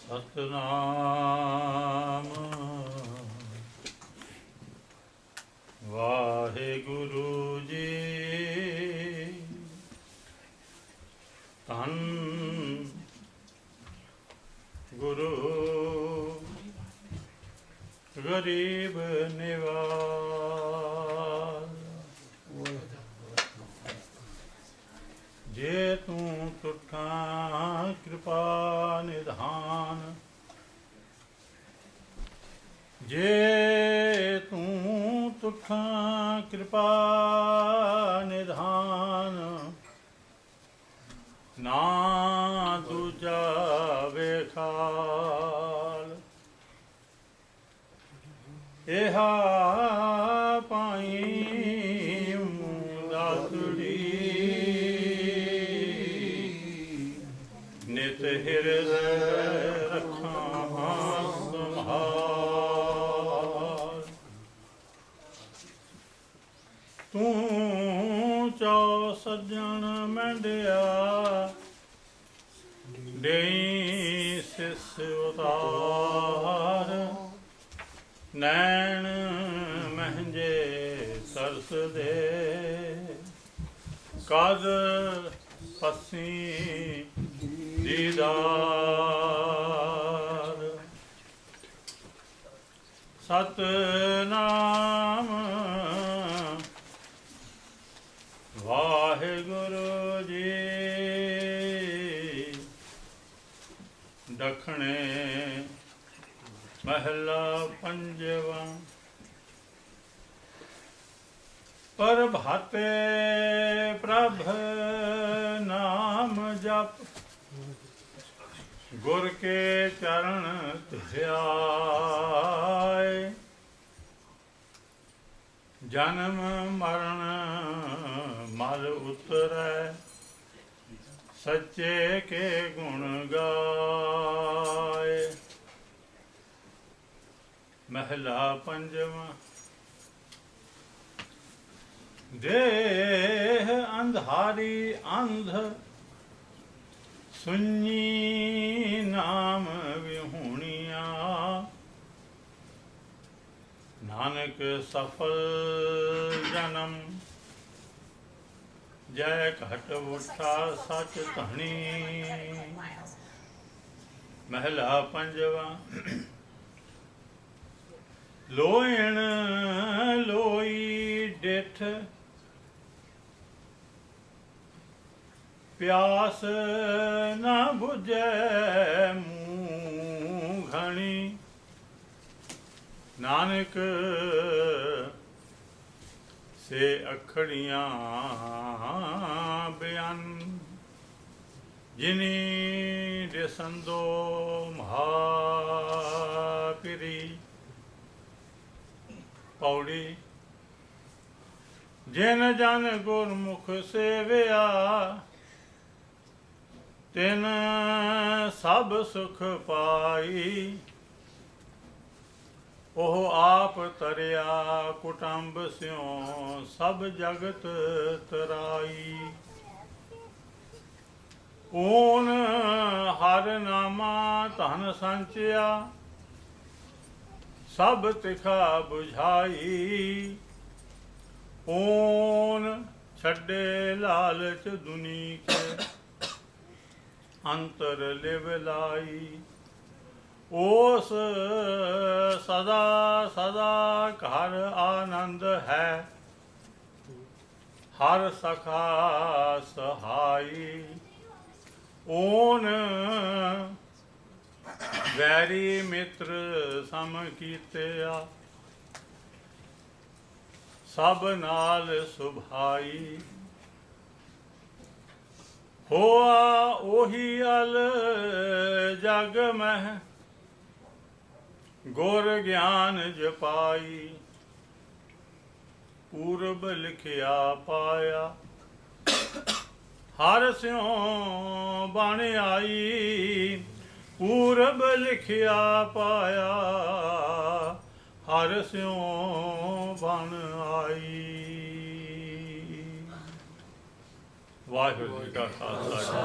ਸਤਨਾਮ ਵਾਹਿਗੁਰੂ ਜੀ। ਧੰਨ ਗੁਰੂ ਗਰੀਬ ਨਿਵਾਜ। ਜੇ ਤੂੰ ਤੁਠਾਂ ਕਿਰਪਾ ਨਿਧਾਨ, ਜੇ ਤੂੰ ਤੁਠਾਂ ਕਿਰਪਾ ਨਿਧਾਨ, ਨਾ ਦੂਜਾ ਵੇਖਾਲ। ਇਹਾ ਪਾਈ ਦਾਤੜੀ, ਨਿਤ ਹਿਰਦੈ ਰੱਖਾਂ ਸੰਭਾਲ। ਤੂੰ ਚੌ ਸੱਜਣ ਮਹਿੰਡਿਆ, ਦੇਈ ਸਿਸ ਉਤਾਰ। ਨੈਣ ਮਹਿੰਜੇ ਤਰਸ ਦੇ, ਕਦ ਪਸੀ ਦੀਦਾਰ। ਸਤਨਾਮ ਵਾਹਿਗੁਰੂ ਜੀ। ਦੱਖਣੇ ਮਹਲਾ ਪੰਜਵਾ। ਪ੍ਰਭਾਤੇ ਪ੍ਰਭ ਨਾਮ ਜਪ, ਗੁਰ ਕੇ ਚਰਨ ਧਿਆਏ। ਜਨਮ ਮਰਨ ਮਲ ਉਤਰੈ, ਸੱਚੇ ਕੇ ਗੁਣ ਗਾਏ। ਮਹਲਾ ਪੰਜਵਾਂ। ਦੇਹ ਅੰਧਾਰੀ ਅੰਧ, ਸੁਣੀ ਨਾਮ ਵਿਹੂਣੀਆਂ। ਨਾਨਕ ਸਫਲ ਜਨਮ, ਜੈ ਘਟ ਉਠਾ ਸਚ ਧਣੀ। ਮਹਲਾ ਪੰਜਵਾਂ। ਲੋਇਣ ਲੋਈ ਡਿਠ, ਪਿਆਸ ਨਾ ਬੁਝੈ ਮੂੰਹ ਘਣੀ। ਨਾਨਕ ਸੇ ਅਖੜੀਆਂ ਬਿਆਨ, ਜਿਨੀ ਦਿਸੰਦੋ ਮਹਾਪਿਰੀ। ਪੌੜੀ। ਜਿਨ ਜਨ ਗੁਰਮੁਖ ਸੇਵਿਆ, ਤਿਨ ਸਭ ਸੁਖ ਪਾਈ। ਉਹ ਆਪ ਤਰਿਆ ਕੁਟੰਬ ਸਿਉ, ਸਭ ਜਗਤ ਤਰਾਈ। ਓਨ ਹਰ ਨਾਮਾ ਧਨ ਸੰਚਿਆ, ਸਭ ਤਿਖਾ ਬੁਝਾਈ। ਓਨ ਛੱਡੇ ਲਾਲਚ ਦੁਨੀ ਕੇ, ਅੰਤਰ ਲਿਵ ਲਾਈ। ਉਸ ਸਦਾ ਸਦਾ ਘਰ ਆਨੰਦ ਹੈ, ਹਰ ਸਖਾ ਸਹਾਈ। ਓਨ ਵੈਰੀ ਮਿੱਤਰ ਸਮ ਕੀਤਿਆ, ਸਭ ਨਾਲ ਸੁਭਾਈ। ਹੋਆ ਉਹੀ ਅਲ ਜਗ ਮਹਿ, ਗੁਰ ਗਿਆਨ ਜਪਾਈ। ਪੂਰਬ ਲਿਖਿਆ ਪਾਇਆ, ਹਰ ਸਿਉ ਬਣ ਆਈ। ਪੂਰਬ ਲਿਖਿਆ ਪਾਇਆ, ਹਰ ਸਿਉ ਬਣ ਆਈ। ਵਾਹਿਗੁਰੂ ਜੀ ਕਾ ਖਾਲਸਾ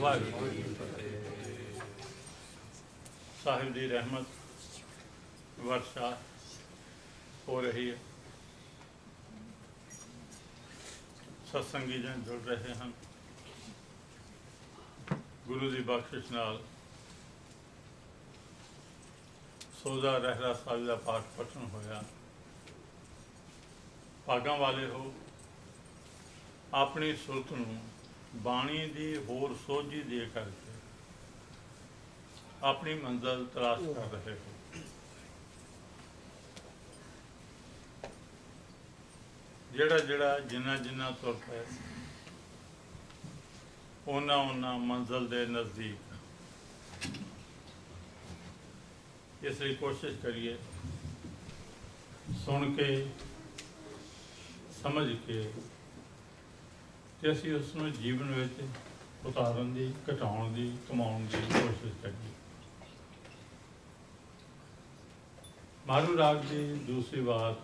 ਵਾਹਿਗੁਰੂ ਜੀ ਕੀ ਫਤਿਹ। ਸਾਹਿਬ ਦੀ ਰਹਿਮਤ ਵਰਸ਼ਾ ਹੋ ਰਹੀ ਹੈ। ਸਤਸੰਗੀ ਜਨ ਜੁੜ ਰਹੇ ਹਨ। ਗੁਰੂ ਦੀ ਬਖਸ਼ਿਸ਼ ਨਾਲ ਸੋਦਾ ਰਹਿਰਾ ਸਾਹਿਬ ਦਾ ਪਾਠ ਪਠਨ ਹੋਇਆ। ਭਾਗਾਂ ਵਾਲੇ ਹੋ, ਆਪਣੀ ਸੁਰਤ ਨੂੰ ਬਾਣੀ ਦੀ ਹੋਰ ਸੋਝੀ ਦੇ ਕਰਕੇ ਆਪਣੀ ਮੰਜ਼ਿਲ ਤਲਾਸ਼ ਕਰ ਰਹੇ ਹੋ। ਜਿਹੜਾ ਜਿੰਨਾ ਤੁਰ ਪਏ ਉਹਨਾਂ ਮੰਜ਼ਿਲ ਦੇ ਨਜ਼ਦੀਕ। ਇਸ ਲਈ ਕੋਸ਼ਿਸ਼ ਕਰੀਏ ਸੁਣ ਕੇ ਸਮਝ ਕੇ ਤੇ ਅਸੀਂ ਉਸ ਨੂੰ ਜੀਵਨ ਵਿੱਚ ਉਤਾਰਨ ਦੀ, ਘਟਾਉਣ ਦੀ, ਕਮਾਉਣ ਦੀ ਕੋਸ਼ਿਸ਼ ਕਰੀਏ। ਮਾਰੂ ਰਾਗ ਦੀ ਦੂਸਰੀ ਵਾਰ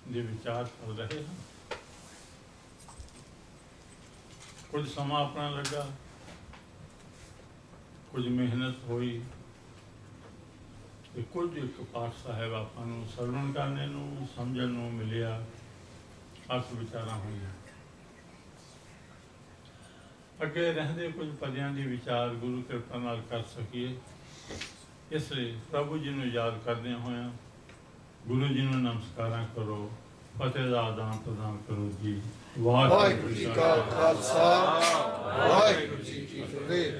ਦੇ ਵਿਚਾਰ ਚੱਲ ਰਹੇ ਹਨ। ਕੁਝ ਸਮਾਂ ਆਪਣਾ ਲੱਗਾ, ਕੁਝ ਮਿਹਨਤ ਹੋਈ ਤੇ ਕੁਝ ਇੱਕ ਪਾਠ ਸਾਹਿਬ ਆਪਾਂ ਨੂੰ ਸਰਵਣ ਕਰਨੇ ਨੂੰ, ਸਮਝਣ ਨੂੰ ਮਿਲਿਆ। ਅਰਥ ਵਿਚਾਰਾਂ ਹੋਈਆਂ। ਅੱਗੇ ਰਹਿੰਦੇ ਕੁਝ ਪਦਿਆਂ ਦੀ ਵਿਚਾਰ ਗੁਰੂ ਕਿਰਪਾ ਨਾਲ ਕਰ ਸਕੀਏ। ਇਸ ਲਈ ਪ੍ਰਭੂ ਜੀ ਨੂੰ ਯਾਦ ਕਰਦਿਆਂ ਹੋਇਆਂ ਗੁਰੂ ਜੀ ਨੂੰ ਨਮਸਕਾਰਾਂ ਕਰੋ, ਫਤਿਹ ਦਾ ਆਦਾਨ ਪ੍ਰਦਾਨ ਕਰੋ ਜੀ। ਵਾਹਿਗੁਰੂ ਜੀ ਕਾ ਖਾਲਸਾ, ਵਾਹਿਗੁਰੂ ਜੀ ਕੀ ਫਤਿਹ।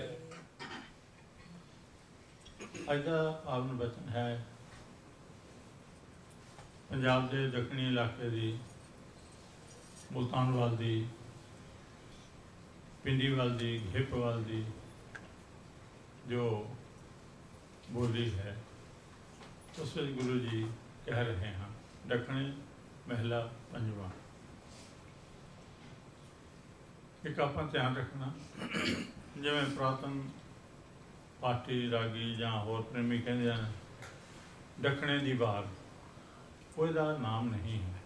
ਅੱਜ ਦਾ ਪਾਵਨ ਬਚਨ ਹੈ ਪੰਜਾਬ ਦੇ ਦੱਖਣੀ ਇਲਾਕੇ ਦੀ, ਮੁਲਤਾਨ ਵੱਲ ਦੀ, ਪਿੰਡੀ ਵੱਲ ਦੀ, ਘਿਪ ਵੱਲ ਦੀ ਜੋ ਬੋਲੀ ਹੈ, ਉਸ ਵਿੱਚ ਗੁਰੂ ਜੀ ਕਹਿ ਰਹੇ ਹਨ। ਦੱਖਣੀ ਮਹਿਲਾ ਪੰਜਵਾਂ। ਇੱਕ ਆਪਾਂ ਧਿਆਨ ਰੱਖਣਾ, ਜਿਵੇਂ ਪੁਰਾਤਨ ਪਾਠੀ ਰਾਗੀ ਜਾਂ ਹੋਰ ਪ੍ਰੇਮੀ ਕਹਿੰਦੇ ਹਨ ਦੱਖਣੇ ਦੀ ਵਾਰ, ਉਹਦਾ ਨਾਮ ਨਹੀਂ ਹੈ।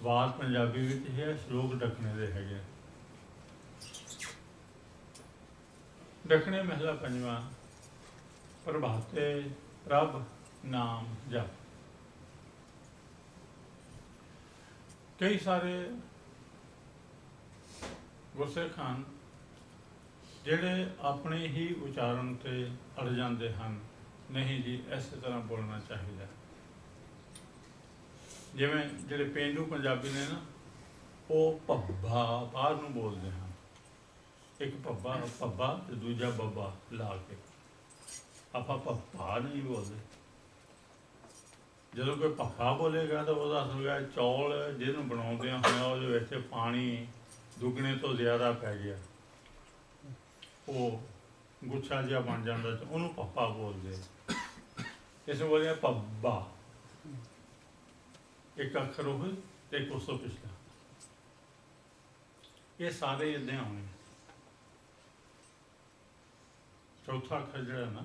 ਵਾਰ ਪੰਜਾਬੀ ਵਿੱਚ ਹੈ, ਸ਼ਲੋਕ ਦੱਖਣੇ ਦੇ ਹੈਗੇ। ਦੱਖਣੇ ਮਹਿਲਾ ਪੰਜਵਾਂ। ਪ੍ਰਭਾਤੇ ਪ੍ਰਭ ਨਾਮ ਜਪ। ਕਈ ਸਾਰੇ ਗੁਰਸਿੱਖ ਹਨ ਜਿਹੜੇ ਆਪਣੇ ਹੀ ਉਚਾਰਨ ਤੇ ਅੜ ਜਾਂਦੇ ਹਨ। ਨਹੀਂ ਜੀ, ਇਸੇ ਤਰ੍ਹਾਂ ਬੋਲਣਾ ਚਾਹੀਦਾ। ਜਿਵੇਂ ਜਿਹੜੇ ਪੇਂਡੂ ਪੰਜਾਬੀ ਨੇ ਨਾ, ਉਹ ਭੱਬਾ ਬਾਹਰ ਨੂੰ ਬੋਲਦੇ ਹਨ। ਇੱਕ ਭੱਬਾ ਤੇ ਦੂਜਾ ਬੱਬਾ ਲਾ ਕੇ। ਆਪਾਂ ਭੱਬਾ ਨਹੀਂ ਬੋਲਦੇ। ਜਦੋਂ ਕੋਈ ਭੱਬਾ ਬੋਲੇਗਾ ਤਾਂ ਉਹਦਾ ਹੋਗਾ ਚੌਲ ਜਿਹਨੂੰ ਬਣਾਉਂਦਿਆਂ ਹੋਇਆ ਉਹਦੇ ਵਿੱਚ ਪਾਣੀ ਦੁੱਗਣੇ ਤੋਂ ਜ਼ਿਆਦਾ ਪੈ ਗਿਆ, ਉਹ ਗੁੱਛਾ ਜਿਹਾ ਬਣ ਜਾਂਦਾ, ਤੇ ਉਹਨੂੰ ਭੱਬਾ ਬੋਲਦੇ। ਇਸ ਨੂੰ ਬੋਲਿਆ ਭੱਬਾ। ਇੱਕ ਅੱਖਰ ਉਹ ਤੇ ਇੱਕ ਉਸ ਤੋਂ ਪਿਛਲਾ। ਇਹ ਸਾਰੇ ਇੱਦਾਂ ਆਉਣੇ। ਚੌਥਾ ਅੱਖਰ ਜਿਹੜਾ ਨਾ,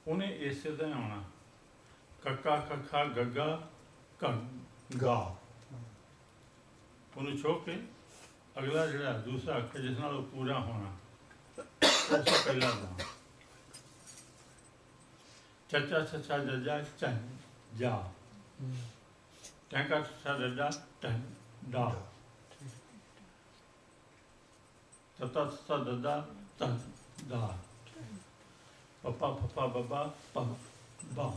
ਉਹਨੇ ਇਸੇ ਦਾ ਆਉਣਾ। ਕੱਕਾ ਖੱਖਾ ਗੱਗਾ ਘੱਗਾ, ਉਹਨੂੰ ਛੋਹ ਕੇ ਅਗਲਾ ਜਿਹੜਾ ਦੂਸਰਾ ਅੱਖਰ ਜਿਸ ਨਾਲ ਉਹ ਪੂਰਾ ਹੋਣਾ, ਉਸ ਤੋਂ ਪਹਿਲਾਂ ਦਾ। ਚੱਚਾ ਛੱਛਾ ਜੱਜਾ ਚੰ ਜਾ, ਟੈਂਕਾ ਛੱਛਾ ਜੱਜਾ ਟੰ ਦਾ, ਤਤਾ ਛੱਛਾ ਦੱਦਾ ਤੰ ਦਾ, ਪੱਪਾ ਫੱਫਾ ਬੱਬਾ ਪੰ ਬਾ।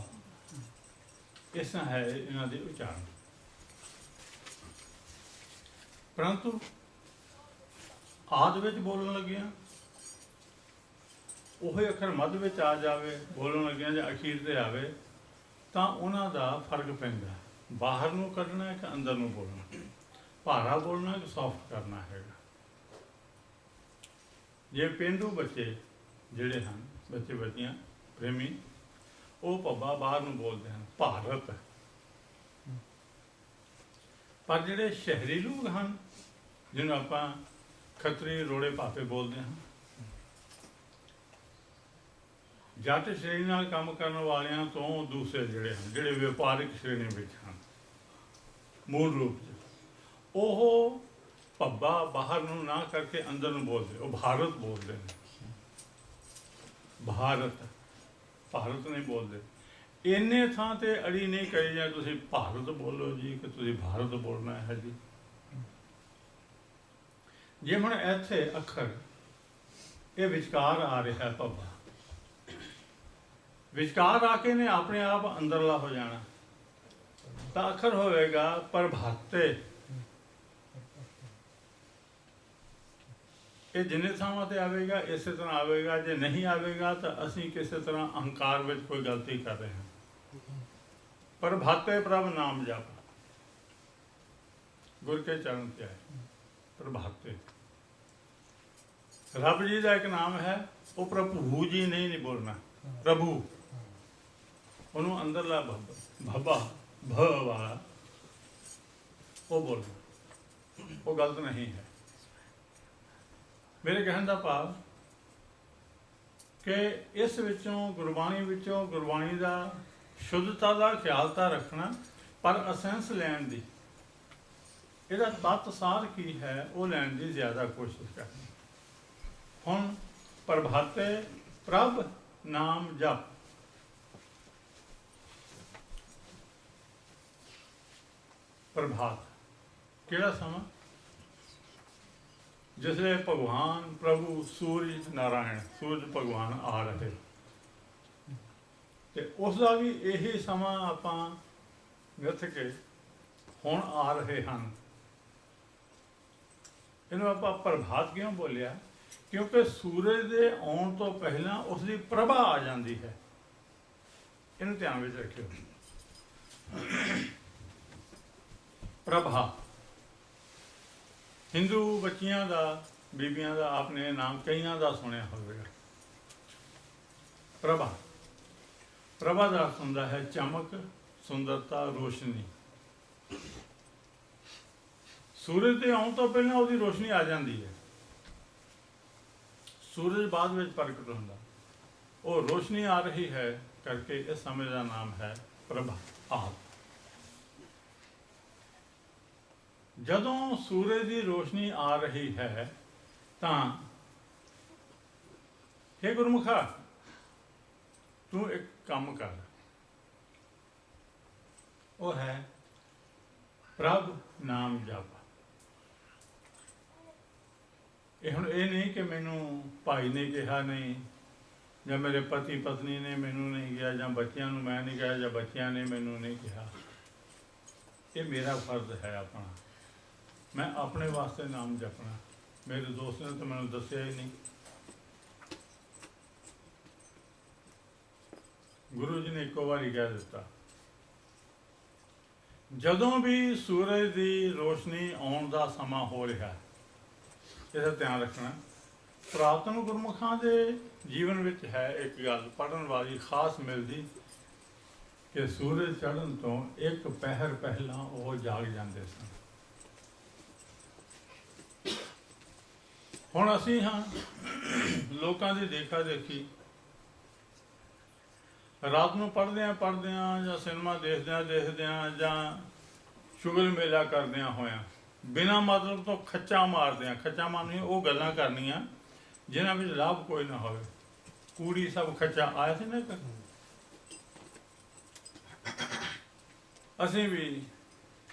ਇਸ ਤਰ੍ਹਾਂ ਹੈ ਇਹਨਾਂ ਦੇ ਉਚਾਰਨ। ਪਰੰਤੂ ਆਦਿ ਵਿੱਚ ਬੋਲਣ ਲੱਗਿਆ ਉਹ ਅੱਖਰ ਮੱਧ ਵਿੱਚ ਆ ਜਾਵੇ, ਬੋਲਣ ਲੱਗਿਆ ਜਾਂ ਅਖੀਰ ਤੇ ਆਵੇ, ਤਾਂ ਉਹਨਾਂ ਦਾ ਫਰਕ ਪੈਂਦਾ। ਬਾਹਰ ਨੂੰ ਕੱਢਣਾ ਕਿ ਅੰਦਰ ਨੂੰ ਬੋਲਣਾ, ਭਾਰਾ ਬੋਲਣਾ ਕਿ ਸੌਫਟ ਕਰਨਾ ਹੈਗਾ। ਜੇ ਪੇਂਡੂ ਬੱਚੇ ਜਿਹੜੇ ਹਨ, ਬੱਚੇ ਬੱਚੀਆਂ ਪ੍ਰੇਮੀ, ਉਹ ਭੱਬਾ ਬਾਹਰ ਨੂੰ ਬੋਲਦੇ ਹਨ, ਭਾਰਤ। ਪਰ ਜਿਹੜੇ ਸ਼ਹਿਰੀ ਲੋਕ ਹਨ, ਜਿਹਨੂੰ ਆਪਾਂ ਖੱਤਰੀ ਰੋੜੇ ਭਾਪੇ ਬੋਲਦੇ ਹਾਂ, ਜੱਟ ਸ਼੍ਰੇਣੀ ਨਾਲ ਕੰਮ ਕਰਨ ਵਾਲਿਆਂ ਤੋਂ ਦੂਸਰੇ ਜਿਹੜੇ ਹਨ, ਜਿਹੜੇ ਵਪਾਰਿਕ ਸ਼੍ਰੇਣੀ ਵਿੱਚ ਹਨ ਮੂਲ ਰੂਪ 'ਚ, ਉਹ ਭੱਬਾ ਬਾਹਰ ਨੂੰ ਨਾ ਕਰਕੇ ਅੰਦਰ ਨੂੰ ਬੋਲਦੇ, ਉਹ ਭਾਰਤ ਬੋਲਦੇ ਨੇ। ਭਾਰਤ ਨਹੀਂ ਬੋਲਦੇ। ਇੰਨੇ ਥਾਂ ਤੇ ਅੜੀ ਨਹੀਂ ਕਰੀ ਜਾਂ ਤੁਸੀਂ ਭਾਰਤ ਬੋਲੋ ਜੀ ਕਿ ਤੁਸੀਂ ਭਾਰਤ ਬੋਲਣਾ ਹੈ ਜੀ। ਜੇ ਹੁਣ ਇੱਥੇ ਅੱਖਰ ਇਹ ਵਿਚਕਾਰ ਆ ਰਿਹਾ ਹੈ, ਭੱਬਾ ਵਿਚਕਾਰ ਆ ਕੇ ਨੇ ਆਪਣੇ ਆਪ ਅੰਦਰਲਾ ਹੋ ਜਾਣਾ, ਤਾਂ ਅੱਖਰ ਹੋਵੇਗਾ ਪ੍ਰਭਾਤੇ। ਇਹ ਜਿੰਨੇ ਥਾਵਾਂ ਤੇ ਆਵੇਗਾ ਇਸੇ ਤਰ੍ਹਾਂ ਆਵੇਗਾ। ਜੇ ਨਹੀਂ ਆਵੇਗਾ ਤਾਂ ਅਸੀਂ ਕਿਸੇ ਤਰ੍ਹਾਂ ਅਹੰਕਾਰ ਵਿੱਚ ਕੋਈ ਗਲਤੀ ਕਰ ਰਹੇ ਹਾਂ। ਪ੍ਰਭਾਤੇ ਪ੍ਰਭ ਨਾਮ ਜਪ, ਗੁਰ ਕੇ ਚਰਨ ਤੇ ਆਏ। ਪ੍ਰਭਾਤੇ ਰੱਬ ਜੀ ਦਾ ਇੱਕ ਨਾਮ ਹੈ, ਉਹ ਪ੍ਰਭੂ ਜੀ ਨਹੀਂ ਬੋਲਣਾ, ਪ੍ਰਭੂ। ਉਹਨੂੰ ਅੰਦਰਲਾ ਭੱਬਾ ਭ ਵਾਲਾ ਉਹ ਬੋਲਣਾ, ਉਹ ਗਲਤ ਨਹੀਂ ਹੈ। ਮੇਰੇ ਕਹਿਣ ਦਾ ਭਾਵ ਕਿ ਇਸ ਵਿੱਚੋਂ ਗੁਰਬਾਣੀ ਦਾ ਸ਼ੁੱਧਤਾ ਦਾ ਖਿਆਲ ਤਾਂ ਰੱਖਣਾ, ਪਰ ਅਸੈਂਸ ਲੈਣ ਦੀ, ਇਹਦਾ ਤੱਤ ਸਾਰ ਕੀ ਹੈ ਉਹ ਲੈਣ ਦੀ ਜ਼ਿਆਦਾ ਕੋਸ਼ਿਸ਼ ਕਰਨੀ। ਹੁਣ ਪ੍ਰਭਾਤੇ ਪ੍ਰਭ ਨਾਮ ਜਪ, ਪ੍ਰਭਾਤ ਕਿਹੜਾ ਸਮਾਂ? ਜਿਸਲੇ ਭਗਵਾਨ ਪ੍ਰਭੂ ਸੂਰਜ ਨਾਰਾਇਣ, ਸੂਰਜ ਭਗਵਾਨ ਆ ਰਹੇ, ਤੇ ਉਸ ਦਾ ਵੀ ਇਹੀ ਸਮਾਂ ਆਪਾਂ ਮਿੱਥ ਕੇ ਹੁਣ ਆ ਰਹੇ ਹਨ। ਇਹਨੂੰ ਆਪਾਂ ਪ੍ਰਭਾਤ ਕਿਉਂ ਬੋਲਿਆ? ਕਿਉਂਕਿ ਸੂਰਜ ਦੇ ਆਉਣ ਤੋਂ ਪਹਿਲਾਂ ਉਸ ਦੀ ਪ੍ਰਭਾ ਆ ਜਾਂਦੀ ਹੈ। ਇਹਨੂੰ ਧਿਆਨ ਵਿੱਚ ਰੱਖਿਓ। ਪ੍ਰਭਾ ਹਿੰਦੂ ਬੱਚੀਆਂ ਦਾ, ਬੀਬੀਆਂ ਦਾ ਆਪਣੇ ਨਾਮ ਕਈਆਂ ਦਾ ਸੁਣਿਆ ਹੋਵੇਗਾ। ਪ੍ਰਭਾ ਦਾ ਅਰਥ ਹੁੰਦਾ ਹੈ ਚਮਕ, ਸੁੰਦਰਤਾ, ਰੋਸ਼ਨੀ। ਸੂਰਜ ਦੇ ਆਉਣ ਤੋਂ ਪਹਿਲਾਂ ਉਹਦੀ ਰੋਸ਼ਨੀ ਆ ਜਾਂਦੀ ਹੈ। ਸੂਰਜ ਬਾਅਦ ਵਿੱਚ ਪ੍ਰਗਟ ਹੁੰਦਾ, ਉਹ ਰੋਸ਼ਨੀ ਆ ਰਹੀ ਹੈ ਕਰਕੇ ਇਸ ਸਮੇਂ ਦਾ ਨਾਮ ਹੈ ਪ੍ਰਭਾਤ। ਜਦੋਂ ਸੂਰਜ ਦੀ ਰੋਸ਼ਨੀ ਆ ਰਹੀ ਹੈ ਤਾਂ ਹੇ ਗੁਰਮੁਖਾ, ਤੂੰ ਇੱਕ ਕੰਮ ਕਰ, ਉਹ ਹੈ ਪ੍ਰਭ ਨਾਮ ਜਪ। ਇਹ ਹੁਣ ਇਹ ਨਹੀਂ ਕਿ ਮੈਨੂੰ ਭਾਈ ਨੇ ਕਿਹਾ ਨਹੀਂ, ਜਾਂ ਮੇਰੇ ਪਤੀ ਪਤਨੀ ਨੇ ਮੈਨੂੰ ਨਹੀਂ ਕਿਹਾ, ਜਾਂ ਬੱਚਿਆਂ ਨੂੰ ਮੈਂ ਨਹੀਂ ਕਿਹਾ, ਜਾਂ ਬੱਚਿਆਂ ਨੇ ਮੈਨੂੰ ਨਹੀਂ ਕਿਹਾ। ਇਹ ਮੇਰਾ ਫਰਜ਼ ਹੈ ਆਪਣਾ, ਮੈਂ ਆਪਣੇ ਵਾਸਤੇ ਨਾਮ ਜਪਣਾ। ਮੇਰੇ ਦੋਸਤ ਨੇ ਤਾਂ ਮੈਨੂੰ ਦੱਸਿਆ ਹੀ ਨਹੀਂ। ਗੁਰੂ ਜੀ ਨੇ ਇੱਕੋ ਵਾਰੀ ਕਹਿ ਦਿੱਤਾ, ਜਦੋਂ ਵੀ ਸੂਰਜ ਦੀ ਰੋਸ਼ਨੀ ਆਉਣ ਦਾ ਸਮਾਂ ਹੋ ਰਿਹਾ, ਇਹਦਾ ਧਿਆਨ ਰੱਖਣਾ। ਪੁਰਾਤਨ ਗੁਰਮੁਖਾਂ ਦੇ ਜੀਵਨ ਵਿੱਚ ਹੈ ਇੱਕ ਗੱਲ ਪੜ੍ਹਨ ਵਾਲੀ ਖਾਸ ਮਿਲਦੀ, ਕਿ ਸੂਰਜ ਚੜ੍ਹਨ ਤੋਂ ਇੱਕ ਪਹਿਰ ਪਹਿਲਾਂ ਉਹ ਜਾਗ ਜਾਂਦੇ ਸਨ। ਹੁਣ ਅਸੀਂ ਹਾਂ ਲੋਕਾਂ ਦੀ ਦੇਖਾ ਦੇਖੀ, ਰਾਤ ਨੂੰ ਪੜ੍ਹਦਿਆਂ ਜਾਂ ਸਿਨੇਮਾ ਦੇਖਦਿਆਂ ਜਾਂ ਸ਼ੁਗਲ ਮੇਲਾ ਕਰਦਿਆਂ ਹੋਇਆਂ ਬਿਨਾਂ ਮਤਲਬ ਤੋਂ ਖੱਚਾ ਮਾਰਨੀਆਂ ਉਹ ਗੱਲਾਂ ਕਰਨੀਆਂ ਜਿਨ੍ਹਾਂ ਵਿੱਚ ਲਾਭ ਕੋਈ ਨਾ ਹੋਵੇ। ਕੂੜੀ ਸਭ ਖੱਚਾ ਆਇਆ ਸੀ ਨਾ। ਅਸੀਂ ਵੀ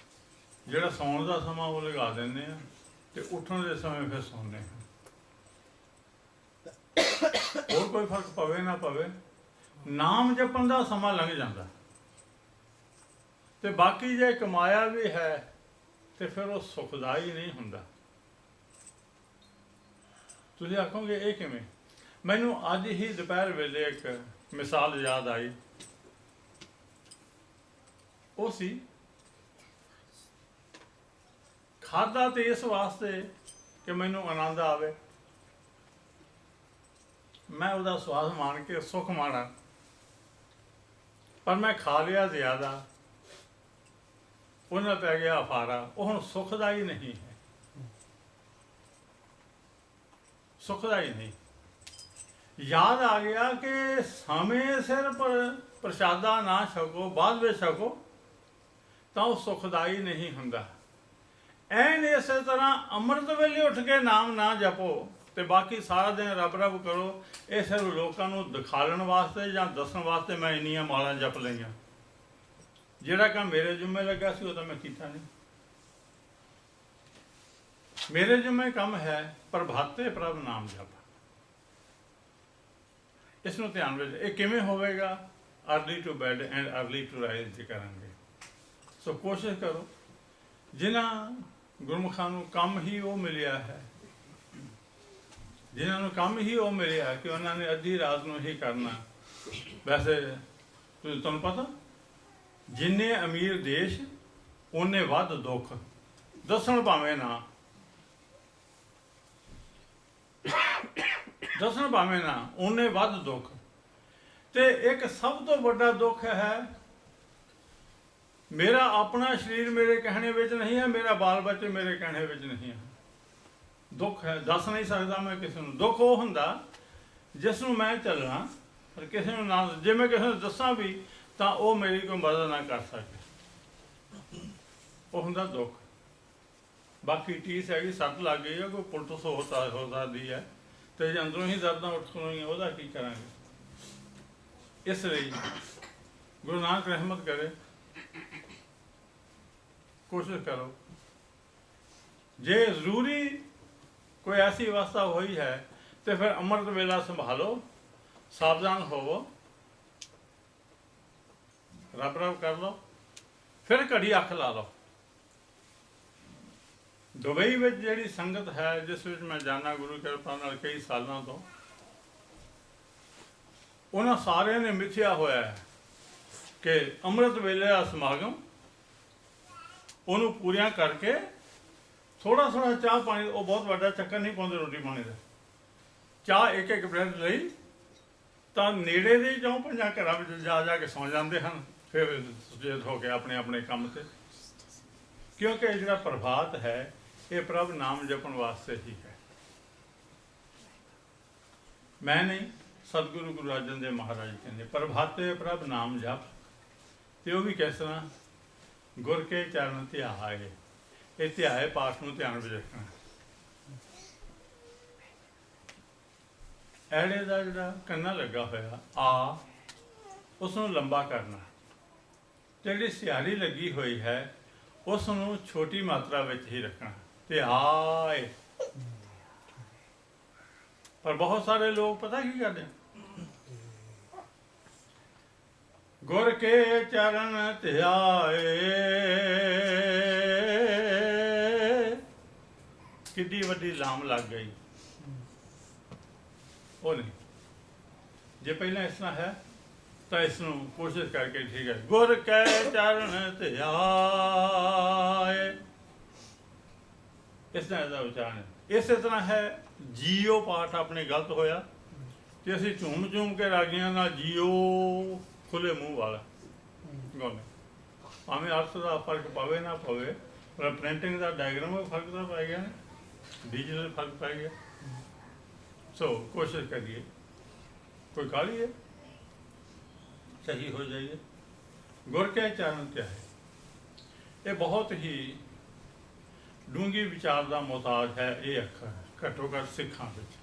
ਜਿਹੜਾ ਸੌਣ ਦਾ ਸਮਾਂ ਉਹ ਲਗਾ ਦਿੰਦੇ ਹਾਂ ਤੇ ਉੱਠਣ ਦੇ ਸਮੇਂ ਫਿਰ ਸੌਂਦੇ ਹਾਂ। ਹੋਰ ਕੋਈ ਫਰਕ ਪਵੇ ਨਾ ਪਵੇ, ਨਾਮ ਜਪਣ ਦਾ ਸਮਾਂ ਲੰਘ ਜਾਂਦਾ। ਤੇ ਬਾਕੀ ਜੇ ਕਮਾਇਆ ਵੀ ਹੈ ਤੇ ਫਿਰ ਉਹ ਸੁਖਦਾਈ ਨਹੀਂ ਹੁੰਦਾ। ਤੁਸੀਂ ਆਖੋਗੇ ਇਹ ਕਿਵੇਂ? ਮੈਨੂੰ ਅੱਜ ਹੀ ਦੁਪਹਿਰ ਵੇਲੇ ਇੱਕ ਮਿਸਾਲ ਯਾਦ ਆਈ। ਉਹ ਸੀ ਖਾਧਾ ਤੇ ਇਸ ਵਾਸਤੇ ਕਿ ਮੈਨੂੰ ਆਨੰਦ ਆਵੇ, ਮੈਂ ਉਹਦਾ ਸਵਾਦ ਮਾਣ ਕੇ ਸੁੱਖ ਮਾਣਾ, ਪਰ ਮੈਂ ਖਾ ਲਿਆ ਜ਼ਿਆਦਾ, ਉਹਨਾਂ ਪੈ ਗਿਆ ਅਫਾਰਾ। ਉਹ ਹੁਣ ਸੁਖਦਾਈ ਨਹੀਂ ਹੈ, ਸੁਖਦਾਈ ਨਹੀਂ। ਯਾਦ ਆ ਗਿਆ ਕਿ ਸਮੇਂ ਸਿਰ ਪ੍ਰਸ਼ਾਦਾ ਨਾ ਛਕੋ, ਬਾਅਦ ਵਿੱਚ ਛਕੋ ਤਾਂ ਉਹ ਸੁਖਦਾਈ ਨਹੀਂ ਹੁੰਦਾ। ਐਨ ਇਸੇ ਤਰ੍ਹਾਂ ਅੰਮ੍ਰਿਤ ਵੇਲੇ ਉੱਠ ਕੇ ਨਾਮ ਨਾ ਜਪੋ ਤੇ ਬਾਕੀ ਸਾਰਾ ਦਿਨ ਰੱਬ ਰੱਬ ਕਰੋ। ਇਹ ਸਿਰਫ ਲੋਕਾਂ ਨੂੰ ਦਿਖਾਉਣ ਵਾਸਤੇ ਜਾਂ ਦੱਸਣ ਵਾਸਤੇ ਮੈਂ ਇੰਨੀਆਂ ਮਾਲਾਂ ਜਪ ਲਈਆਂ। ਜਿਹੜਾ ਕੰਮ ਮੇਰੇ ਜ਼ਿੰਮੇ ਲੱਗਾ ਸੀ ਉਹ ਤਾਂ ਮੈਂ ਕੀਤਾ ਨਹੀਂ। ਮੇਰੇ ਜ਼ਿੰਮੇ ਕੰਮ ਹੈ ਪ੍ਰਭਾਤੇ ਪ੍ਰਭ ਨਾਮ ਜਪ। ਇਸ ਨੂੰ ਧਿਆਨ ਵਿੱਚ, ਇਹ ਕਿਵੇਂ ਹੋਵੇਗਾ? Early to bed and early to rise ਜੀ ਕਰਾਂਗੇ। ਸੋ ਕੋਸ਼ਿਸ਼ ਕਰੋ, ਜਿਨ੍ਹਾਂ ਗੁਰਮੁਖਾਂ ਨੂੰ ਕੰਮ ਹੀ ਉਹ ਮਿਲਿਆ ਹੈ, ਜਿਨ੍ਹਾਂ ਨੂੰ ਕੰਮ ਹੀ ਉਹ ਮਿਲਿਆ ਕਿ ਉਹਨਾਂ ਨੇ ਅੱਧੀ ਰਾਤ ਨੂੰ ਹੀ ਕਰਨਾ। ਵੈਸੇ ਤੁਹਾਨੂੰ ਪਤਾ, ਜਿੰਨੇ ਅਮੀਰ ਦੇਸ਼ ਉਹਨੇ ਵੱਧ ਦੁੱਖ, ਦੱਸਣ ਭਾਵੇਂ ਨਾ, ਦੱਸਣ ਭਾਵੇਂ ਨਾ, ਉਹਨੇ ਵੱਧ ਦੁੱਖ। ਤੇ ਇੱਕ ਸਭ ਤੋਂ ਵੱਡਾ ਦੁੱਖ ਹੈ, ਮੇਰਾ ਆਪਣਾ ਸਰੀਰ ਮੇਰੇ ਕਹਿਣੇ ਵਿੱਚ ਨਹੀਂ ਹੈ, ਮੇਰਾ ਬਾਲ ਬੱਚੇ ਮੇਰੇ ਕਹਿਣੇ ਵਿੱਚ ਨਹੀਂ ਹੈ। ਦੁੱਖ ਹੈ, ਦੱਸ ਨਹੀਂ ਸਕਦਾ ਮੈਂ ਕਿਸੇ ਨੂੰ। ਦੁੱਖ ਉਹ ਹੁੰਦਾ ਜਿਸ ਨੂੰ ਮੈਂ ਚੱਲਣਾ, ਪਰ ਕਿਸੇ ਨੂੰ ਨਾ, ਜੇ ਮੈਂ ਕਿਸੇ ਨੂੰ ਦੱਸਾਂ ਵੀ ਤਾਂ ਉਹ ਮੇਰੀ ਕੋਈ ਮਦਦ ਨਾ ਕਰ ਸਕੇ, ਉਹ ਹੁੰਦਾ ਦੁੱਖ। ਬਾਕੀ ਟੀਸ ਹੈਗੀ, ਸੱਟ ਲੱਗ ਗਈ ਹੈ, ਕੋਈ ਪੁਲਟਸ ਹੋ ਸਕਦੀ ਹੈ, ਤੇ ਜੇ ਅੰਦਰੋਂ ਹੀ ਦਰਦਾਂ ਉੱਠ ਖਲੋਣੀਆਂ, ਉਹਦਾ ਕੀ ਕਰਾਂਗੇ? ਇਸ ਲਈ ਗੁਰੂ ਨਾਨਕ ਰਹਿਮਤ ਕਰੇ, ਕੋਸ਼ਿਸ਼ ਕਰੋ। ਜੇ ਜ਼ਰੂਰੀ ਕੋਈ ਐਸੀ ਅਵਸਥਾ ਹੋਈ ਹੈ ਤੇ ਫਿਰ ਅੰਮ੍ਰਿਤ ਵੇਲਾ ਸੰਭਾਲੋ, ਸਾਵਧਾਨ ਹੋਵੋ, ਰੱਬ ਰੱਬ ਕਰ ਲਓ, ਫਿਰ ਘੜੀ ਅੱਖ ਲਾ ਲਓ। ਦੁਬਈ ਵਿੱਚ ਜਿਹੜੀ ਸੰਗਤ ਹੈ, ਜਿਸ ਵਿੱਚ ਮੈਂ ਜਾਣਾ ਗੁਰੂ ਕਿਰਪਾ ਨਾਲ ਕਈ ਸਾਲਾਂ ਤੋਂ, ਉਹਨਾਂ ਸਾਰਿਆਂ ਨੇ ਮਿਥਿਆ ਹੋਇਆ ਹੈ ਕਿ ਅੰਮ੍ਰਿਤ ਵੇਲੇ ਦਾ ਸਮਾਗਮ, ਉਹਨੂੰ ਪੂਰੀਆਂ ਕਰਕੇ ਥੋੜ੍ਹਾ ਥੋੜ੍ਹਾ ਚਾਹ ਪਾਣੀ, ਉਹ ਬਹੁਤ ਵੱਡਾ ਚੱਕਰ ਨਹੀਂ ਪਾਉਂਦੇ ਰੋਟੀ ਪਾਣੀ ਦਾ, ਚਾਹ ਇੱਕ ਇੱਕ ਬ੍ਰੈਡ ਲਈ ਤਾਂ ਨੇੜੇ ਦੇ 4-5 ਘਰਾਂ ਵਿੱਚ ਜਾ ਜਾ ਕੇ ਸੌਂ ਜਾਂਦੇ ਹਨ, ਫਿਰ ਸੁਚੇਤ ਹੋ ਕੇ ਆਪਣੇ ਆਪਣੇ ਕੰਮ 'ਤੇ। ਕਿਉਂਕਿ ਜਿਹੜਾ ਪ੍ਰਭਾਤ ਹੈ ਇਹ ਪ੍ਰਭ ਨਾਮ ਜਪਣ ਵਾਸਤੇ ਹੀ ਹੈ। ਮੈਂ ਨਹੀਂ, ਸਤਿਗੁਰੂ ਗੁਰੂ ਅਰਜਨ ਦੇਵ ਮਹਾਰਾਜ ਕਹਿੰਦੇ ਪ੍ਰਭਾਤੇ ਪ੍ਰਭ ਨਾਮ ਜਪ। ਤੇ ਉਹ ਵੀ ਕਿਸ ਤਰ੍ਹਾਂ? ਗੁਰ ਕੇ ਚਰਨ ਧਿਆਏ। ਇਹ ਧਿਆਏ ਪਾਠ ਨੂੰ ਧਿਆਨ ਵਿੱਚ ਰੱਖਣਾ। ਐੜੇ ਦਾ ਜਿਹੜਾ ਕੰਨਾ ਲੱਗਾ ਹੋਇਆ ਆ, ਉਸ ਨੂੰ ਲੰਬਾ ਕਰਨਾ। ਜਿਹੜੀ ਸਿਹਾਰੀ ਲੱਗੀ ਹੋਈ ਹੈ ਉਸ ਨੂੰ ਛੋਟੀ ਮਾਤਰਾ ਵਿੱਚ ਹੀ ਰੱਖਣਾ। ਧਿਆਏ। ਪਰ ਬਹੁਤ ਸਾਰੇ ਲੋਕ ਪਤਾ ਕੀ ਕਰਦੇ? ਗੁਰ ਕੇ ਚਰਨ ਧਿਆਏ। ਕਿੱਡੀ ਵੱਡੀ ਲਾਮ ਲੱਗ ਗਈ। ਉਹ ਨਹੀਂ। ਜੇ ਪਹਿਲਾਂ ਇਸ ਤਰ੍ਹਾਂ ਹੈ ਤਾਂ ਇਸ ਨੂੰ ਕੋਸ਼ਿਸ਼ ਕਰਕੇ ਠੀਕ ਹੈ। ਗੁਰ ਕੇ ਚਰਨ ਧਿਆਏ, ਇਸ ਤਰ੍ਹਾਂ ਇਹਦਾ ਉਚਾਰਨ ਹੈ। ਇਸੇ ਤਰ੍ਹਾਂ ਹੈ ਜੀਓ ਪਾਠ ਆਪਣੇ ਗਲਤ ਹੋਇਆ ਤੇ ਅਸੀਂ ਝੂਮ ਝੂਮ ਕੇ ਰਾਗੀਆਂ ਨਾਲ ਜੀਓ ਖੁੱਲੇ ਮੂੰਹ ਵਾਲਾ ਗਾਉਂਦੇ। ਭਾਵੇਂ ਅਰਥ ਦਾ ਫਰਕ ਪਵੇ ਨਾ ਪਵੇ, ਪਰ ਪ੍ਰਿੰਟਿੰਗ ਦਾ ਡਾਇਗਰਾਮ ਦਾ ਫਰਕ ਤਾਂ ਪੈ ਗਿਆ ਨਾ, ਡਿਜੀਟਲ ਫਰਕ ਪੈ ਗਿਆ। ਸੋ ਕੋਸ਼ਿਸ਼ ਕਰੀਏ, ਕੋਈ ਕਾਹਲੀ ਹੈ, ਸਹੀ ਹੋ ਜਾਈਏ। ਗੁਰ ਕੇ ਚਰਨ ਧਿਆਏ, ਇਹ ਬਹੁਤ ਹੀ ਡੂੰਘੀ ਵਿਚਾਰ ਦਾ ਮੁਹਤਾਜ ਹੈ। ਇਹ ਅੱਖਰ ਘੱਟੋ ਘੱਟ ਸਿੱਖਾਂ ਵਿੱਚ।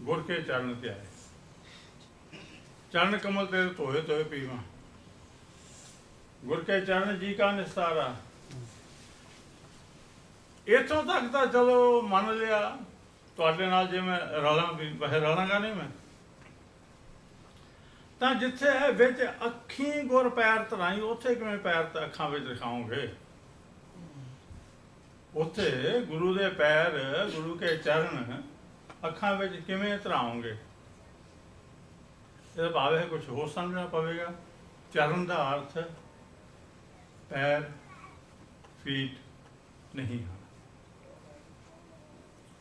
ਗੁਰ ਕੇ ਚਰਨ ਧਿਆਏ। ਚਰਨ ਕਮਲ ਤੇਰੇ ਧੋਏ ਧੋਏ ਪੀਵਾਂ, ਗੁਰ ਕੇ ਚਰਨ ਜੀ ਕਾ ਨਿਸਤਾਰਾ। ਇੱਥੋਂ ਤੱਕ ਤਾਂ ਚਲੋ ਮੰਨ ਲਿਆ ਤੁਹਾਡੇ ਨਾਲ, ਜੇ ਮੈਂ ਰਲਾਂ ਵੀ, ਵੈਸੇ ਰਲਾਂਗਾ ਨਹੀਂ ਮੈਂ, ਤਾਂ ਜਿੱਥੇ ਹੈ ਵਿੱਚ ਅੱਖੀਂ ਗੁਰ ਪੈਰ ਧਰਾਈ, ਉੱਥੇ ਕਿਵੇਂ ਪੈਰ ਤਾਂ ਅੱਖਾਂ ਵਿੱਚ ਰਖਾਓਗੇ? ਉੱਥੇ ਗੁਰੂ ਦੇ ਪੈਰ, ਗੁਰੂ ਕੇ ਚਰਨ ਅੱਖਾਂ ਵਿੱਚ ਕਿਵੇਂ ਧਰਾਓਗੇ? ਇਹਦਾ ਭਾਵ ਹੈ ਕੁਛ ਹੋਰ ਸਮਝਣਾ ਪਵੇਗਾ। ਚਰਨ ਦਾ ਅਰਥ ਪੈਰ, ਫੀਟ ਨਹੀਂ ਹਨ।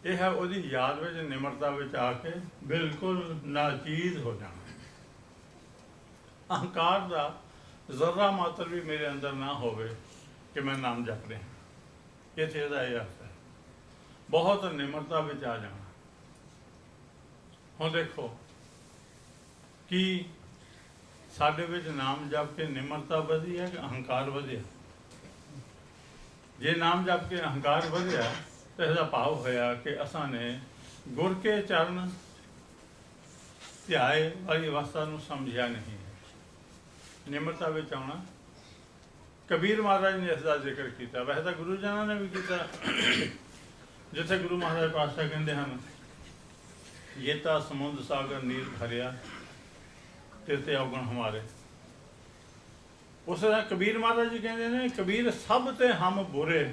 ਇਹ ਹੈ ਉਹਦੀ ਯਾਦ ਵਿੱਚ, ਨਿਮਰਤਾ ਵਿੱਚ ਆ ਕੇ ਬਿਲਕੁਲ ਨਾਚੀਜ਼ ਹੋ ਜਾਣਾ। ਅਹੰਕਾਰ ਦਾ ਜ਼ਰਾ ਮਾਤਰ ਵੀ ਮੇਰੇ ਅੰਦਰ ਨਾ ਹੋਵੇ ਕਿ ਮੈਂ ਨਾਮ ਜਪ ਰਿਹਾ। ਇੱਥੇ ਇਹਦਾ ਇਹ ਅਰਥ ਹੈ, ਬਹੁਤ ਨਿਮਰਤਾ ਵਿੱਚ ਆ ਜਾਣਾ। ਹੁਣ ਦੇਖੋ ਕਿ ਸਾਡੇ ਵਿੱਚ ਨਾਮ ਜਪ ਕੇ ਨਿਮਰਤਾ ਵਧੀ ਹੈ ਕਿ ਅਹੰਕਾਰ ਵਧਿਆ? ਜੇ ਨਾਮ ਜਪ ਕੇ ਅਹੰਕਾਰ ਵਧਿਆ ਤਾਂ ਇਹਦਾ ਭਾਵ ਹੋਇਆ ਕਿ ਅਸਾਂ ਨੇ ਗੁਰ ਕੇ ਚਰਨ ਧਿਆਏ ਵਾਲੀ ਅਵਸਥਾ ਨੂੰ ਸਮਝਿਆ ਨਹੀਂ ਹੈ। ਨਿਮਰਤਾ ਵਿੱਚ ਆਉਣਾ। ਕਬੀਰ ਮਹਾਰਾਜ ਨੇ ਇਸ ਦਾ ਜ਼ਿਕਰ ਕੀਤਾ, ਵੈਸੇ ਤਾਂ ਗੁਰੂ ਜਨਾਂ ਨੇ ਵੀ ਕੀਤਾ। ਜਿੱਥੇ ਗੁਰੂ ਮਹਾਰਾਜ ਪਾਤਸ਼ਾਹ ਕਹਿੰਦੇ ਹਨ, ਇਹ ਤਾਂ ਸਮੁੰਦ ਸਾਗਰ ਨੀਰ ਭਰਿਆ ਤੇ ਔਗਣ ਹਮਾਰੇ। ਉਸ ਦਾ ਕਬੀਰ ਮਹਾਰਾਜ ਜੀ ਕਹਿੰਦੇ ਨੇ, ਕਬੀਰ ਸਭ ਤੇ ਹਮ ਬੁਰੇ,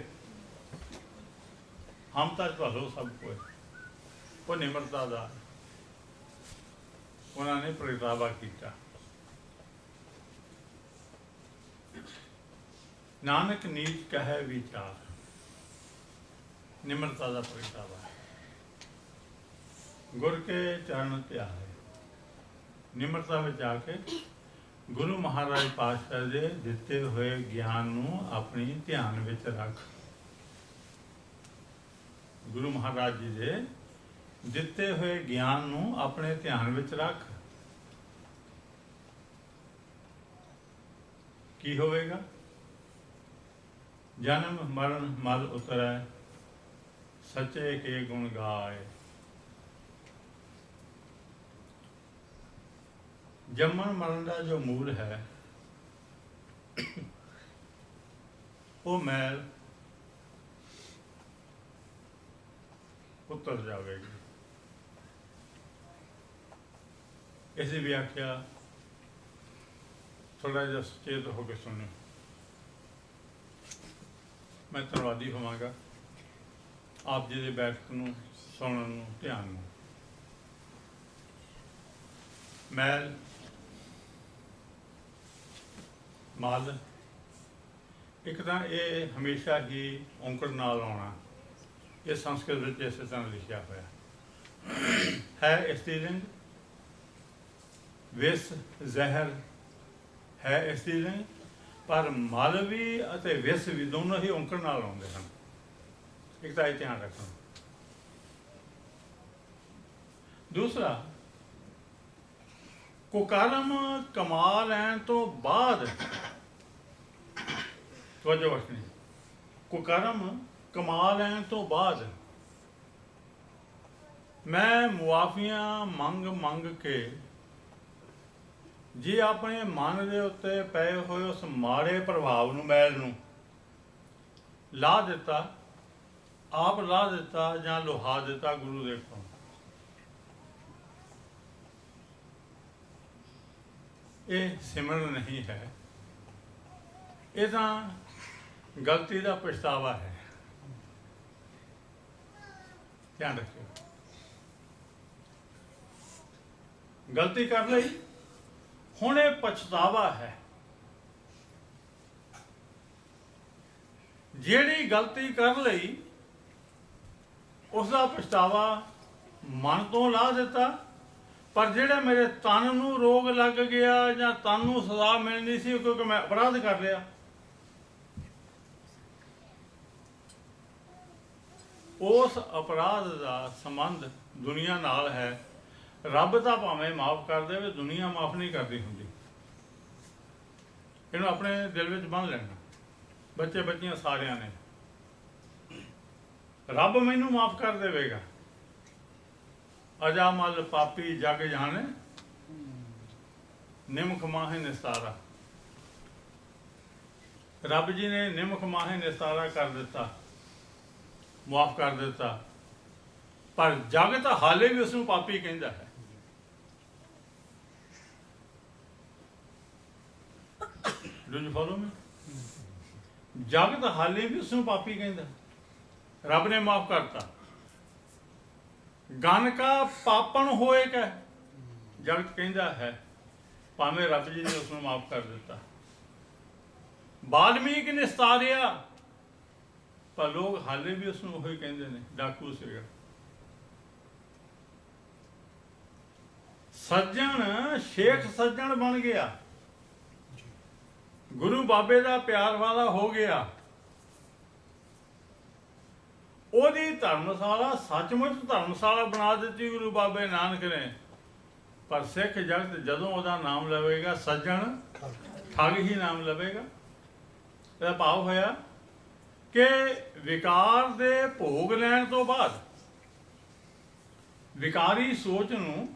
ਹਮ ਤਾਂ ਭਲੋ ਸਭ ਕੋਏ। ਉਹ ਨਿਮਰਤਾ ਦਾ ਉਹਨਾਂ ਨੇ ਪ੍ਰਗਟਾਵਾ ਕੀਤਾ। ਨਾਨਕ ਨੀਚ ਕਹੈ ਵਿਚਾਰ, ਨਿਮਰਤਾ ਦਾ ਪ੍ਰਗਟਾਵਾ ਹੈ। ਗੁਰ ਕੇ ਚਰਨ ਧਿਆਏ, ਨਿਮਰਤਾ ਵਿੱਚ ਆ ਕੇ ਗੁਰੂ ਮਹਾਰਾਜ ਪਾਤਸ਼ਾਹ ਦੇ ਦਿੱਤੇ ਹੋਏ ਗਿਆਨ ਨੂੰ ਆਪਣੀ ਧਿਆਨ ਵਿੱਚ ਰੱਖ। ਗੁਰੂ ਮਹਾਰਾਜ ਜੀ ਦੇ ਦਿੱਤੇ ਹੋਏ ਗਿਆਨ ਨੂੰ ਆਪਣੇ ਧਿਆਨ ਵਿੱਚ ਰੱਖ। ਕੀ ਹੋਵੇਗਾ? ਜਨਮ ਮਰਨ ਮਲ ਉਤਰੈ, ਸੱਚੇ ਕੇ ਗੁਣ ਗਾਏ। ਜੰਮਣ ਮਰਨ ਦਾ ਜੋ ਮੂਲ ਹੈ, ਉਹ ਮੈਲ ਉਤਰ ਜਾਵੇਗੀ। ਇਸ ਦੀ ਵਿਆਖਿਆ ਥੋੜਾ ਜਿਹਾ ਸੁਚੇਤ ਹੋ ਕੇ ਸੁਣਿਓ। ਮੈਂ ਧੰਨਵਾਦੀ ਹੋਵਾਂਗਾ ਆਪ ਜੀ ਦੇ ਬੈਠਕ ਨੂੰ ਸੁਣਨ ਨੂੰ, ਧਿਆਨ ਨੂੰ। ਮੈਲ, ਮਲ, ਇੱਕ ਤਾਂ ਇਹ ਹਮੇਸ਼ਾ ਹੀ ਔਂਕੜ ਨਾਲ ਆਉਣਾ। ਇਹ ਸੰਸਕ੍ਰਿਤ ਵਿੱਚ ਇਸੇ ਤਰ੍ਹਾਂ ਲਿਖਿਆ ਹੋਇਆ ਹੈ। ਇਸਤਰੀਲਿੰਗ। ਵਿਸ, ਜ਼ਹਿਰ ਹੈ ਇਸਤਰੀਲਿੰਗ, ਪਰ ਮਲ ਵੀ ਅਤੇ ਵਿਸ ਵੀ ਦੋਨੋਂ ਹੀ ਔਂਕੜ ਨਾਲ ਆਉਂਦੇ ਹਨ। ਇੱਕ ਤਾਂ ਇਹ ਧਿਆਨ ਰੱਖਣਾ। ਦੂਸਰਾ, ਕੁਕਰਮ ਕਮਾ ਲੈਣ ਤੋਂ ਬਾਅਦ, ਤਵੱਜੋ ਰੱਖਣੀ, ਕੁਕਰਮ ਕਮਾ ਲੈਣ ਤੋਂ ਬਾਅਦ ਮੈਂ ਮੁਆਫੀਆਂ ਮੰਗ ਮੰਗ ਕੇ ਜੇ ਆਪਣੇ ਮਨ ਦੇ ਉੱਤੇ ਪਏ ਹੋਏ ਉਸ ਮਾੜੇ ਪ੍ਰਭਾਵ ਨੂੰ, ਮੈਲ ਨੂੰ ਲਾ ਦਿੱਤਾ, ਆਪ ਲਾ ਦਿੱਤਾ ਜਾਂ ਲੁਹਾ ਦਿੱਤਾ ਗੁਰੂ ਦੇ ਕੋਲ, ਇਹ ਸਿਮਰਨ ਨਹੀਂ ਹੈ। ਇਹ ਤਾਂ ਗਲਤੀ ਦਾ ਪਛਤਾਵਾ ਹੈ। ਧਿਆਨ ਰੱਖਿਓ। ਗਲਤੀ ਕਰ ਲਈ, ਹੁਣ ਇਹ ਪਛਤਾਵਾ ਹੈ। ਜਿਹੜੀ ਗਲਤੀ ਕਰ ਲਈ ਉਸ ਦਾ ਪਛਤਾਵਾ ਮਨ ਤੋਂ ਲਾ ਦਿੱਤਾ, ਪਰ ਜਿਹੜਾ ਮੇਰੇ ਤਨ ਨੂੰ ਰੋਗ ਲੱਗ ਗਿਆ ਜਾਂ ਤਨ ਨੂੰ ਸਜ਼ਾ ਮਿਲਣੀ ਸੀ ਕਿਉਂਕਿ ਮੈਂ ਅਪਰਾਧ ਕਰ ਲਿਆ, ਉਸ ਅਪਰਾਧ ਦਾ ਸੰਬੰਧ ਦੁਨੀਆ ਨਾਲ ਹੈ। ਰੱਬ ਤਾਂ ਭਾਵੇਂ ਮਾਫ ਕਰ ਦੇਵੇ, ਦੁਨੀਆ ਮਾਫ ਨਹੀਂ ਕਰਦੀ ਹੁੰਦੀ। ਇਹਨੂੰ ਆਪਣੇ ਦਿਲ ਵਿੱਚ ਬੰਨ੍ਹ ਲੈਣਾ। ਬੱਚੇ ਬੱਚੀਆਂ ਸਾਰਿਆਂ ਨੇ, ਰੱਬ ਮੈਨੂੰ ਮਾਫ ਕਰ ਦੇਵੇਗਾ। ਅਜਾ ਮਲ ਪਾਪੀ ਜਗ ਜਾਣੇ, ਨਿਮਖ ਮਾਹੇ ਨਿਸਤਾਰਾ। ਰੱਬ ਜੀ ਨੇ ਨਿਮਖ ਮਾਹੇ ਨਿਸਤਾਰਾ ਕਰ ਦਿੱਤਾ, ਮੁਆਫ ਕਰ ਦਿੱਤਾ, ਪਰ ਜਗ ਤਾਂ ਹਾਲੇ ਵੀ ਉਸ ਨੂੰ ਪਾਪੀ ਕਹਿੰਦਾ ਹੈ। Do you follow me? ਜਗ ਤਾਂ ਹਾਲੇ ਵੀ ਉਸ ਨੂੰ ਪਾਪੀ ਕਹਿੰਦਾ। ਰੱਬ ਨੇ ਮਾਫ ਕਰਤਾ। ਗਨ ਕਾ ਪਾਪਣ ਹੋਏ ਕਾ ਜਗਤ ਕਹਿੰਦਾ ਹੈ, ਭਾਵੇਂ ਰੱਬ ਜੀ ਨੇ ਉਸ ਨੂੰ ਮਾਫ ਕਰ ਦਿੱਤਾ। ਵਾਲਮੀਕ ਨਿਸਤਾਰਿਆ, ਪਰ ਲੋਕ ਹਾਲੇ ਵੀ ਉਸ ਨੂੰ ਉਹੀ ਕਹਿੰਦੇ ਨੇ, ਡਾਕੂ ਸੀਗਾ। ਸੱਜਣ ਸ਼ੇਖ ਸੱਜਣ ਬਣ ਗਿਆ, ਗੁਰੂ ਬਾਬੇ ਦਾ ਪਿਆਰ ਵਾਲਾ ਹੋ ਗਿਆ। ਉਹਦੀ ਧਰਮਸ਼ਾਲਾ ਸੱਚਮੁੱਚ ਧਰਮਸ਼ਾਲਾ ਬਣਾ ਦਿੱਤੀ ਗੁਰੂ ਬਾਬੇ ਨਾਨਕ ਨੇ। ਪਰ ਸਿੱਖ ਜਗਤ ਜਦੋਂ ਉਹਦਾ ਨਾਮ ਲਵੇਗਾ, ਸੱਜਣ ਠੱਗ ਹੀ ਨਾਮ ਲਵੇਗਾ। ਇਹਦਾ ਭਾਵ ਹੋਇਆ ਕਿ ਵਿਕਾਰ ਦੇ ਭੋਗ ਲੈਣ ਤੋਂ ਬਾਅਦ ਵਿਕਾਰੀ ਸੋਚ ਨੂੰ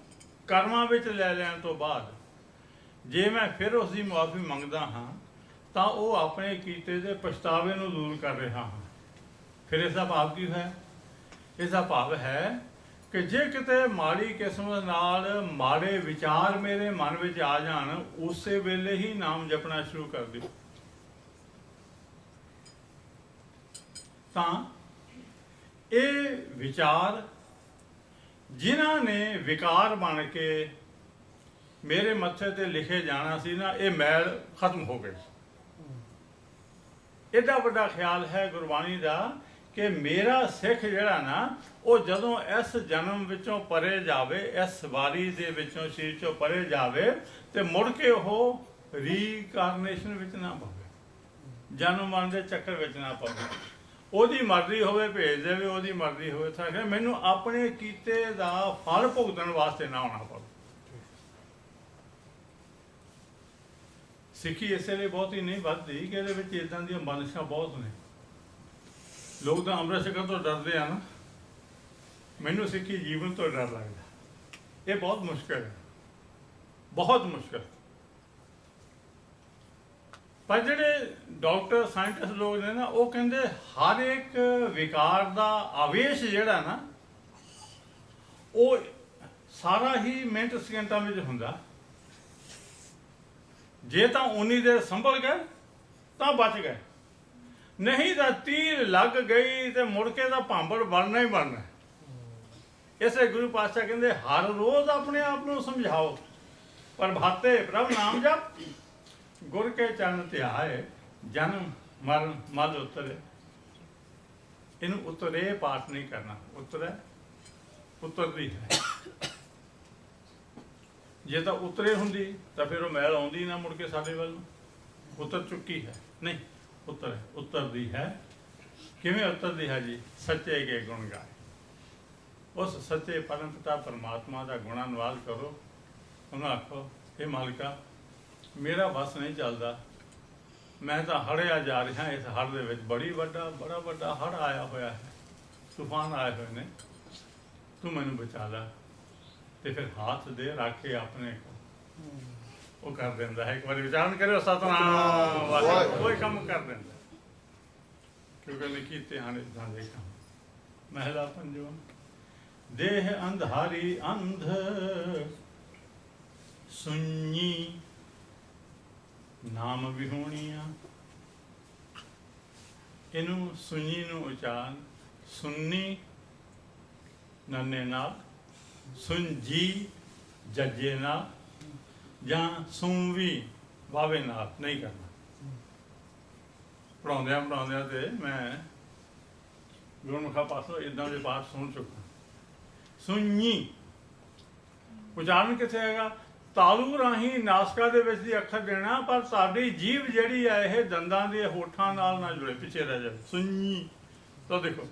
ਕਰਮਾਂ ਵਿੱਚ ਲੈ ਲੈਣ ਤੋਂ ਬਾਅਦ ਜੇ ਮੈਂ ਫਿਰ ਉਸ ਦੀ ਮੁਆਫੀ ਮੰਗਦਾ ਹਾਂ ਤਾਂ ਉਹ ਆਪਣੇ ਕੀਤੇ ਦੇ ਪਛਤਾਵੇ ਨੂੰ ਦੂਰ ਕਰ ਰਿਹਾ ਹਾਂ। ਫਿਰ ਇਸ ਦਾ ਭਾਵ ਕੀ ਹੈ? ਇਸ ਦਾ ਭਾਵ ਹੈ ਕਿ ਜੇ ਕਿਤੇ ਮਾੜੀ ਕਿਸਮਤ ਨਾਲ ਮਾੜੇ ਵਿਚਾਰ ਮੇਰੇ ਮਨ ਵਿੱਚ ਆ ਜਾਣ, ਉਸੇ ਵੇਲੇ ਹੀ ਨਾਮ ਜਪਣਾ ਸ਼ੁਰੂ ਕਰ ਦਿਓ। ਤਾਂ ਇਹ ਵਿਚਾਰ ਜਿਨ੍ਹਾਂ ਨੇ ਵਿਕਾਰ ਬਣ ਕੇ ਮੇਰੇ ਮੱਥੇ ਤੇ ਲਿਖੇ ਜਾਣਾ ਸੀ ਨਾ, ਇਹ ਮੈਲ ਖਤਮ ਹੋ ਗਈ। ਐਡਾ ਵੱਡਾ ਖਿਆਲ ਹੈ ਗੁਰਬਾਣੀ ਦਾ ਕਿ ਮੇਰਾ ਸਿੱਖ ਜਿਹੜਾ ਨਾ, ਉਹ ਜਦੋਂ ਇਸ ਜਨਮ ਵਿੱਚੋਂ ਪਰੇ ਜਾਵੇ, ਇਸ ਵਾਰੀ ਦੇ ਵਿੱਚੋਂ ਸਰੀਰ ਚੋਂ ਪਰੇ ਜਾਵੇ, ਤੇ ਮੁੜ ਕੇ ਉਹ ਰੀਕਾਰਨੇਸ਼ਨ ਵਿੱਚ ਨਾ ਪਵੇ, ਜਨਮ ਮਰਨ ਦੇ ਚੱਕਰ ਵਿੱਚ ਨਾ ਪਵੇ। ਉਹਦੀ ਮਰਜ਼ੀ ਹੋਵੇ ਭੇਜ ਦੇਵੇ, ਉਹਦੀ ਮਰਜ਼ੀ ਹੋਵੇ ਤਾਂ ਕਿ ਮੈਨੂੰ ਆਪਣੇ ਕੀਤੇ ਦਾ ਫਲ ਭੁਗਤਣ ਵਾਸਤੇ ਨਾ ਆਉਣਾ ਪਵੇ। ਸਿੱਖੀ ਇਸੇ ਲਈ ਬਹੁਤੀ ਨਹੀਂ ਵੱਧਦੀ ਕਿ ਇਹਦੇ ਵਿੱਚ ਇੱਦਾਂ ਦੀਆਂ ਬੰਦਿਸ਼ਾਂ ਬਹੁਤ ਨੇ। ਲੋਕ ਤਾਂ ਅੰਮ੍ਰਿਤ ਛਕਣ ਤੋਂ ਡਰਦੇ ਆ ਨਾ, ਮੈਨੂੰ ਸਿੱਖੀ ਜੀਵਨ ਤੋਂ ਡਰ ਲੱਗਦਾ। ਇਹ ਬਹੁਤ ਮੁਸ਼ਕਿਲ ਹੈ, ਬਹੁਤ ਮੁਸ਼ਕਿਲ। ਪਰ ਜਿਹੜੇ ਡਾਕਟਰ ਸਾਇੰਟਿਸਟ ਲੋਕ ਨੇ ਨਾ, ਉਹ ਕਹਿੰਦੇ ਹਰ ਇੱਕ ਵਿਕਾਰ ਦਾ ਆਵੇਸ਼ ਜਿਹੜਾ ਨਾ, ਉਹ ਸਾਰਾ ਹੀ ਮਿੰਟ ਸਕਿੰਟਾਂ ਵਿੱਚ ਹੁੰਦਾ। ਜੇ ਤਾਂ ਉਨੀ ਦੇਰ ਸੰਭਲ ਗਏ ਤਾਂ ਬਚ ਗਏ, ਨਹੀਂ ਤਾਂ ਤੀਰ ਲੱਗ ਗਈ ਤੇ ਮੁੜ ਕੇ ਤਾਂ ਭਾਂਬੜ ਬਣਨਾ ਹੀ ਬਣਨਾ। ਇਸੇ ਗੁਰੂ ਪਾਤਸ਼ਾਹ ਕਹਿੰਦੇ ਹਰ ਰੋਜ਼ ਆਪਣੇ ਆਪ ਨੂੰ ਸਮਝਾਓ, ਪ੍ਰਭਾਤੇ ਪ੍ਰਭ ਨਾਮ ਜਪ, ਗੁਰ ਕੇ ਚਰਨ ਧਿਆਏ, ਜਨਮ ਮਰਨ ਮਲ ਉਤਰੇ। ਇਹਨੂੰ ਉਤਰੇ ਪਾਠ ਨਹੀਂ ਕਰਨਾ, ਉਤਰਦੀ ਹੈ। ਜੇ ਤਾਂ ਉਤਰੇ ਹੁੰਦੀ ਤਾਂ ਫਿਰ ਉਹ ਮੈਲ ਆਉਂਦੀ ਨਾ ਮੁੜ ਕੇ ਸਾਡੇ ਵੱਲ ਨੂੰ। ਉਤਰ ਚੁੱਕੀ ਹੈ, ਨਹੀਂ ਉਤਰਦੀ ਹੈ। ਕਿਵੇਂ ਉਤਰਦੀ ਹੈ ਜੀ? ਸੱਚੇ ਕੇ ਗੁਣ ਗਾਏ। ਉਸ ਸੱਚੇ ਪਰਮ ਪਿਤਾ ਪਰਮਾਤਮਾ ਦਾ ਗੁਣਾਨਵਾਦ ਕਰੋ। ਉਹਨੂੰ ਆਖੋ, ਇਹ ਮਾਲਕਾ ਮੇਰਾ ਬਸ ਨਹੀਂ ਚੱਲਦਾ, ਮੈਂ ਤਾਂ ਹੜਿਆ ਜਾ ਰਿਹਾ। ਇਸ ਹੜ੍ਹ ਦੇ ਵਿੱਚ ਬੜਾ ਵੱਡਾ ਹੜ੍ਹ ਆਇਆ ਹੋਇਆ ਹੈ, ਤੂਫਾਨ ਆਏ ਹੋਏ ਨੇ, ਤੂੰ ਮੈਨੂੰ ਬਚਾ ਲੈ। ਤੇ ਫਿਰ ਹੱਥ ਦੇ ਰਾਖੇ ਆਪਣੇ ਉਹ ਕਰ ਦਿੰਦਾ ਹੈ। ਇੱਕ ਵਾਰੀ ਵਿਚਾਰਨ ਕਰਿਓ ਸਤਨਾਮ ਵਾਹਿਗੁਰੂ, ਕੋਈ ਕੰਮ ਕਰ ਦਿੰਦਾ, ਕਿਉਂਕਿ ਲਿਖੀਤੇ ਹਨ ਇਦਾਂ ਦੇ ਕੰਮ। ਮਹਿਲਾ ਪੰਜਵਾਂ। ਦੇਹ ਅੰਧਾਰੀ ਅੰਧ ਸੁਣੀ, ਨਾਮ ਵਿਹੂਣੀਆਂ। ਇਹਨੂੰ ਸੁਣੀ ਨੂੰ ਉਚਾਰਨ ਸੁੰਨੀ ਨੰਨੇ ਨਾਲ, ਸੁੰਜੀ ਜੱਜੇ ਨਾਲ, ਜਾਂ ਸੁੰਵੀ ਵਾਵੇ ਨਾਲ ਨਹੀਂ ਕਰਨਾ। ਪੜ੍ਹਾਉਂਦਿਆਂ ਤੇ ਮੈਂ ਗੁਰਮੁਖਾਂ ਪਾਸੋਂ ਇੱਦਾਂ ਦੇ ਪਾਠ ਸੁਣ ਚੁੱਕਾ। ਸੁਣੀ ਉਚਾਰਨ ਕਿੱਥੇ ਹੈਗਾ? ਤਾਲੂ ਰਾਹੀਂ ਨਾਸਕਾ ਦੇ ਵਿੱਚ ਦੀ ਅੱਖਰ ਦੇਣਾ, ਪਰ ਸਾਡੀ ਜੀਭ ਜਿਹੜੀ ਹੈ ਇਹ ਦੰਦਾਂ ਦੇ ਹੋਠਾਂ ਨਾਲ ਨਾ ਜੁੜੇ, ਪਿੱਛੇ ਰਹਿ ਜਾਵੇ। ਸੁਣੀ ਤਾਂ ਦੇਖੋ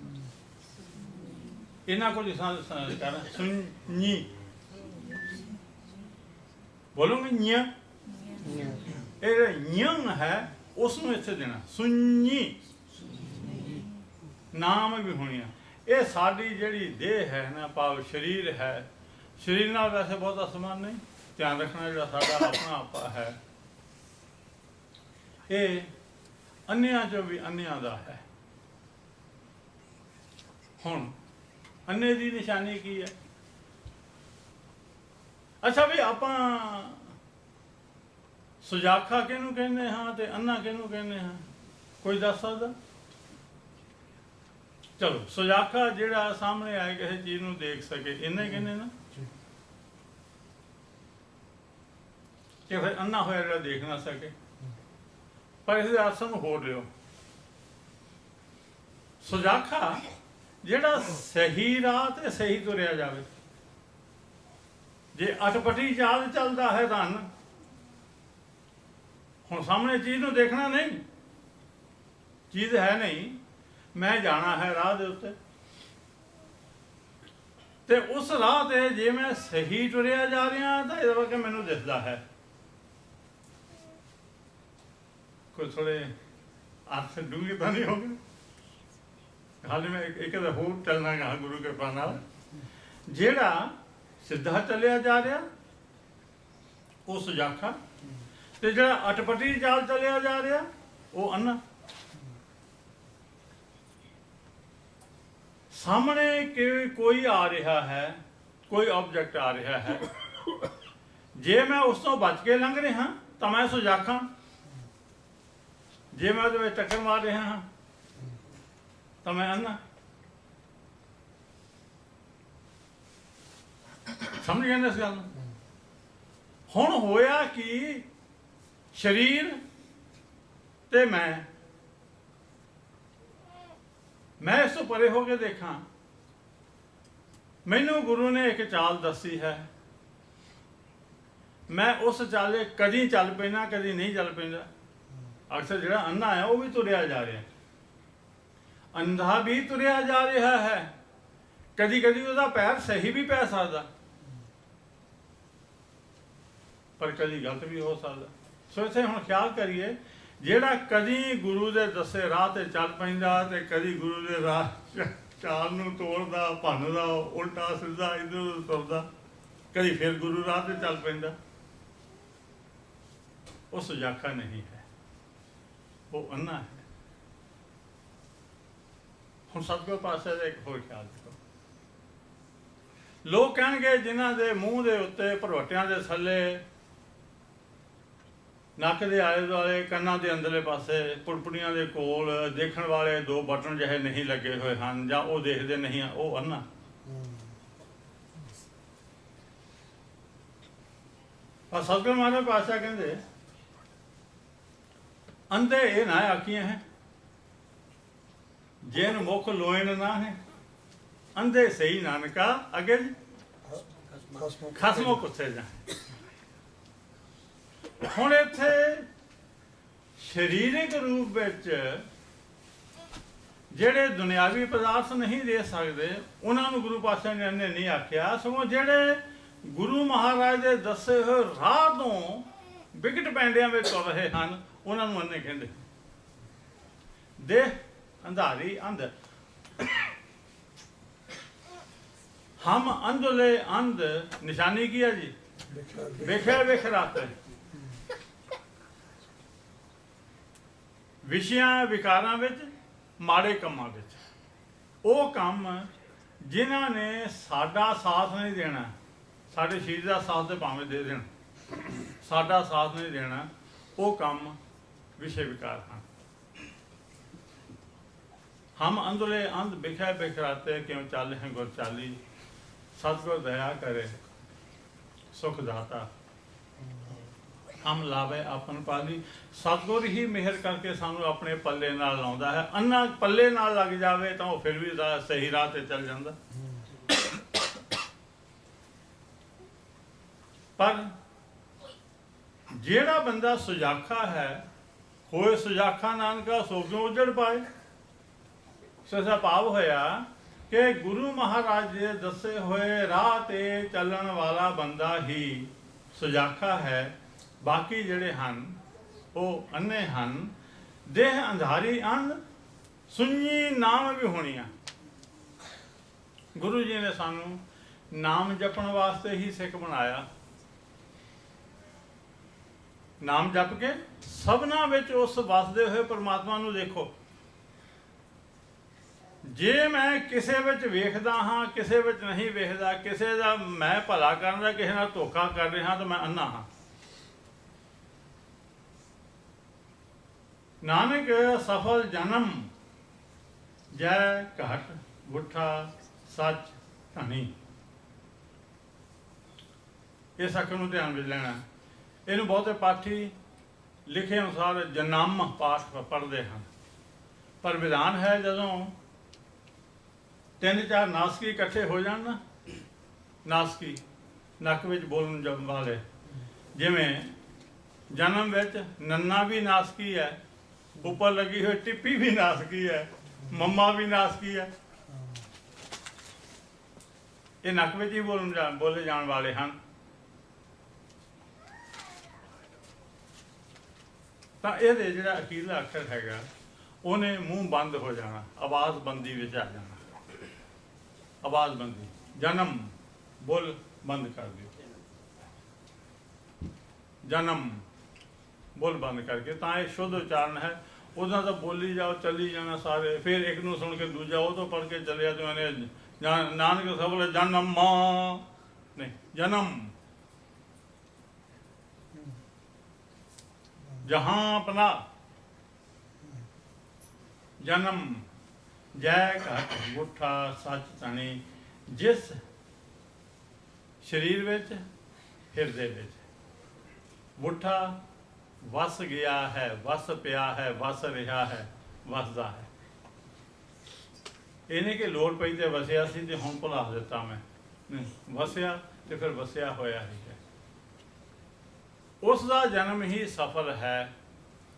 ਇਹਨਾਂ ਕੋਲ ਕਰਨਾ, ਸੁਣੀ ਬੋਲੋਗੇ ਨਿਆ, ਇਹ ਨਿਯਮ ਹੈ, ਉਸ ਨੂੰ ਇੱਥੇ ਦੇਣਾ ਸੁਣੀ। ਨਾਮ ਵੀ ਹੋਣੀਆਂ। ਇਹ ਸਾਡੀ ਜਿਹੜੀ ਦੇਹ ਹੈ ਨਾ, ਭਾਵ ਸਰੀਰ ਹੈ, ਸਰੀਰ ਨਾਲ ਵੈਸੇ ਬਹੁਤਾ ਸਮਾਨ ਨਹੀਂ, ਧਿਆਨ ਰੱਖਣਾ ਜਿਹੜਾ ਸਾਡਾ ਆਪਣਾ ਆਪਾ ਹੈ, ਇਹ ਅੰਨਿਆਂ ਚੋਂ ਵੀ ਅੰਨਿਆਂ ਦਾ ਹੈ। ਹੁਣ ਅੰਨੇ ਦੀ ਨਿਸ਼ਾਨੀ ਕੀ ਹੈ? ਅੱਛਾ ਵੀ ਆਪਾਂ ਸੁਜਾਖਾ ਕਿਹਨੂੰ ਕਹਿੰਦੇ ਹਾਂ ਤੇ ਅੰਨਾ ਕਿਹਨੂੰ ਕਹਿੰਦੇ ਹਾਂ? ਕੋਈ ਦੱਸ ਸਕਦਾ? ਚਲੋ, ਸੁਜਾਖਾ ਜਿਹੜਾ ਸਾਹਮਣੇ ਆਏ ਕਿਸੇ ਚੀਜ਼ ਨੂੰ ਦੇਖ ਸਕੇ, ਇੰਨਾ ਹੀ ਕਹਿੰਦੇ ਨਾ। ਕਿ ਫਿਰ ਅੰਨਾ ਹੋਇਆ ਜਿਹੜਾ ਦੇਖ ਨਾ ਸਕੇ। ਪਰ ਇਸਦੇ ਅਰਥ ਨੂੰ ਹੋਰ ਲਿਓ। ਸੁਜਾਖਾ ਜਿਹੜਾ ਸਹੀ ਰਾਹ ਤੇ ਸਹੀ ਤੁਰਿਆ ਜਾਵੇ। ਜੇ ਅਟਪਟੀ ਚਾਲ ਚੱਲਦਾ ਹੈ ਤਾਂ ਹੁਣ ਸਾਹਮਣੇ ਚੀਜ਼ ਨੂੰ ਦੇਖਣਾ ਨਹੀਂ, ਚੀਜ਼ ਹੈ ਨਹੀਂ, ਮੈਂ ਜਾਣਾ ਹੈ ਰਾਹ ਦੇ ਉੱਤੇ, ਤੇ ਉਸ ਰਾਹ ਤੇ ਜੇ ਮੈਂ ਸਹੀ ਤੁਰਿਆ ਜਾ ਰਿਹਾ ਤਾਂ ਇਹਦਾ ਕਰਕੇ ਮੈਨੂੰ ਦਿਸਦਾ ਹੈ। ਕੋਈ ਥੋੜੇ ਅਰਥ ਡੂੰਘੇ ਤਾਂ ਨਹੀਂ ਹੋ ਗਏ? ਹਾਲੇ ਮੈਂ ਇੱਕ ਦਾ ਹੋਰ ਚੱਲਣਾ ਗਾ ਗੁਰੂ ਕਿਰਪਾ ਨਾਲ। ਜਿਹੜਾ ਸਿੱਧਾ ਚੱਲਿਆ ਜਾ ਰਿਹਾ ਉਹ ਸੁਜਾਖਾ, ਤੇ ਜਿਹੜਾ ਅਟਪਟੀ ਚਾਲ ਚੱਲਿਆ ਜਾ ਰਿਹਾ ਉਹ ਅੰਨਾ। ਸਾਹਮਣੇ ਕੋਈ ਆ ਰਿਹਾ ਹੈ, ਕੋਈ ਆਬਜੈਕਟ ਆ ਰਿਹਾ ਹੈ, ਜੇ ਮੈਂ ਉਸ ਤੋਂ ਬਚ ਕੇ ਲੰਘ ਰਿਹਾ ਤਾਂ ਮੈਂ ਸੁਜਾਖਾਂ, ਜੇ ਮੈਂ ਉਹਦੇ ਵਿੱਚ ਟੱਕਰ ਮਾਰ ਰਿਹਾ ਹਾਂ ਤਾਂ ਮੈਂ ਅੰਨਾ। ਸਮਝ ਗਏ ਨਾ ਇਸ ਗੱਲ ਨੂੰ? ਹੁਣ ਹੋਇਆ ਕਿ ਸਰੀਰ ਤੇ ਮੈਂ ਇਸ ਤੋਂ ਪਰੇ ਹੋ ਕੇ ਦੇਖਾਂ। ਮੈਨੂੰ ਗੁਰੂ ਨੇ ਇੱਕ ਚਾਲ ਦੱਸੀ ਹੈ, ਮੈਂ ਉਸ ਚਾਲੇ ਕਦੀ ਚੱਲ ਪੈਣਾ, ਕਦੀ ਨਹੀਂ ਚੱਲ ਪੈਂਦਾ। ਅਕਸਰ ਜਿਹੜਾ ਅੰਨਾ ਹੈ ਉਹ ਵੀ ਤੁਰਿਆ ਜਾ ਰਿਹਾ, ਅੰਧਾ ਵੀ ਤੁਰਿਆ ਜਾ ਰਿਹਾ ਹੈ, ਕਦੀ ਕਦੀ ਉਹਦਾ ਪੈਰ ਸਹੀ ਵੀ ਪੈ ਸਕਦਾ, ਪਰ ਕਦੀ ਗਲਤ ਵੀ ਹੋ ਸਕਦਾ। ਸੋ ਇੱਥੇ ਹੁਣ ਖਿਆਲ ਕਰੀਏ, ਜਿਹੜਾ ਕਦੀ ਗੁਰੂ ਦੇ ਦੱਸੇ ਰਾਹ ਤੇ ਚੱਲ ਪੈਂਦਾ ਤੇ ਕਦੀ ਗੁਰੂ ਦੇ ਰਾਹ ਚਾਲ ਨੂੰ ਤੋੜਦਾ, ਭੰਨਦਾ, ਉਲਟਾ ਸਿੱਧਾ ਇੱਧਰ ਉੱਧਰ ਤੁਰਦਾ, ਕਦੀ ਫਿਰ ਗੁਰੂ ਰਾਹ ਤੇ ਚੱਲ ਪੈਂਦਾ, ਉਹ ਸੁਜਾਖਾ ਨਹੀਂ ਹੈ, ਉਹ ਅੰਨਾ ਹੈ। ਹੁਣ ਸਤਿਗੁਰ ਪਾਸੇ ਦਾ ਇੱਕ ਹੋਰ ਖਿਆਲ ਰੱਖੋ। ਲੋਕ ਕਹਿਣਗੇ ਜਿਨ੍ਹਾਂ ਦੇ ਮੂੰਹ ਦੇ ਉੱਤੇ ਭਰਵੱਟਿਆਂ ਦੇ ਥੱਲੇ, ਨੱਕ ਦੇ ਆਲੇ ਦੁਆਲੇ, ਕੰਨਾਂ ਦੇ ਅੰਦਰਲੇ ਪਾਸੇ, ਪੁੜਪੁੜੀਆਂ ਦੇ ਕੋਲ ਦੇਖਣ ਵਾਲੇ ਦੋ ਬਟਨ ਜਿਹੇ ਨਹੀਂ ਲੱਗੇ ਹੋਏ ਹਨ, ਜਾਂ ਉਹ ਦੇਖਦੇ ਨਹੀਂ ਆ, ਉਹ ਅੰਨਾ। ਪਰ ਸਤਿਗੁਰ ਮਹਾਰਾਜ ਪਾਤਸ਼ਾਹ ਕਹਿੰਦੇ ਅੰਧੇ ਇਹ ਨਾ ਆਖੀਆਂ ਹੈ ਜਿਨ ਮੁਖ ਲੋਇਨ ਨਾ ਹੈ, ਅੰਧੇ ਸਹੀ ਨਾਨਕਾ ਅੱਗੇ ਖਸਮੋ ਕੁੱਥੇ ਜਾ। ਹੁਣ ਇੱਥੇ ਸਰੀਰਕ ਰੂਪ ਵਿੱਚ ਜਿਹੜੇ ਦੁਨਿਆਵੀ ਪਦਾਰਥ ਨਹੀਂ ਦੇ ਸਕਦੇ ਉਹਨਾਂ ਨੂੰ ਗੁਰੂ ਪਾਤਸ਼ਾਹ ਨੇ ਅੰਨੇ ਨਹੀਂ ਆਖਿਆ, ਸਗੋਂ ਜਿਹੜੇ ਗੁਰੂ ਮਹਾਰਾਜ ਦੇ ਦੱਸੇ ਹੋਏ ਰਾਹ ਤੋਂ ਵਿਗਟ ਪੈਂਡਿਆਂ ਵਿੱਚ ਤੁਰ ਰਹੇ ਹਨ ਉਹਨਾਂ ਨੂੰ ਅੰਨੇ ਕਹਿੰਦੇ। ਦੇਹ ਅੰਧਾਰੀ ਅੰਧ, ਹਮ ਅੰਧਲੇ ਅੰਧ, ਨਿਸ਼ਾਨੀ ਕੀ ਹੈ ਜੀ? ਵੇਖਿਆ ਵੇਖਰਾਤੇ। ਵਿਸ਼ਿਆਂ ਵਿਕਾਰਾਂ ਵਿੱਚ, ਮਾੜੇ ਕੰਮਾਂ ਵਿੱਚ, ਉਹ ਕੰਮ ਜਿਨ੍ਹਾਂ ਨੇ ਸਾਡਾ ਸਾਥ ਨਹੀਂ ਦੇਣਾ, ਸਾਡੇ ਸਰੀਰ ਦਾ ਸਾਥ ਤੇ ਭਾਵੇਂ ਦੇ ਦੇਣ, ਸਾਡਾ ਸਾਥ ਨਹੀਂ ਦੇਣਾ, ਉਹ ਕੰਮ ਵਿਸ਼ੇ ਵਿਕਾਰ ਹਨ। ਹਮ ਅੰਧਲੇ ਅੰਧ ਵਿਖੇ ਬਿਖਰਾਤੇ, ਕਿਉਂ ਚੱਲ ਹੈ ਗੁਰ ਚਾਲੀ, ਸਤਿਗੁਰ ਦਇਆ ਕਰੇ ਸੁਖ ਦਾਤਾ, ਹਮ ਲਾਵੇ ਆਪਨ ਪਾਲੀ। ਸਤਿਗੁਰ ਹੀ ਮਿਹਰ ਕਰਕੇ ਸਾਨੂੰ ਆਪਣੇ ਪੱਲੇ ਨਾਲ ਲਾਉਂਦਾ ਹੈ। ਅੰਨਾ ਪੱਲੇ ਨਾਲ ਲੱਗ ਜਾਵੇ ਤਾਂ ਉਹ ਫਿਰ ਵੀ ਸਹੀ ਰਾਹ ਤੇ ਚੱਲ ਜਾਂਦਾ। ਪਰ ਜਿਹੜਾ ਬੰਦਾ ਸੁਜਾਖਾ ਹੈ, ਹੋਏ ਸੁਜਾਖਾ ਨਾਨਕਾ ਸੋ ਕਿਉ ਉਜੜ ਪਾਏ। ਸੋ ਭਾਵ ਹੋਇਆ ਕਿ ਗੁਰੂ ਮਹਾਰਾਜ ਦੇ ਦੱਸੇ ਹੋਏ ਰਾਹ ਤੇ ਚੱਲਣ ਵਾਲਾ ਬੰਦਾ ਹੀ ਸੁਜਾਖਾ ਹੈ, ਬਾਕੀ ਜਿਹੜੇ ਹਨ ਉਹ ਅੰਨੇ ਹਨ। ਦੇਹ ਅੰਧਾਰੀ ਅੰਧ, ਸੁਣੀ ਨਾਮ ਵੀ ਹੋਣੀਆਂ। ਗੁਰੂ ਜੀ ਨੇ ਸਾਨੂੰ ਨਾਮ ਜਪਣ ਵਾਸਤੇ ਹੀ ਸਿੱਖ ਬਣਾਇਆ। ਨਾਮ ਜਪ ਕੇ ਸਭਨਾ ਵਿੱਚ ਉਸ ਵਸਦੇ ਹੋਏ ਪਰਮਾਤਮਾ ਨੂੰ ਦੇਖੋ। ਜੇ ਮੈਂ ਕਿਸੇ ਵਿੱਚ ਵੇਖਦਾ ਹਾਂ, ਕਿਸੇ ਵਿੱਚ ਨਹੀਂ ਵੇਖਦਾ, ਕਿਸੇ ਦਾ ਮੈਂ ਭਲਾ ਕਰਨ ਦਾ ਕਿਸੇ ਨਾਲ ਧੋਖਾ ਕਰ ਰਿਹਾ ਤਾਂ ਮੈਂ ਅੰਨਾ ਹਾਂ। ਨਾਨਕ ਸਫਲ ਜਨਮ ਜੈ ਘਟ ਗੁੱਠਾ ਸੱਚ ਧਨੀ। ਇਸ ਅੱਖਰ ਨੂੰ ਧਿਆਨ ਵਿੱਚ ਲੈਣਾ। ਇਹਨੂੰ ਬਹੁਤੇ ਪਾਠੀ ਲਿਖੇ ਅਨੁਸਾਰ ਜਨਮ ਪਾਠ ਪੜ੍ਹਦੇ ਹਨ, ਪਰ ਵਿਧਾਨ ਹੈ ਜਦੋਂ 3-4 ਨਾਸਕੀ ਇਕੱਠੇ ਹੋ ਜਾਣ ਨਾ, ਨਾਸਕੀ ਨੱਕ ਵਿੱਚ ਬੋਲਣ ਵਾਲੇ, ਜਿਵੇਂ ਜਨਮ ਵਿੱਚ ਨੰਨਾ ਵੀ ਨਾਸਕੀ ਹੈ, ਉੱਪਰ ਲੱਗੀ ਹੋਈ ਟਿੱਪੀ ਵੀ ਨਾਸਕੀ ਹੈ, ਮੰਮਾ ਵੀ ਨਾਸਕੀ ਹੈ, ਇਹ ਨੱਕ ਵਿੱਚ ਹੀ ਬੋਲੇ ਜਾਣ ਵਾਲੇ ਹਨ। ਤਾਂ ਇਹਦੇ ਜਿਹੜਾ ਅਖੀਰਲਾ ਅੱਖਰ ਹੈਗਾ ਉਹਨੇ ਮੂੰਹ ਬੰਦ ਹੋ ਜਾਣਾ, ਆਵਾਜ਼ ਬੰਦੀ ਵਿੱਚ ਆ ਜਾਣਾ। ਆਵਾਜ਼ ਬੰਦੀ, ਜਨਮ ਬੋਲ ਬੰਦ ਕਰ ਦਿਓ, ਜਨਮ ਬੋਲ ਬੰਦ ਕਰਕੇ, ਤਾਂ ਇਹ ਸ਼ੁੱਧ ਉਚਾਰਨ ਹੈ। ਉਹਦਾ ਤਾਂ ਬੋਲੀ ਜਾਓ, ਚੱਲੀ ਜਾਣਾ ਸਾਰੇ, ਫਿਰ ਇੱਕ ਨੂੰ ਸੁਣ ਕੇ ਦੂਜਾ ਉਹ ਤੋਂ ਪੜ੍ਹ ਕੇ ਚੱਲਿਆ ਤੇ ਉਹਨੇ ਨਾਨਕ ਸਬਲ ਜਨਮ ਨਹੀਂ, ਜਨਮ ਜਹਾਂ ਆਪਣਾ ਜਨਮ ਜੈ ਘਟ ਮੁੱਠਾ ਸੱਚ ਤਣੀ, ਜਿਸ ਸਰੀਰ ਵਿੱਚ ਹਿਰਦੇ ਵਿੱਚ ਮੁੱਠਾ ਵਸ ਗਿਆ ਹੈ, ਵਸ ਪਿਆ ਹੈ, ਵਸ ਰਿਹਾ ਹੈ, ਵਸਦਾ ਹੈ। ਇਹ ਨਹੀਂ ਕਿ ਲੋੜ ਪਈ ਤੇ ਵਸਿਆ ਸੀ ਤੇ ਹੁਣ ਭੁਲਾ ਦਿੱਤਾ ਮੈਂ, ਨਹੀਂ, ਵਸਿਆ ਤੇ ਫਿਰ ਵਸਿਆ ਹੋਇਆ ਹੀ ਹੈ। ਉਸ ਦਾ ਜਨਮ ਹੀ ਸਫਲ ਹੈ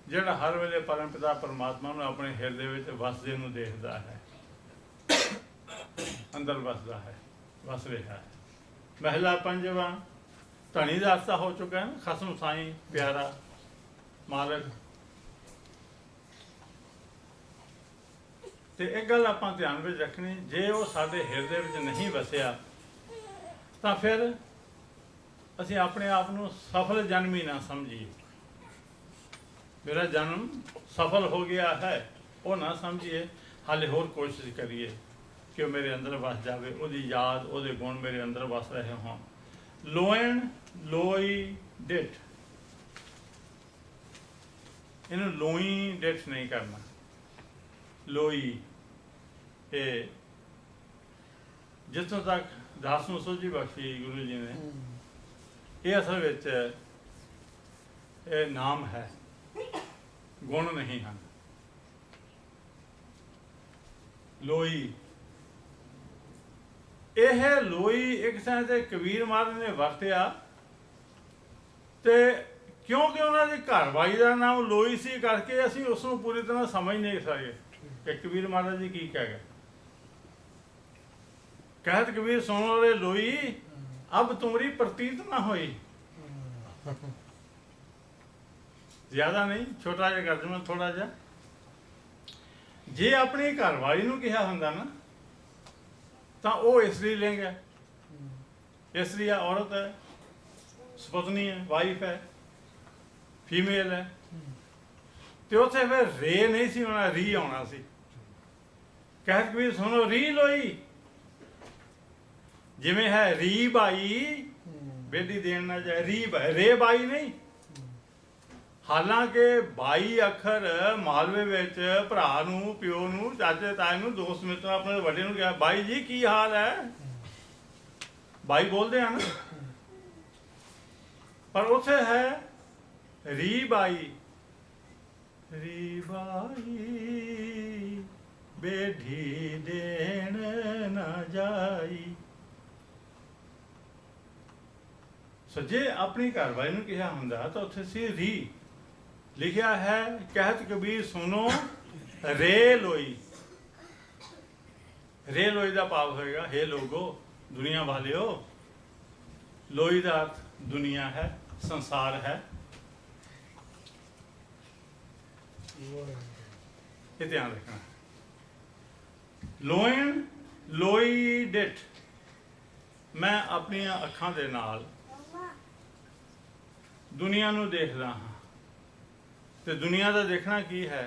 ਜਿਹੜਾ ਹਰ ਵੇਲੇ ਪਰਮਪਿਤਾ ਪਰਮਾਤਮਾ ਨੂੰ ਆਪਣੇ ਹਿਰਦੇ ਵਿੱਚ ਵਸਦੇ ਨੂੰ ਦੇਖਦਾ ਹੈ, ਅੰਦਰ ਵਸਦਾ ਹੈ, ਵਸ ਰਿਹਾ ਹੈ। ਮਹਿਲਾ ਪੰਜਵਾਂ, ਧਣੀ ਦਾ ਅਰਥ ਹੋ ਚੁੱਕਾ ਹੈ, ਖਸਮ ਸਾਈਂ ਪਿਆਰਾ ਮਾਲਕ। ਤੇ ਇੱਕ ਗੱਲ ਆਪਾਂ ਧਿਆਨ ਵਿੱਚ ਰੱਖਣੀ, ਜੇ ਉਹ ਸਾਡੇ ਹਿਰਦੇ ਵਿੱਚ ਨਹੀਂ ਵਸਿਆ ਤਾਂ ਫਿਰ ਅਸੀਂ ਆਪਣੇ ਆਪ ਨੂੰ ਸਫਲ ਜਨਮੀ ਨਾ ਸਮਝੀਏ। ਮੇਰਾ ਜਨਮ ਸਫਲ ਹੋ ਗਿਆ ਹੈ ਉਹ ਨਾ ਸਮਝੀਏ, ਹਾਲੇ ਹੋਰ ਕੋਸ਼ਿਸ਼ ਕਰੀਏ ਕਿ ਉਹ ਮੇਰੇ ਅੰਦਰ ਵਸ ਜਾਵੇ, ਉਹਦੀ ਯਾਦ, ਉਹਦੇ ਗੁਣ ਮੇਰੇ ਅੰਦਰ ਵਸ ਰਹੇ ਹੋਣ। ਲੋਇਣ ਲੋਈ ਡਿਠ, ਇਹਨੂੰ ਲੋਈ ਡਿਠ ਨਹੀਂ ਕਰਨਾ। ਲੋਈ ਇਹ ਜਿੱਥੋਂ ਤੱਕ ਦਾਸ ਨੂੰ ਸੋਝੀ ਬਖਸ਼ੀ ਗੁਰੂ ਜੀ ਨੇ, ਇਹ ਅਸਲ ਵਿੱਚ ਇਹ ਨਾਮ ਹੈ, ਗੁਣ ਨਹੀਂ ਹਨ। ਲੋਈ, ਇਹ ਲੋਈ ਇੱਕ ਥਾਂ ਤੇ ਕਬੀਰ ਮਹਾਰਾਜ ਨੇ ਵਰਤਿਆ, ਤੇ ਕਿਉਂਕਿ ਉਹਨਾਂ ਦੀ ਘਰਵਾਲੀ ਦਾ ਨਾਮ ਲੋਈ ਸੀ ਕਰਕੇ ਅਸੀਂ ਉਸ ਨੂੰ ਪੂਰੀ ਤਰ੍ਹਾਂ ਸਮਝ ਨਹੀਂ ਸਕੇ ਕਿ ਕਬੀਰ ਮਹਾਰਾਜ ਜੀ ਕੀ ਕਹਿ ਗਏ। ਕਹਿਤ ਕਬੀਰ ਸੁਣੋ ਰੇ ਲੋਈ, ਅਬ ਤੁਮਰੀ ਪ੍ਰਤੀਤ ਨਾ ਹੋਈ। ਜ਼ਿਆਦਾ ਨਹੀਂ, ਛੋਟਾ ਜਿਹਾ ਕਰ ਦੂੰ ਥੋੜਾ ਜਿਹਾ। ਜੇ ਆਪਣੀ ਘਰਵਾਲੀ ਨੂੰ ਕਿਹਾ ਹੁੰਦਾ ਨਾ ਤਾਂ ਉਹ ਇਸਤਰੀ ਲਿੰਗ ਹੈ, ਇਸਤਰੀ ਹੈ, ਔਰਤ ਹੈ, ਸੁਪਤਨੀ ਹੈ, ਵਾਈਫ ਹੈ, ਫੀਮੇਲ ਹੈ, ਤੇ ਉੱਥੇ ਫਿਰ ਰੇ ਨਹੀਂ ਸੀ ਹੋਣਾ, ਰੀ ਆਉਣਾ ਸੀ। ਕਹਿਤ ਕਬੀਰ ਸੁਣੋ ਰੀ ਲੋਈ, ਜਿਵੇਂ ਹੈ ਰੀ ਬਾਈ, ਬੇਟੀ ਦੇਣ ਨਾ ਜਾਏ, ਰੀ ਬਾਈ, ਰੇ ਬਾਈ ਨਹੀਂ। ਹਾਲਾਂਕਿ 22 ਅੱਖਰ ਮਾਲਵੇ ਵਿੱਚ ਭਰਾ ਨੂੰ, ਪਿਓ ਨੂੰ, ਚਾਚੇ ਤਾਏ ਨੂੰ, ਦੋਸਤ ਮਿੱਤਰ ਆਪਣੇ ਵੱਡੇ ਨੂੰ ਕਿਹਾ, ਬਾਈ ਜੀ ਕੀ ਹਾਲ ਹੈ, ਬਾਈ ਬੋਲਦੇ ਹਨ, ਪਰ ਉੱਥੇ ਹੈ ਰੀ ਬਾਈ, ਰੀ ਬਾਈ ਬੇਢੀ ਦੇਣ ਨਾ ਜਾਈ। ਸੋ ਜੇ ਆਪਣੀ ਘਰਵਾਲੀ ਨੂੰ ਕਿਹਾ ਹੁੰਦਾ ਤਾਂ ਉੱਥੇ ਸੀ ਰੀ। ਲਿਖਿਆ ਹੈ ਕਹਿਤ ਕਬੀਰ ਸੁਨੋ ਰੇ ਲੋਈ। ਰੇ ਲੋਈ ਦਾ ਭਾਵ ਹੋਏਗਾ ਹੇ ਲੋਗੋ, ਦੁਨੀਆ ਵਾਲਿਓ। ਲੋਈ ਦਾ ਅਰਥ ਦੁਨੀਆ ਹੈ, ਸੰਸਾਰ ਹੈ। ਇਹ ਧਿਆਨ ਰੱਖਣਾ। ਲੋਇਣ ਲੋਈ ਡਿਠ, ਮੈਂ ਆਪਣੀਆਂ ਅੱਖਾਂ ਦੇ ਨਾਲ ਦੁਨੀਆ ਨੂੰ ਦੇਖਦਾ ਹਾਂ। ਤੇ ਦੁਨੀਆ ਦਾ ਦੇਖਣਾ ਕੀ ਹੈ?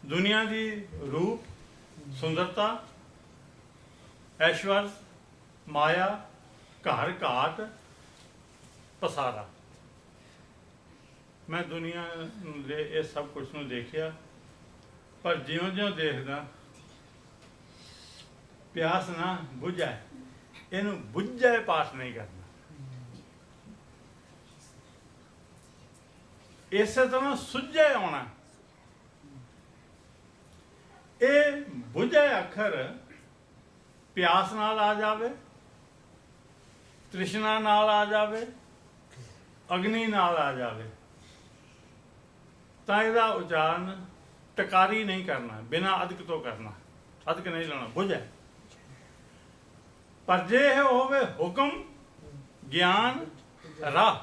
ਦੁਨੀਆ ਦੀ ਰੂਪ, ਸੁੰਦਰਤਾ, ਐਸ਼ਵਰਜ, ਮਾਇਆ, ਘਰ ਘਾਟ, ਪਸਾਰਾ। ਮੈਂ ਦੁਨੀਆ ਦੇ ਇਹ ਸਭ ਕੁਝ ਨੂੰ ਦੇਖਿਆ, ਪਰ ਜਿਉਂ-ਜਿਉਂ ਦੇਖਦਾ ਪਿਆਸ ਨਾ ਬੁਝਾਏ, ਇਹਨੂੰ ਬੁਝਾਏ ਪਾਠ ਨਹੀਂ ਕਰਨਾ। ਇਸੇ ਤਰ੍ਹਾਂ ਸੁੱਝੇ ਆਉਣਾ। ਇਹ ਬੁਝੇ ਅੱਖਰ ਪਿਆਸ ਨਾਲ ਆ ਜਾਵੇ, ਤ੍ਰਿਸ਼ਨਾ ਨਾਲ ਆ ਜਾਵੇ, ਅਗਨੀ ਨਾਲ ਆ ਜਾਵੇ, ਤਾਂ ਇਹਦਾ ਉਚਾਰਨ ਟਕਾਰੀ ਨਹੀਂ ਕਰਨਾ, ਬਿਨਾਂ ਅਦਕ ਤੋਂ ਕਰਨਾ। ਅਦਕ ਨਹੀਂ ਲਾਉਣਾ, ਬੁਝੇ। ਪਰ ਜੇ ਇਹ ਹੋਵੇ ਹੁਕਮ, ਗਿਆਨ, ਰਾਹ,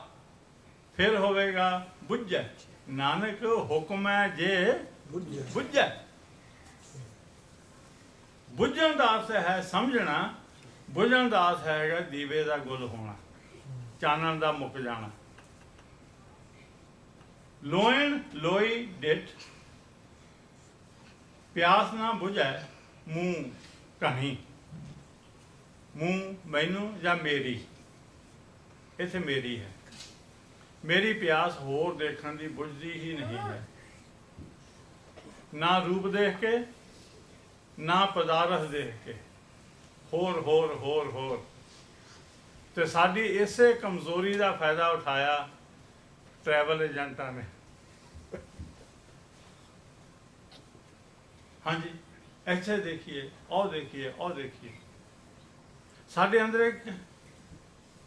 ਫਿਰ ਹੋਵੇਗਾ ਬੁੱਝੈ। ਨਾਨਕ ਹੁਕਮ ਹੈ ਜੇ बुझे बुझण ਦਾ ਅਰਥ ਹੈ ਸਮਝਣਾ बुझण ਦਾ ਅਰਥ ਹੈਗਾ ਦੀਵੇ ਦਾ ਗੁੱਲ ਹੋਣਾ ਚਾਨਣ ਦਾ ਮੁੱਕ ਜਾਣਾ ਲੋਇਣ ਲੋਈ ਡਿੱਠ ਪਿਆਸ ਨਾ ਬੁਝੈ ਮੂੰਹ ਕਹੀਂ ਮੂੰਹ ਮੈਨੂੰ ਜਾਂ ਮੇਰੀ ਇੱਥੇ ਮੇਰੀ ਹੈ ਮੇਰੀ ਪਿਆਸ ਹੋਰ ਦੇਖਣ ਦੀ ਬੁਝਦੀ ਹੀ ਨਹੀਂ ਹੈ ਨਾ ਰੂਪ ਦੇਖ ਕੇ ਨਾ ਪਦਾਰਥ ਦੇਖ ਕੇ ਹੋਰ ਹੋਰ ਹੋਰ ਹੋਰ ਤੇ ਸਾਡੀ ਇਸੇ ਕਮਜ਼ੋਰੀ ਦਾ ਫਾਇਦਾ ਉਠਾਇਆ ट्रैवल एजेंटा ने हाँ जी ऐसे देखिए और देखिए और देखिए साढ़े अंदर एक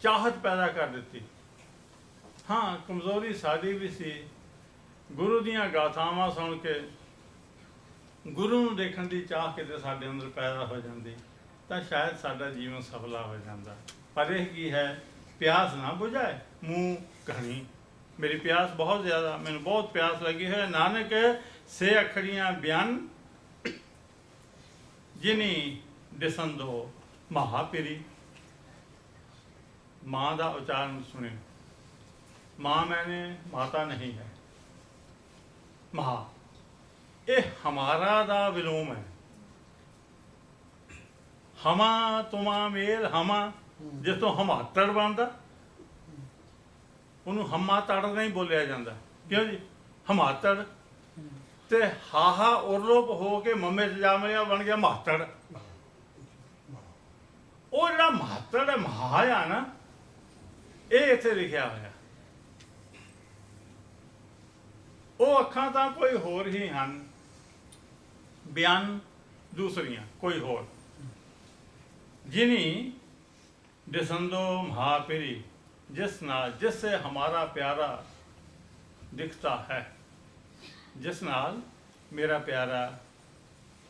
चाहत पैदा कर दी हाँ कमजोरी साड़ी भी सी गुरु दियां गाथावां सुन के गुरु नूं देखण दी चाह किते साडे अंदर पैदा हो जाती तो शायद साडा जीवन सफला हो जाता पर यह की है प्यास ना बुझाए मूँह कहानी मेरी प्यास बहुत ज़्यादा मैंने बहुत प्यास लगी है नानक से अखड़ियाँ बयान जिनी दिसंदो महापिरी माँ का उच्चारण सुने माँ मैंने माता नहीं है महा ये हमारा दा विलोम है हमा तुमा मेल हमा जिस तो हमातड़ बनता ਉਹਨੂੰ ਹਮਾਤੜ ਨਹੀਂ ਬੋਲਿਆ ਜਾਂਦਾ ਕਿਉਂ ਜੀ ਹਮਾਤੜ ਤੇ ਹਾਹਾ ਉਰਲੋਪ ਹੋ ਕੇ ਮੰਮੇ ਚ ਜਾ ਮਿਲਿਆ ਬਣ ਗਿਆ ਮਾਤੜ ਉਹ ਜਿਹੜਾ ਮਾਤੜ ਹੈ ਮਹਾ ਆ ਨਾ ਇਹ ਇੱਥੇ ਲਿਖਿਆ ਹੋਇਆ ਉਹ ਅੱਖਾਂ ਤਾਂ ਕੋਈ ਹੋਰ ਹੀ ਹਨ ਬਿਆਨ ਦੂਸਰੀਆਂ ਕੋਈ ਹੋਰ ਜਿਨੀ ਦਿਸੰਦੋ ਮਹਾਪਿਰੀ जिससे हमारा प्यारा दिखता है जिस नाल मेरा प्यारा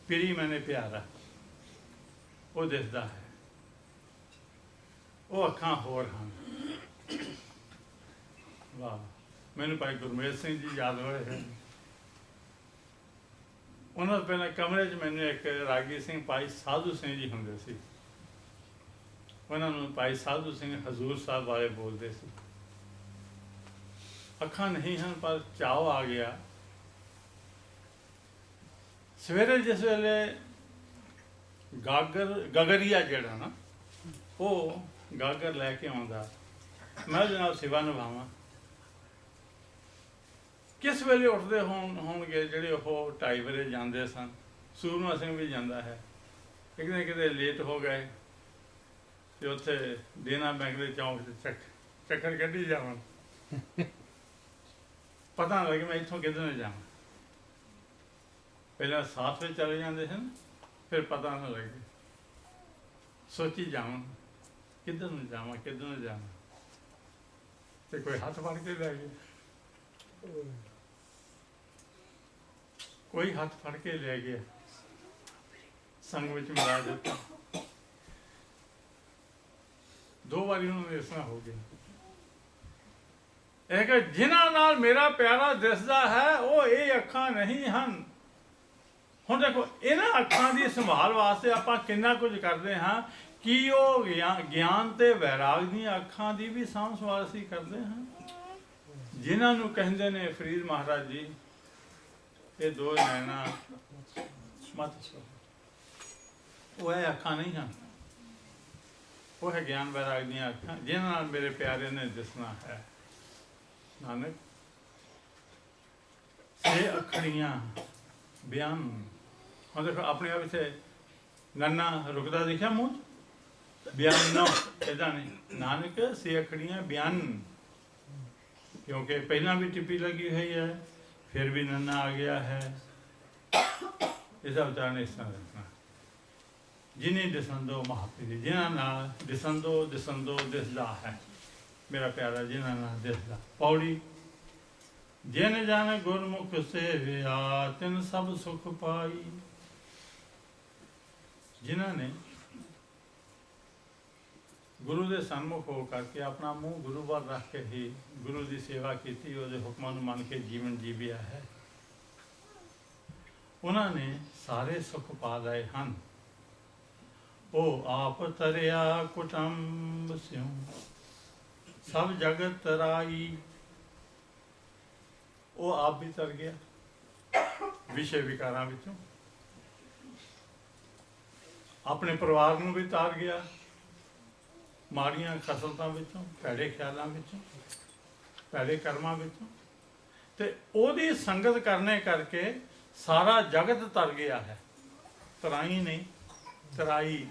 पिरी मैंने प्यारा वो दिखता है वो अखां होर हैं वाह मैनू भाई गुरमेल सिंह जी याद हो रहे हैं उन्होंने पहले कमरे च मैंने एक रागी सिंह भाई साधु सिंह जी होंगे सी उन्होंने भाई साधु सिंह हजूर साहब वाले बोलते थे अखा नहीं हैं पर चाव आ गया सवेरे जिस वेले गगरिया जड़ा ना वो गागर लैके आंदा मैं जनाब सेवा निभावां किस वेले उठते होणगे जिहड़े वो 2:30 बजे जाते सन सूरमा सिंह भी जाता है एक दिन किते लेट हो गए तो उत्थे देना बैंक के चौंक चक्कर कढ़ी जावन पता ना लगे मैं इत्थों किधर जावां पहले साथ में चले जाते हैं फिर पता ना लगे सोची जावां किधर न जावां किधर न जावां तो कोई हाथ फड़ के लै गया कोई हाथ फड़ के ले गया संग विच मिला दिता 2 बारी उन्होंने इस तरह हो गया एक जिन्हां नाल मेरा प्यारा दिसदा है वो ये अखां नहीं हन हुण देखो इन्हां अखां दी संभाल वास्ते आपां किन्ना कुछ करदे हां कि वो ज्ञान ते वैराग दी अखां दी भी साਂਭ संभाल असीं करदे हां जिन्हां नूं कहंदे ने फरीद महाराज जी ये 2 नैना मत वो है अखां नहीं हन वो है ज्ञान वैराग दी अखां जिन्हां नाल मेरे प्यारे ने दिसना है नानक से अखड़ियां बयान हम देखो अपने आप से नन्ना रुकता देखा मुँह बयान न ऐसा नहीं नानक से अखड़ियां बयान क्योंकि पहला भी टिप्पी लगी हुई है फिर भी नन्ना आ गया है ऐसा उच्चारण इस तरह रखना जिन्हें दिसंदो महापीरी जिन्हें ना दिसंदो दिसंदो दिसदा है मेरा प्यारा जिन्हें ना दिसदा पौड़ी जिन जन गुरमुख से विया तिन सब सुख पाई जिन्होंने गुरु के सन्मुख हो करके अपना मुँह गुरु पर रख के ही गुरु की सेवा की हुक्मां नूं मन के जीवन जीविया है ਉਹਨਾਂ ਨੇ ਸਾਰੇ ਸੁਖ ਪਾ ਲਏ ਹਨ। ਉਹ ਆਪ ਤਰਿਆ ਕੁਟੰਬ ਸਿਉ ਸਭ ਜਗਤ ਤਰਾਈ। ਉਹ ਆਪ ਵੀ ਤਰ ਗਿਆ ਵਿਸ਼ੇ ਵਿਕਾਰਾਂ ਵਿੱਚੋਂ, ਆਪਣੇ ਪਰਿਵਾਰ ਨੂੰ ਵੀ ਤਾਰ ਗਿਆ ਮਾੜੀਆਂ ਖਸਲਤਾਂ ਵਿੱਚੋਂ, ਭੈੜੇ ਖਿਆਲਾਂ ਵਿੱਚੋਂ, ਭੈੜੇ ਕਰਮਾਂ ਵਿੱਚੋਂ, ਤੇ ਉਹਦੀ ਸੰਗਤ ਕਰਨੇ ਕਰਕੇ ਸਾਰਾ ਜਗਤ ਤਰ ਗਿਆ ਹੈ। ਤਰਾਈ ਨਹੀਂ, ਤਰਾਈ,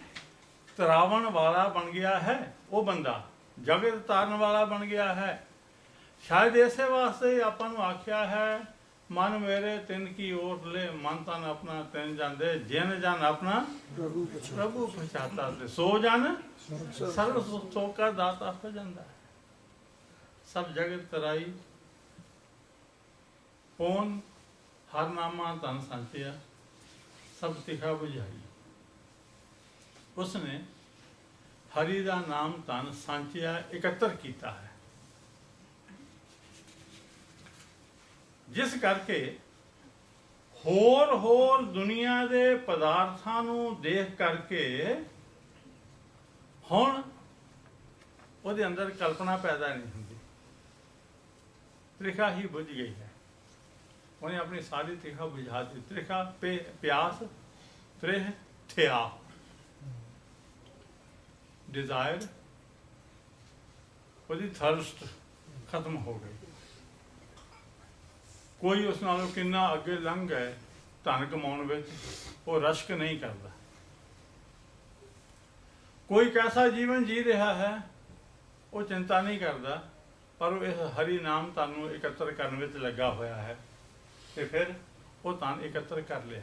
ਤਰਾਵਣ ਵਾਲਾ ਬਣ ਗਿਆ ਹੈ ਉਹ ਬੰਦਾ, ਜਗਤ ਤਾਰਨ ਵਾਲਾ ਬਣ ਗਿਆ ਹੈ। ਸ਼ਾਇਦ ਇਸੇ ਵਾਸਤੇ ਆਪਾਂ ਨੂੰ ਆਖਿਆ ਹੈ, ਮਨ ਮੇਰੇ ਤਿੰਨ ਕੀ ਓਟ ਲੈ, ਮਨ ਤਨ ਆਪਣਾ ਤਿੰਨ ਜਾਂਦੇ, ਜਿਨ ਜਨ ਆਪਣਾ ਪ੍ਰਭੂ ਪਛਾਤਾ ਤੇ ਸੋ ਜਨ ਸਰਬ ਸੁਖ ਕਾ ਦਾਤਾ ਹੋ ਜਾਂਦਾ ਹੈ। ਸਭ ਜਗਤ ਤਰਾਈ, ਕੌਣ ਹਰ ਨਾਮਾ ਧਨ ਸੰਚਿਆ, ਸਭ ਤਿਖਾ ਬੁਝਾਈ। ਉਸਨੇ ਹਰੀ ਦਾ ਨਾਮ ਧਨ ਸੰਚਿਆ, ਇਕੱਤਰ ਕੀਤਾ ਹੈ, ਜਿਸ ਕਰਕੇ ਹੋਰ ਦੁਨੀਆ ਦੇ ਪਦਾਰਥਾਂ ਨੂੰ ਦੇਖ ਕਰਕੇ ਹੁਣ ਉਹਦੇ ਅੰਦਰ ਕਲਪਨਾ ਪੈਦਾ ਨਹੀਂ ਹੁੰਦੀ, ਤ੍ਰਿਖਾ ਹੀ ਬੁਝ ਗਈ ਹੈ। ਉਹਨੇ ਆਪਣੀ ਸਾਰੀ ਤ੍ਰਿਖਾ ਬੁਝਾ ਦਿੱਤੀ। ਤ੍ਰਿਖਾ ਪਿਆਸ, ਤ੍ਰਿਹ ਥਿਆ, ਡਿਜ਼ਾਇਰ, ਉਹਦੀ ਥਰਸਟ ਖਤਮ ਹੋ ਗਈ। ਕੋਈ ਉਸ ਨਾਲੋਂ ਕਿੰਨਾ ਅੱਗੇ ਲੰਘ ਗਏ ਧਨ ਕਮਾਉਣ ਵਿੱਚ, ਉਹ ਰਸ਼ਕ ਨਹੀਂ ਕਰਦਾ। ਕੋਈ ਕੈਸਾ ਜੀਵਨ ਜੀ ਰਿਹਾ ਹੈ, ਉਹ ਚਿੰਤਾ ਨਹੀਂ ਕਰਦਾ, ਪਰ ਉਹ ਇਸ ਹਰੀ ਨਾਮ ਧਨ ਨੂੰ ਇਕੱਤਰ ਕਰਨ ਵਿੱਚ ਲੱਗਾ ਹੋਇਆ ਹੈ। ਤੇ ਫਿਰ ਉਹ ਧਨ ਇਕੱਤਰ ਕਰ ਲਿਆ।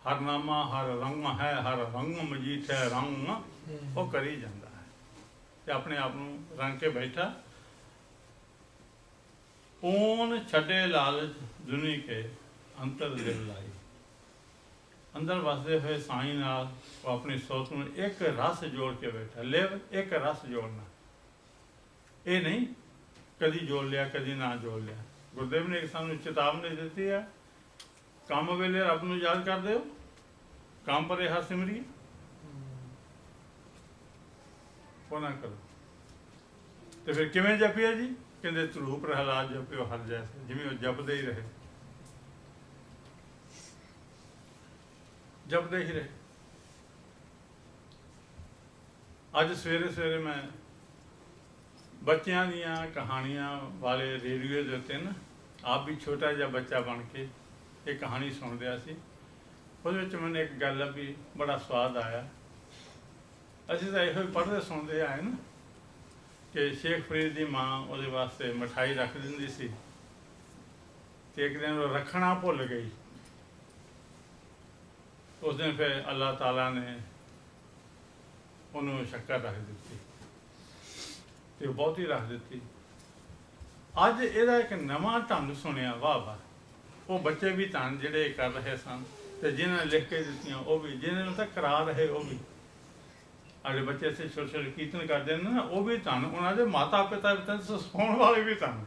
ਹਰ ਨਾਮਾ ਹਰ ਰੰਗ ਹੈ, ਹਰ ਰੰਗ ਮਜੀਠ ਹੈ ਰੰਗ, ਉਹ ਕਰੀ ਜਾਂਦਾ ਹੈ ਤੇ ਆਪਣੇ ਆਪ ਨੂੰ ਰੰਗ ਕੇ ਬੈਠਾ। ਕੌਣ ਛੱਡੇ ਲਾਲਚ ਦੁਨੀ ਕੇ ਅੰਤਰ ਦਿਲ ਲਾਈ। ਅੰਦਰ ਵਸਦੇ ਹੋਏ ਸਾਈਂ ਨਾਲ ਉਹ ਆਪਣੀ ਸੋਚ ਨੂੰ ਇੱਕ ਰਸ ਜੋੜ ਕੇ ਬੈਠਾ। ਲਿਵ ਇੱਕ ਰਸ ਜੋੜਨਾ, ਇਹ ਨਹੀਂ ਕਦੀ ਜੋੜ ਲਿਆ ਕਦੀ ਨਾ ਜੋੜ ਲਿਆ। ਗੁਰਦੇਵ ਨੇ ਸਾਨੂੰ ਚੇਤਾਵਨੀ ਦਿੱਤੀ ਹੈ, ਕੰਮ ਵੇਲੇ ਰੱਬ ਨੂੰ ਯਾਦ ਕਰਦੇ ਹੋ, ਕੰਮ ਪਰੇ ਹਰ ਸਿਮਰੀ, ਉਹ ਨਾ ਕਰੋ। ਤੇ ਫਿਰ ਕਿਵੇਂ ਜਪਿਆ ਜੀ? ਕਹਿੰਦੇ ਧਰੂ ਪ੍ਰਹਲਾਦ ਜਪਿਓ ਹਰ ਜੈਸੇ, ਜਿਵੇਂ ਉਹ ਜਪਦੇ ਹੀ ਰਹੇ, ਜਪਦੇ ਹੀ ਰਹੇ। ਅੱਜ ਸਵੇਰੇ ਮੈਂ ਬੱਚਿਆਂ ਦੀਆਂ ਕਹਾਣੀਆਂ ਵਾਲੇ ਰੇਡੀਓ ਦੇ ਉੱਤੇ ਨਾ, ਆਪ ਵੀ ਛੋਟਾ ਜਿਹਾ ਬੱਚਾ ਬਣ ਕੇ ਇਹ ਕਹਾਣੀ ਸੁਣ ਰਿਹਾ ਸੀ। ਉਹਦੇ ਵਿੱਚ ਮੈਨੂੰ ਇੱਕ ਗੱਲ ਵੀ ਬੜਾ ਸਵਾਦ ਆਇਆ। ਅਸੀਂ ਤਾਂ ਇਹੋ ਹੀ ਪੜ੍ਹਦੇ ਸੁਣਦੇ ਆਏ ਨਾ ਕਿ ਸ਼ੇਖ ਫਰੀਦ ਦੀ ਮਾਂ ਉਹਦੇ ਵਾਸਤੇ ਮਿਠਾਈ ਰੱਖ ਦਿੰਦੀ ਸੀ, ਤੇ ਇੱਕ ਦਿਨ ਉਹ ਰੱਖਣਾ ਭੁੱਲ ਗਈ। ਉਸ ਦਿਨ ਫਿਰ ਅੱਲਾਹ ਤਾਲਾ ਨੇ ਉਹਨੂੰ ਸ਼ੱਕਰ ਰੱਖ ਦਿੱਤੀ ਤੇ ਉਹ ਬਹੁਤੀ ਰੱਖ ਦਿੱਤੀ। ਅੱਜ ਇਹਦਾ ਇੱਕ ਨਵਾਂ ਢੰਗ ਸੁਣਿਆ, ਵਾਹ ਵਾਹ। ਉਹ ਬੱਚੇ ਵੀ ਧੰਨ ਜਿਹੜੇ ਕਰ ਰਹੇ ਸਨ, ਤੇ ਜਿਹਨਾਂ ਨੇ ਲਿਖ ਕੇ ਦਿੱਤੀਆਂ ਉਹ ਵੀ, ਜਿਹਨਾਂ ਨੂੰ ਤਾਂ ਕਰਾ ਰਹੇ ਉਹ ਵੀ। ਸਾਡੇ ਬੱਚੇ ਇੱਥੇ ਛੋਟੇ ਛੋਟੇ ਕੀਰਤਨ ਕਰਦੇ ਨੇ ਨਾ, ਉਹ ਵੀ ਧੰਨ। ਉਹਨਾਂ ਦੇ ਮਾਤਾ ਪਿਤਾ ਵੀ ਧੰਨ, ਸਿਖਾਉਣ ਵਾਲੇ ਵੀ ਧੰਨ,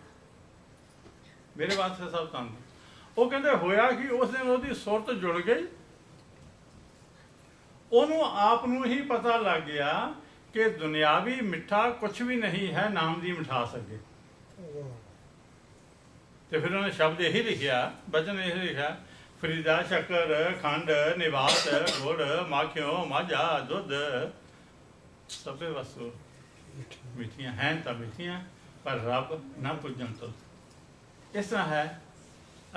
ਮੇਰੇ ਵਾਸਤੇ ਸਭ ਧੰਨ। ਉਹ ਕਹਿੰਦੇ ਹੋਇਆ ਕਿ ਉਸ ਦਿਨ ਉਹਦੀ ਸੁਰਤ ਜੁੜ ਗਈ, ਉਹਨੂੰ ਆਪ ਨੂੰ ਹੀ ਪਤਾ ਲੱਗ ਗਿਆ ਕਿ ਦੁਨਿਆਵੀ ਮਿੱਠਾ ਕੁਛ ਵੀ ਨਹੀਂ ਹੈ ਨਾਮ ਦੀ ਮਿਠਾਸ ਅੱਗੇ। ਤੇ ਫਿਰ ਉਹਨੇ ਸ਼ਬਦ ਇਹੀ ਲਿਖਿਆ, ਬਚਨ ਇਹ ਲਿਖਿਆ, ਫਰੀਦਾ ਸ਼ੱਕਰ ਖੰਡ ਨਿਵਾਸ ਗੁੜ ਮਾਖਿਓ ਮਾਝਾ ਦੁੱਧ ਸਭੇ ਵਸਤੂ ਮਿੱਠੀਆਂ ਹਨ ਤਾਂ ਮਿੱਠੀਆਂ, ਪਰ ਰੱਬ ਨਾ ਪੁੱਜਣ ਤੋਂ। ਇਸ ਤਰ੍ਹਾਂ ਹੈ,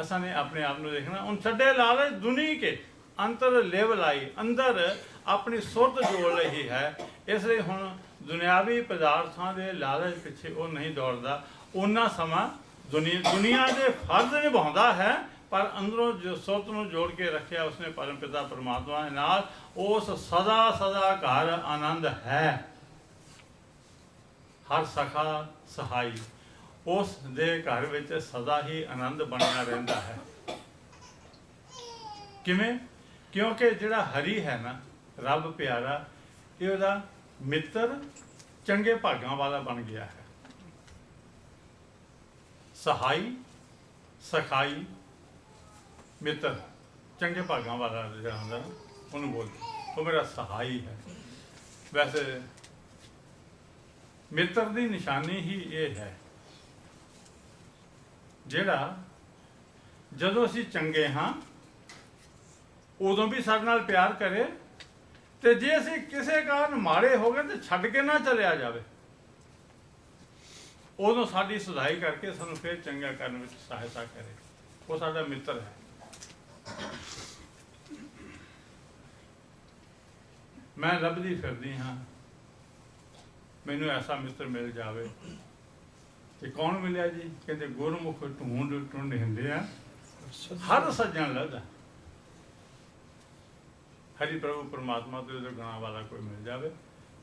ਅਸਾਂ ਨੇ ਆਪਣੇ ਆਪ ਨੂੰ ਦੇਖਣਾ। ਹੁਣ ਛੱਡੇ ਲਾਲਚ ਦੁਨੀ ਕੇ ਅੰਤਰ ਲਿਵ ਲਾਈ, ਅੰਦਰ ਆਪਣੀ ਸੁਰਤ ਜੋੜ ਰਹੀ ਹੈ। ਇਸ ਲਈ ਹੁਣ ਦੁਨਿਆਵੀ ਪਦਾਰਥਾਂ ਦੇ ਲਾਲਚ ਪਿੱਛੇ ਉਹ ਨਹੀਂ ਦੌੜਦਾ। ਉਹਨਾਂ ਸਮਾਂ ਦੁਨੀਆ ਦੇ ਫਰਜ਼ ਨਿਭਾਉਂਦਾ ਹੈ, ਪਰ ਅੰਦਰੋਂ ਜੋ ਸੁਰਤ ਨੂੰ ਜੋੜ ਕੇ ਰੱਖਿਆ ਉਸਨੇ ਪਰਮ ਪਿਤਾ ਪਰਮਾਤਮਾ ਦੇ ਨਾਲ, ਉਸ ਸਦਾ ਘਰ ਆਨੰਦ ਹੈ। ਹਰ ਸਖਾ ਸਹਾਈ, ਉਸ ਦੇ ਘਰ ਵਿੱਚ ਸਦਾ ਹੀ ਆਨੰਦ ਬਣਿਆ ਰਹਿੰਦਾ ਹੈ। ਕਿਵੇਂ? ਕਿਉਂਕਿ ਜਿਹੜਾ ਹਰੀ ਹੈ ਨਾ, ਰੱਬ ਪਿਆਰਾ, ਇਹ ਉਹਦਾ ਮਿੱਤਰ ਚੰਗੇ ਭਾਗਾਂ ਵਾਲਾ ਬਣ ਗਿਆ ਹੈ। ਸਹਾਈ, ਸਖਾਈ, ਮਿੱਤਰ ਚੰਗੇ ਭਾਗਾਂ ਵਾਲਾ ਜਿਹੜਾ ਹੁੰਦਾ ਨਾ ਉਹਨੂੰ ਬੋਲਦੇ, ਉਹ ਮੇਰਾ ਸਹਾਈ ਹੈ। ਵੈਸੇ ਮਿੱਤਰ ਦੀ ਨਿਸ਼ਾਨੀ ਹੀ ਇਹ ਹੈ, ਜਿਹੜਾ ਜਦੋਂ ਅਸੀਂ ਚੰਗੇ ਹਾਂ ਉਦੋਂ ਵੀ ਸਾਡੇ ਨਾਲ ਪਿਆਰ ਕਰੇ, ਤੇ ਜੇ ਅਸੀਂ ਕਿਸੇ ਕਾਰਨ ਮਾੜੇ ਹੋ ਗਏ ਤੇ ਛੱਡ ਕੇ ਨਾ ਚਲਿਆ ਜਾਵੇ, ਉਦੋਂ ਸਾਡੀ ਸੁਧਾਈ ਕਰਕੇ ਸਾਨੂੰ ਫਿਰ ਚੰਗਾ ਕਰਨ ਵਿੱਚ ਸਹਾਇਤਾ ਕਰੇ। ਉਹ ਸਾਡਾ ਮਿੱਤਰ ਹੈ। ਮੈਂ ਲੱਭਦੀ ਫਿਰਦੀ ਹਾਂ ਮੈਨੂੰ ਐਸਾ ਮਿੱਤਰ ਮਿਲ ਜਾਵੇ। ਤੇ ਕੌਣ ਮਿਲਿਆ ਜੀ? ਕਹਿੰਦੇ ਗੁਰਮੁਖ ਢੂੰਡ ਢੂੰਡ ਹੁੰਦੇ ਆ ਹਰ ਸੱਜਣ ਲੱਭਦਾ। ਹਰੀ ਪ੍ਰਭੂ ਪਰਮਾਤਮਾ ਤੋਂ ਜੋ ਗੁਣਾਂ ਵਾਲਾ ਕੋਈ ਮਿਲ ਜਾਵੇ,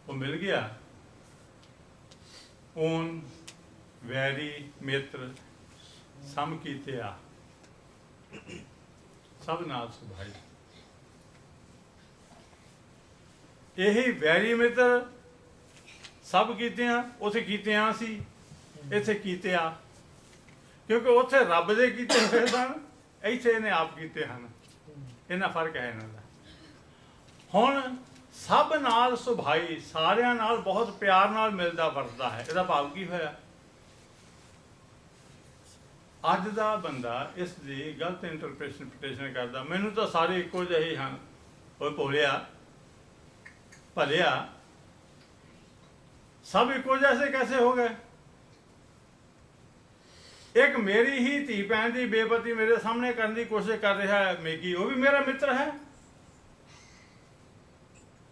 ਉਹ ਮਿਲ ਗਿਆ। ਓਨ ਵੈਰੀ ਮਿੱਤਰ ਸਮ ਕੀਤੇ ਆ, ਸਭ ਨਾਲ ਸੁਭਾਈ। ਇਹੀ ਵੈਰੀ ਮਿੱਤਰ ਸਭ ਕੀਤੇ ਆ, ਉੱਥੇ ਕੀਤੇ ਆ ਸੀ, ਇੱਥੇ ਕੀਤੇ ਆ, ਕਿਉਂਕਿ ਉੱਥੇ ਰੱਬ ਦੇ ਕੀਤੇ ਹੋਏ ਸਨ, ਇੱਥੇ ਇਹਨੇ ਆਪ ਕੀਤੇ ਹਨ। ਇਹਨਾਂ ਫਰਕ ਹੈ ਇਹਨਾਂ ਦਾ। ਹੁਣ ਸਭ ਨਾਲ ਸੁਭਾਈ, ਸਾਰਿਆਂ ਨਾਲ ਬਹੁਤ ਪਿਆਰ ਨਾਲ ਮਿਲਦਾ ਵਰਤਦਾ ਹੈ। ਇਹਦਾ ਭਾਵ ਕੀ ਹੋਇਆ? ਅੱਜ ਦਾ ਬੰਦਾ ਇਸ ਦੀ ਗਲਤ ਇੰਟਰਪ੍ਰੀਟੇਸ਼ਨ ਕਰਦਾ, ਮੈਨੂੰ ਤਾਂ ਸਾਰੇ ਇੱਕੋ ਜਿਹੇ ਹੀ ਹਨ। ਉਹ ਭੋਲਿਆ ਭਲਿਆ, सब इको जैसे कैसे हो गए? एक मेरी ही धी भैन की बेपती मेरे सामने करने की कोशिश कर रहा है मेगी, वो भी मेरा मित्र है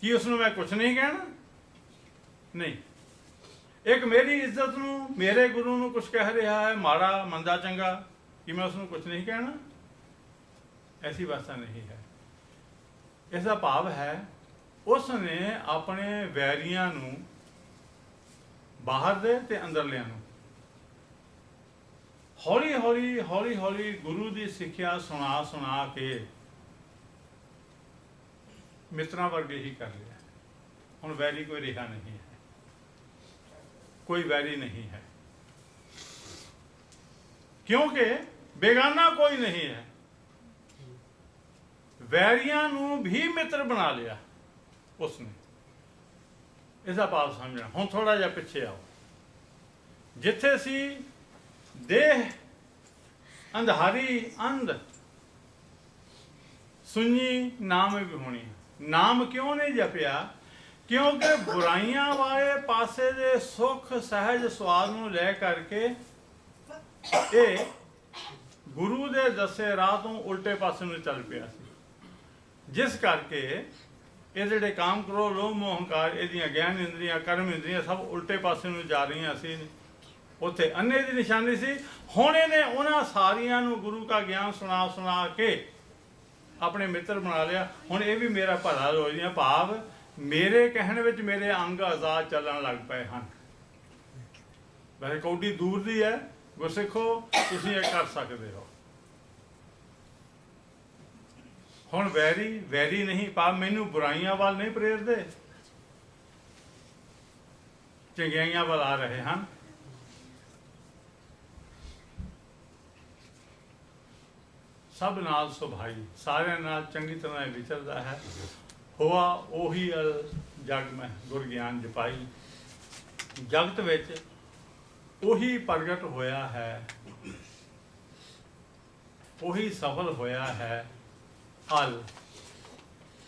कि उसनों मैं कुछ नहीं कहना? नहीं। एक मेरी इज्जत नूं, मेरे गुरु नूं कुछ कह रहा है माड़ा मंदा चंगा, कि मैं उसनों कुछ नहीं कहना? ऐसी अवस्था नहीं है। इसका भाव है उसने अपने वैरियां नूं बाहर दे ते अंदरलियां नूं हौली हौली हौली हौली गुरु की सिक्ख्या सुना सुना के मित्रां वर्गे ही कर लिया। हुण वैरी कोई रिहा नहीं है, कोई वैरी नहीं है, क्योंकि बेगाना कोई नहीं है। वैरियां नूं भी मित्र बना लिया उसने। इसका भाव समझना। हुण थोड़ा जिहा पिछे आओ, जिथे सी देह अंधारी अंध सुनी नाम भी होनी। नाम क्यों नहीं जपिया? क्योंकि बुराइयां वाले पासे दे सुख सहज स्वाद नूं लै करके ये गुरु दे दसे राह तो उल्टे पासे नूं चल पिया सी, जिस करके ये जिहड़े काम करो लोभ मोह हंकार इहदियां ज्ञान इंद्रियां कर्म इंद्रियां सब उल्टे पासे नूं जा रही सी। उत्थे अन्ने दी निशानी सी। हुण इहने उन्हां सारियां नूं गुरु का ज्ञान सुना सुना के अपने मित्र बना लिया। हुण ये भी मेरा भला रोजदियां, भाव मेरे कहने विच मेरे अंग आजाद चलन लग पे हैं। वैसे कौडी दूर दी है, गुरसिखो तुसीं ये कर सकते हो। हुण वैरी वैरी नहीं, भाव मैनू बुराइयां वाल नहीं प्रेरदे, चंगियाइयां वाल आ रहे हैं। सब नाल सुभाई, सारे नाल चंगी तरह विचरदा है। हुआ ओही अल जग में गुर ज्ञान जपाई। जगत विच ओही प्रगट होया है, ओही सफल होया है। अल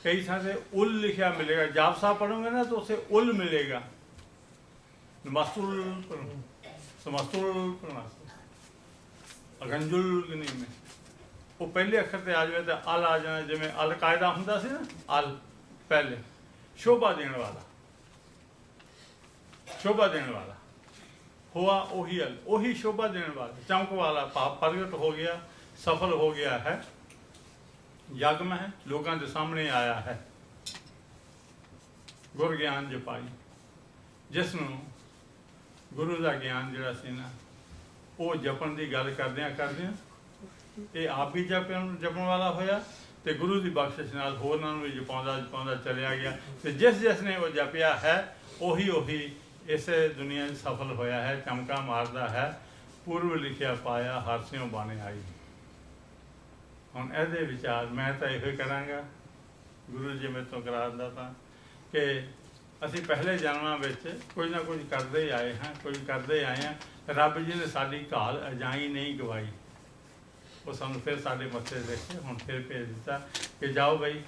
कई सारे उल लिखा मिलेगा, जाप साहब पढ़ोगे ना तो उसे उल मिलेगा। नमस्तुल समस्तुल अगंजुल नहीं में वो पहले अखर ते आ जाए तो अल आ जाए। जिमें अल कायदा हुंदा सी ना, अल पहले शोभा देने वाला, शोभा देने वाला। हुआ ओही अल, ओही शोभा देने वाला, चमक वाला, भाव प्रगट हो गया, सफल हो गया है, जग में है, लोगों के सामने आया है। गुर ज्ञान जपाई, जिसनों गुरु का ज्ञान जिहड़ा सी ना वो जपन की गल करदियां ये आप भी जपन वाला होया ते गुरु की बख्शिश नाल होरनां नूं भी जपाउंदा जपाउंदा चलिया गया। ते जिस जिसने वो जपिया है ओही ओही इस दुनिया में सफल होया है, चमका मारदा है। पूर्व लिखिया पाया हरसियों बाने आई। ਹੁਣ ਇਹਦੇ ਵਿਚਾਰ ਮੈਂ ਤਾਂ ਇਹੋ ਹੀ ਕਰਾਂਗਾ, ਗੁਰੂ ਜੀ ਮੇਰੇ ਤੋਂ ਕਰਾ ਦਿੰਦਾ ਤਾਂ, ਕਿ ਅਸੀਂ ਪਹਿਲੇ ਜਨਮਾਂ ਵਿੱਚ ਕੁਝ ਨਾ ਕੁਝ ਕਰਦੇ ਆਏ ਹਾਂ, ਕੁਝ ਕਰਦੇ ਆਏ ਹਾਂ। ਰੱਬ ਜੀ ਨੇ ਸਾਡੀ ਘਾਲ ਅਜਾਈ ਨਹੀਂ ਗਵਾਈ, ਉਹ ਸਾਨੂੰ ਫਿਰ ਸਾਡੇ ਮੱਥੇ ਦੇਖੇ ਹੁਣ ਫਿਰ ਭੇਜ ਦਿੱਤਾ ਕਿ ਜਾਓ ਬਈ,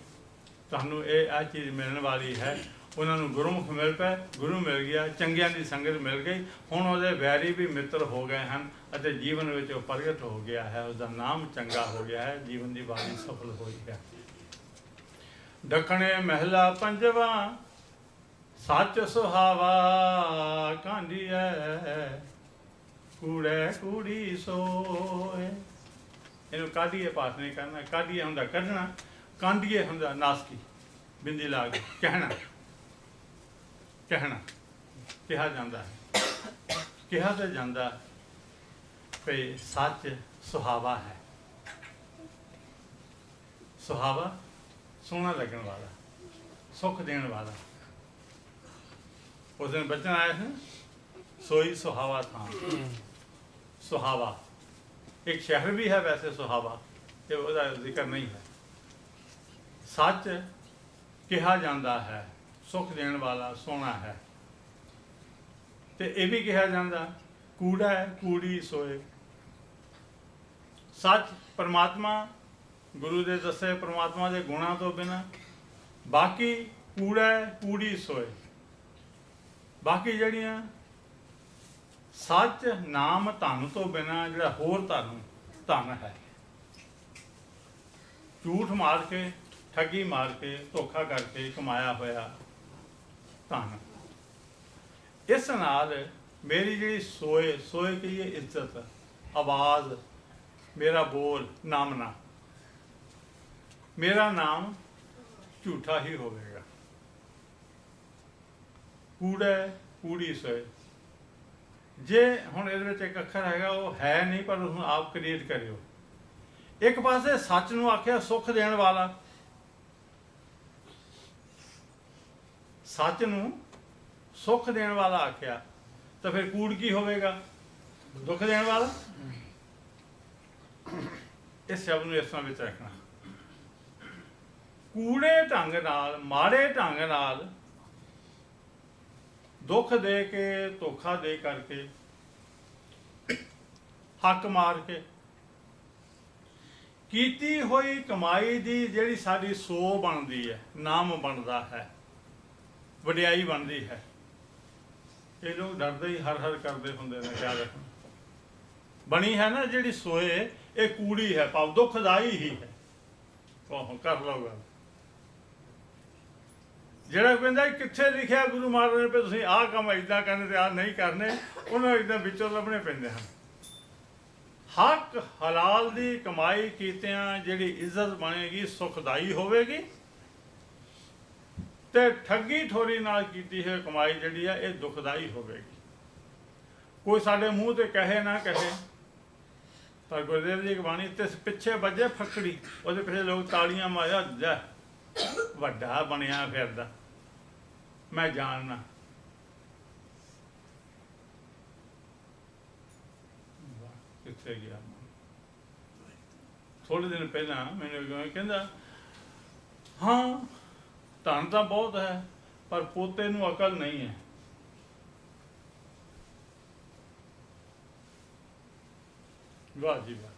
ਤੁਹਾਨੂੰ ਇਹ ਚੀਜ਼ ਮਿਲਣ ਵਾਲੀ ਹੈ। ਉਹਨਾਂ ਨੂੰ ਗੁਰਮੁਖ ਮਿਲ ਪਏ, ਗੁਰੂ ਮਿਲ ਗਿਆ, ਚੰਗਿਆਂ ਦੀ ਸੰਗਤ ਮਿਲ ਗਈ। ਹੁਣ ਉਹਦੇ ਵੈਰੀ ਵੀ ਮਿੱਤਰ ਹੋ ਗਏ ਹਨ ਅਤੇ ਜੀਵਨ ਵਿੱਚ ਉਹ ਪ੍ਰਗਟ ਹੋ ਗਿਆ ਹੈ, ਉਸਦਾ ਨਾਮ ਚੰਗਾ ਹੋ ਗਿਆ ਹੈ, ਜੀਵਨ ਦੀ ਬਾਣੀ ਸਫਲ ਹੋਈ ਹੈ। ਦੱਖਣੇ ਮਹਿਲਾ ਪੰਜਵਾਂ ਸੱਚ ਸੁਹਾਵਾ ਕਾਂਢੀਐ, ਕੂੜੇ ਕੂੜੀ ਸੋਏ। ਇਹਨੂੰ ਕਾਢੀਏ ਪਾਠ ਨਹੀਂ ਕਰਨਾ, ਕਾਢੀਏ ਹੁੰਦਾ ਕੱਢਣਾ, ਕਾਂਢੀਏ ਹੁੰਦਾ ਨਾਸਕੀ ਬਿੰਦੀ ਲਾ ਕੇ ਕਹਿਣਾ, ਕਹਿਣਾ ਕਿਹਾ ਜਾਂਦਾ ਹੈ, ਕਿਹਾ ਤਾਂ ਜਾਂਦਾ ਵੀ ਸੱਚ ਸੁਹਾਵਾ ਹੈ। ਸੁਹਾਵਾ ਸੋਹਣਾ ਲੱਗਣ ਵਾਲਾ, ਸੁੱਖ ਦੇਣ ਵਾਲਾ। ਉਸ ਦਿਨ ਬਚਨ ਆਇਆ ਸੀ ਸੋਈ ਸੁਹਾਵਾ ਥਾਂ। ਸੁਹਾਵਾ ਇੱਕ ਸ਼ਹਿਰ ਵੀ ਹੈ ਵੈਸੇ ਸੁਹਾਵਾ, ਤੇ ਉਹਦਾ ਜ਼ਿਕਰ ਨਹੀਂ ਹੈ। ਸੱਚ ਕਿਹਾ ਜਾਂਦਾ ਹੈ, ਸੁੱਖ ਦੇਣ ਵਾਲਾ, ਸੋਹਣਾ ਹੈ। ਤੇ ਇਹ ਵੀ ਕਿਹਾ ਜਾਂਦਾ ਕੂੜਾ ਹੈ, ਕੂੜੀ ਸੋਏ। ਸੱਚ ਪਰਮਾਤਮਾ, ਗੁਰੂ ਦੇ ਦੱਸੇ ਪਰਮਾਤਮਾ ਦੇ ਗੁਣਾਂ ਤੋਂ ਬਿਨਾਂ। ਬਾਕੀ ਕੂੜਾ ਹੈ, ਕੂੜੀ ਸੋਏ। ਬਾਕੀ ਜਿਹੜੀਆਂ ਸੱਚ ਨਾਮ ਧਨ ਤੋਂ ਬਿਨਾਂ ਜਿਹੜਾ ਹੋਰ ਧਨ ਹੈ, ਝੂਠ ਮਾਰ ਕੇ, ਠੱਗੀ ਮਾਰ ਕੇ, ਧੋਖਾ ਕਰਕੇ ਕਮਾਇਆ ਹੋਇਆ ਧਨ। ਇਸ ਨਾਲ ਮੇਰੀ ਜਿਹੜੀ ਸੋਏ ਕਹੀਏ ਇੱਜ਼ਤ, ਆਵਾਜ਼, ਮੇਰਾ ਬੋਲ, ਨਾਮਨਾ, ਮੇਰਾ ਨਾਮ ਝੂਠਾ ਹੀ ਹੋਵੇਗਾ। ਕੂੜਾ ਕੂੜੀ ਸੋਏ। ਜੇ ਹੁਣ ਇਹਦੇ ਵਿੱਚ ਇੱਕ ਅੱਖਰ ਹੈਗਾ, ਉਹ ਹੈ ਨਹੀਂ, ਪਰ ਉਸਨੂੰ ਆਪ ਕ੍ਰੀਏਟ ਕਰਿਓ। ਇੱਕ ਪਾਸੇ ਸੱਚ ਨੂੰ ਆਖਿਆ ਸੁੱਖ ਦੇਣ ਵਾਲਾ, ਸੱਚ ਨੂੰ ਸੁੱਖ ਦੇਣ ਵਾਲਾ ਆਖਿਆ, ਤਾਂ ਫਿਰ ਕੂੜ ਕੀ ਹੋਵੇਗਾ? ਦੁੱਖ ਦੇਣ ਵਾਲਾ। ਇਸ ਸ਼ਬਦ ਨੂੰ ਇਸ ਤਰ੍ਹਾਂ ਵਿੱਚ ਰੱਖਣਾ। ਕੂੜੇ ਢੰਗ ਨਾਲ, ਮਾੜੇ ਢੰਗ ਨਾਲ ਦੁੱਖ ਦੇ ਕੇ, ਧੋਖਾ ਦੇ ਕਰਕੇ, ਹੱਕ ਮਾਰ ਕੇ ਕੀਤੀ ਹੋਈ ਕਮਾਈ ਦੀ ਜਿਹੜੀ ਸਾਡੀ ਸੋ ਬਣਦੀ ਹੈ, ਨਾਮ ਬਣਦਾ ਹੈ, ਵਡਿਆਈ ਬਣਦੀ ਹੈ, ਇਹ ਲੋਕ ਡਰਦੇ ਹੀ ਹਰ ਹਰ ਕਰਦੇ ਹੁੰਦੇ ਨੇ। ਖਿਆਲ ਰੱਖਣਾ, ਬਣੀ ਹੈ ਨਾ ਜਿਹੜੀ ਸੋਏ, ਇਹ ਕੂੜੀ ਹੈ, ਭਾਵ ਦੁੱਖਦਾਈ ਹੀ ਹੈ। ਉਹ ਕਰ ਲਓ ਗੱਲ। ਜਿਹੜਾ ਕਹਿੰਦਾ ਕਿੱਥੇ ਲਿਖਿਆ ਗੁਰੂ ਮਹਾਰਾਜ ਨੇ ਵੀ ਤੁਸੀਂ ਆਹ ਕੰਮ ਇੱਦਾਂ ਕਰਨੇ ਤੇ ਆਹ ਨਹੀਂ ਕਰਨੇ, ਉਹਨਾਂ ਇੱਦਾਂ ਵਿੱਚੋਂ ਲੱਭਣੇ ਪੈਂਦੇ ਹਨ। ਹੱਕ ਹਲਾਲ ਦੀ ਕਮਾਈ ਕੀਤਿਆਂ ਜਿਹੜੀ ਇੱਜ਼ਤ ਬਣੇਗੀ, ਸੁਖਦਾਈ ਹੋਵੇਗੀ, ਤੇ ਠੱਗੀ ਠੋਰੀ ਨਾਲ ਕੀਤੀ ਹੋਈ ਕਮਾਈ ਜਿਹੜੀ ਹੈ ਇਹ ਦੁਖਦਾਈ ਹੋਵੇਗੀ। ਕੋਈ ਸਾਡੇ ਮੂੰਹ ਤੇ ਕਹੇ ਨਾ ਕਹੇ, ਪਰ ਗੁਰਦੇਵ ਜੀ ਦੀ ਬਾਣੀ ਤੇ ਪਿੱਛੇ ਵੱਜੇ ਫੱਕੜੀ, ਉਹਦੇ ਪਿੱਛੇ ਲੋਕ ਤਾੜੀਆਂ ਮਾਰਿਆ, ਜਾ ਵੱਡਾ ਬਣਿਆ ਫਿਰਦਾ, ਮੈਂ ਜਾਣਨਾ। ਕਿੱਥੇ ਗਿਆ? ਥੋੜੇ ਦਿਨ ਪਹਿਲਾਂ ਮੈਨੂੰ ਕਹਿੰਦਾ, ਹਾਂ ਧਨ ਤਾਂ ਬਹੁਤ ਹੈ, ਪਰ ਪੋਤੇ ਨੂੰ ਅਕਲ ਨਹੀਂ ਹੈ। ਵਾਹ ਜੀ ਵਾਹ।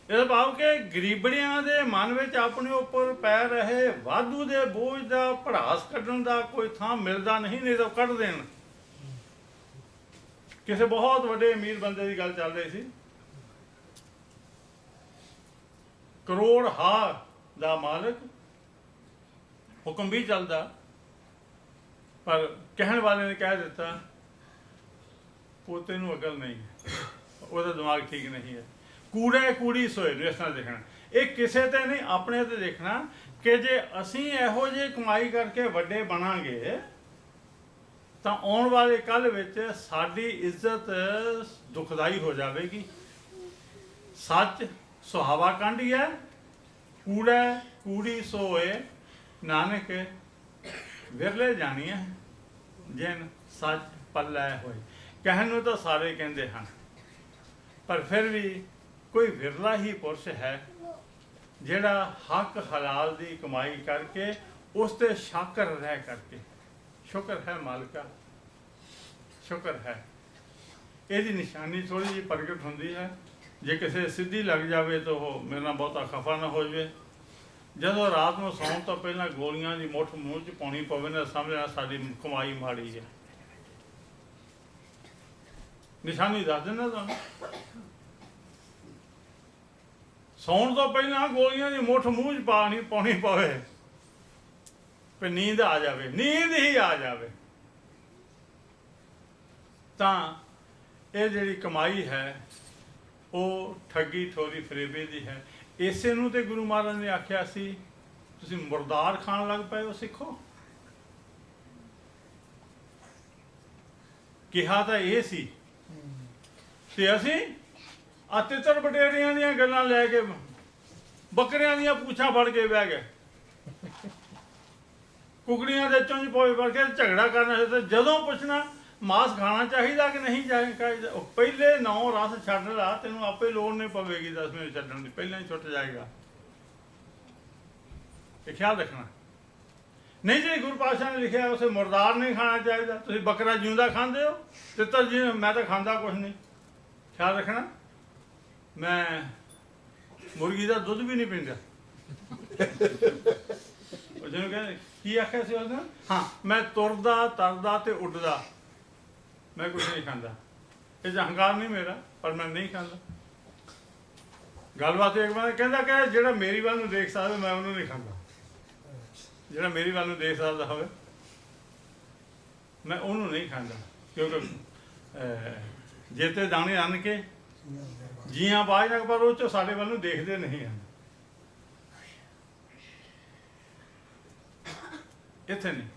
ਇਹਦਾ ਭਾਵ ਕਿ ਗਰੀਬੜੀਆਂ ਦੇ ਮਨ ਵਿੱਚ ਆਪਣੇ ਉੱਪਰ ਪੈ ਰਹੇ ਵਾਧੂ ਦੇ ਬੋਝ ਦਾ ਭੜਾਸ ਕੱਢਣ ਦਾ ਕੋਈ ਥਾਂ ਮਿਲਦਾ ਨਹੀਂ, ਨਹੀਂ ਤਾਂ ਕੱਢ ਦੇਣ। ਕਿਸੇ ਬਹੁਤ ਵੱਡੇ ਅਮੀਰ ਬੰਦੇ ਦੀ ਗੱਲ ਚੱਲ ਰਹੀ ਸੀ, ਕਰੋੜ ਹਾਰ ਦਾ ਮਾਲਕ, ਹੁਕਮ ਵੀ ਚੱਲਦਾ, ਪਰ ਕਹਿਣ ਵਾਲੇ ਨੇ ਕਹਿ ਦਿੱਤਾ ਪੋਤੇ ਨੂੰ ਅਕਲ ਨਹੀਂ ਹੈ, ਉਹਦਾ ਦਿਮਾਗ ਠੀਕ ਨਹੀਂ ਹੈ। ਕੂੜੇ ਕੂੜੀ ਸੋਏ ਨੂੰ ਇਸ ਤਰ੍ਹਾਂ ਦੇਖਣਾ। ਇਹ ਕਿਸੇ ਤੇ ਨਹੀਂ, ਆਪਣੇ ਤੇ ਦੇਖਣਾ ਕਿ ਜੇ ਅਸੀਂ ਇਹੋ ਜਿਹੀ ਕਮਾਈ ਕਰਕੇ ਵੱਡੇ ਬਣਾਂਗੇ ਤਾਂ ਆਉਣ ਵਾਲੇ ਕੱਲ੍ਹ ਵਿੱਚ ਸਾਡੀ ਇੱਜ਼ਤ ਦੁਖਦਾਈ ਹੋ ਜਾਵੇਗੀ। ਸੱਚ ਸੁਹਾਵਾ ਕਾਂਢੀਐ, ਕੂੜਾ ਕੂੜੀ ਸੋਏ, ਨਾਨਕ ਵਿਰਲੇ ਜਾਣੀਐ ਜਿਨ ਸੱਚ ਪੱਲੇ ਹੋਏ। ਕਹਿਣ ਨੂੰ ਤਾਂ ਸਾਰੇ ਕਹਿੰਦੇ ਹਨ, ਪਰ ਫਿਰ ਵੀ ਕੋਈ ਵਿਰਲਾ ਹੀ ਪੁਰਸ਼ ਹੈ ਜਿਹੜਾ ਹੱਕ ਹਲਾਲ ਦੀ ਕਮਾਈ ਕਰਕੇ ਉਸ ਤੇ ਸ਼ਾਕਰ ਰਹਿ ਕਰਕੇ, ਸ਼ੁਕਰ ਹੈ ਮਾਲਕਾ, ਸ਼ੁਕਰ ਹੈ, ਇਹਦੀ ਨਿਸ਼ਾਨੀ ਥੋੜ੍ਹੀ ਜਿਹੀ ਪ੍ਰਗਟ ਹੁੰਦੀ ਹੈ। ਜੇ ਕਿਸੇ ਸਿੱਧੀ ਲੱਗ ਜਾਵੇ ਤਾਂ ਉਹ ਮੇਰੇ ਨਾਲ ਬਹੁਤਾ ਖਫਾ ਨਾ ਹੋ ਜਾਵੇ। ਜਦੋਂ ਰਾਤ ਨੂੰ ਸੌਣ ਤੋਂ ਪਹਿਲਾਂ ਗੋਲੀਆਂ ਦੀ ਮੁੱਠ ਮੂੰਹ 'ਚ ਪਾਉਣੀ ਪਵੇ ਨਾ, ਸਮਝਣਾ ਸਾਡੀ ਕਮਾਈ ਮਾੜੀ ਹੈ। ਨਿਸ਼ਾਨੀ ਦੱਸ ਦਿੰਦਾ ਤੁਹਾਨੂੰ, ਸੌਣ ਤੋਂ ਪਹਿਲਾਂ ਗੋਲੀਆਂ ਦੀ ਮੁੱਠ ਮੂੰਹ 'ਚ ਪਾਉਣੀ ਪਵੇ, ਫਿਰ ਨੀਂਦ ਆ ਜਾਵੇ, ਨੀਂਦ ਹੀ ਆ ਜਾਵੇ, ਤਾਂ ਇਹ ਜਿਹੜੀ ਕਮਾਈ ਹੈ ਉਹ ਠੱਗੀ ਠੋਰੀ ਫਰੇਬੇ ਦੀ ਹੈ। ਇਸੇ ਨੂੰ ਤੇ ਗੁਰੂ ਮਹਾਰਾਜ ਨੇ ਆਖਿਆ ਸੀ, ਤੁਸੀਂ ਮੁਰਦਾਰ ਖਾਣ ਲੱਗ ਪਏ ਹੋ ਸਿੱਖੋ। ਕਿਹਾ ਤਾਂ ਇਹ ਸੀ, ਤੇ ਅਸੀਂ ਆ ਤਿੱਤਰ ਬਟੇਰੀਆਂ ਦੀਆਂ ਗੱਲਾਂ ਲੈ ਕੇ ਬੱਕਰੀਆਂ ਦੀਆਂ ਪੂਛਾਂ ਫੜ ਕੇ ਬਹਿ ਗਏ, ਕੁਕੜੀਆਂ ਦੇ ਚੁੰਝ ਪੋਏ ਫੜ ਕੇ ਝਗੜਾ ਕਰਨਾ ਸੀ। ਤੇ ਜਦੋਂ ਪੁੱਛਣਾ ਮਾਸ ਖਾਣਾ ਚਾਹੀਦਾ ਕਿ ਨਹੀਂ ਚਾਹੀਦਾ, ਉਹ ਪਹਿਲੇ 9 ਰਸ ਛੱਡ ਲਾ, ਤੈਨੂੰ ਆਪੇ ਲੋੜ ਨਹੀਂ ਪਵੇਗੀ 10ਵੇਂ ਛੱਡਣ ਦੀ, ਪਹਿਲਾਂ ਹੀ ਛੁੱਟ ਜਾਏਗਾ। ਇਹ ਖਿਆਲ ਰੱਖਣਾ। ਨਹੀਂ ਜੀ ਗੁਰੂ ਪਾਤਸ਼ਾਹ ਨੇ ਲਿਖਿਆ ਉਸੇ ਮੁਰਦਾਰ ਨਹੀਂ ਖਾਣਾ ਚਾਹੀਦਾ, ਤੁਸੀਂ ਬੱਕਰਾ ਜਿਉਂਦਾ ਖਾਂਦੇ ਹੋ, ਤਿੱਤਰ ਜੀ ਮੈਂ ਤਾਂ ਖਾਂਦਾ ਕੁਛ ਨਹੀਂ। ਖਿਆਲ ਰੱਖਣਾ, ਮੈਂ ਮੁਰਗੀ ਦਾ ਦੁੱਧ ਵੀ ਨਹੀਂ ਪੀਂਦਾ। ਉਹ ਜਿਹਨੂੰ ਕਹਿੰਦੇ ਕੀ ਆਖਿਆ ਸੀ ਉਹਨੇ, ਹਾਂ ਮੈਂ ਤੁਰਦਾ ਤਰਦਾ ਤੇ ਉੱਡਦਾ, ਮੈਂ ਕੁਛ ਨਹੀਂ ਖਾਂਦਾ। ਇਹ ਅਹੰਕਾਰ ਨਹੀਂ ਮੇਰਾ, ਪਰ ਮੈਂ ਨਹੀਂ ਖਾਂਦਾ। ਗੱਲਬਾਤ ਇੱਕ ਵਾਰ ਕਹਿੰਦਾ ਕਿ ਜਿਹੜਾ ਮੇਰੀ ਵੱਲ ਨੂੰ ਦੇਖ ਸਕਦਾ ਮੈਂ ਉਹਨੂੰ ਨਹੀਂ ਖਾਂਦਾ, ਜਿਹੜਾ ਮੇਰੀ ਵੱਲ ਨੂੰ ਦੇਖ ਸਕਦਾ ਹੋਵੇ ਮੈਂ ਉਹਨੂੰ ਨਹੀਂ ਖਾਂਦਾ। ਕਿਉਂਕਿ ਜੇਤੇ ਦਾਣੇ ਅੰਨ ਕੇ ਜੀਆਂ ਬਾਜ ਤੱਕ, ਪਰ ਉਹ 'ਚੋਂ ਸਾਡੇ ਵੱਲ ਨੂੰ ਦੇਖਦੇ ਨਹੀਂ ਹਨ। ਇੱਥੇ ਨਹੀਂ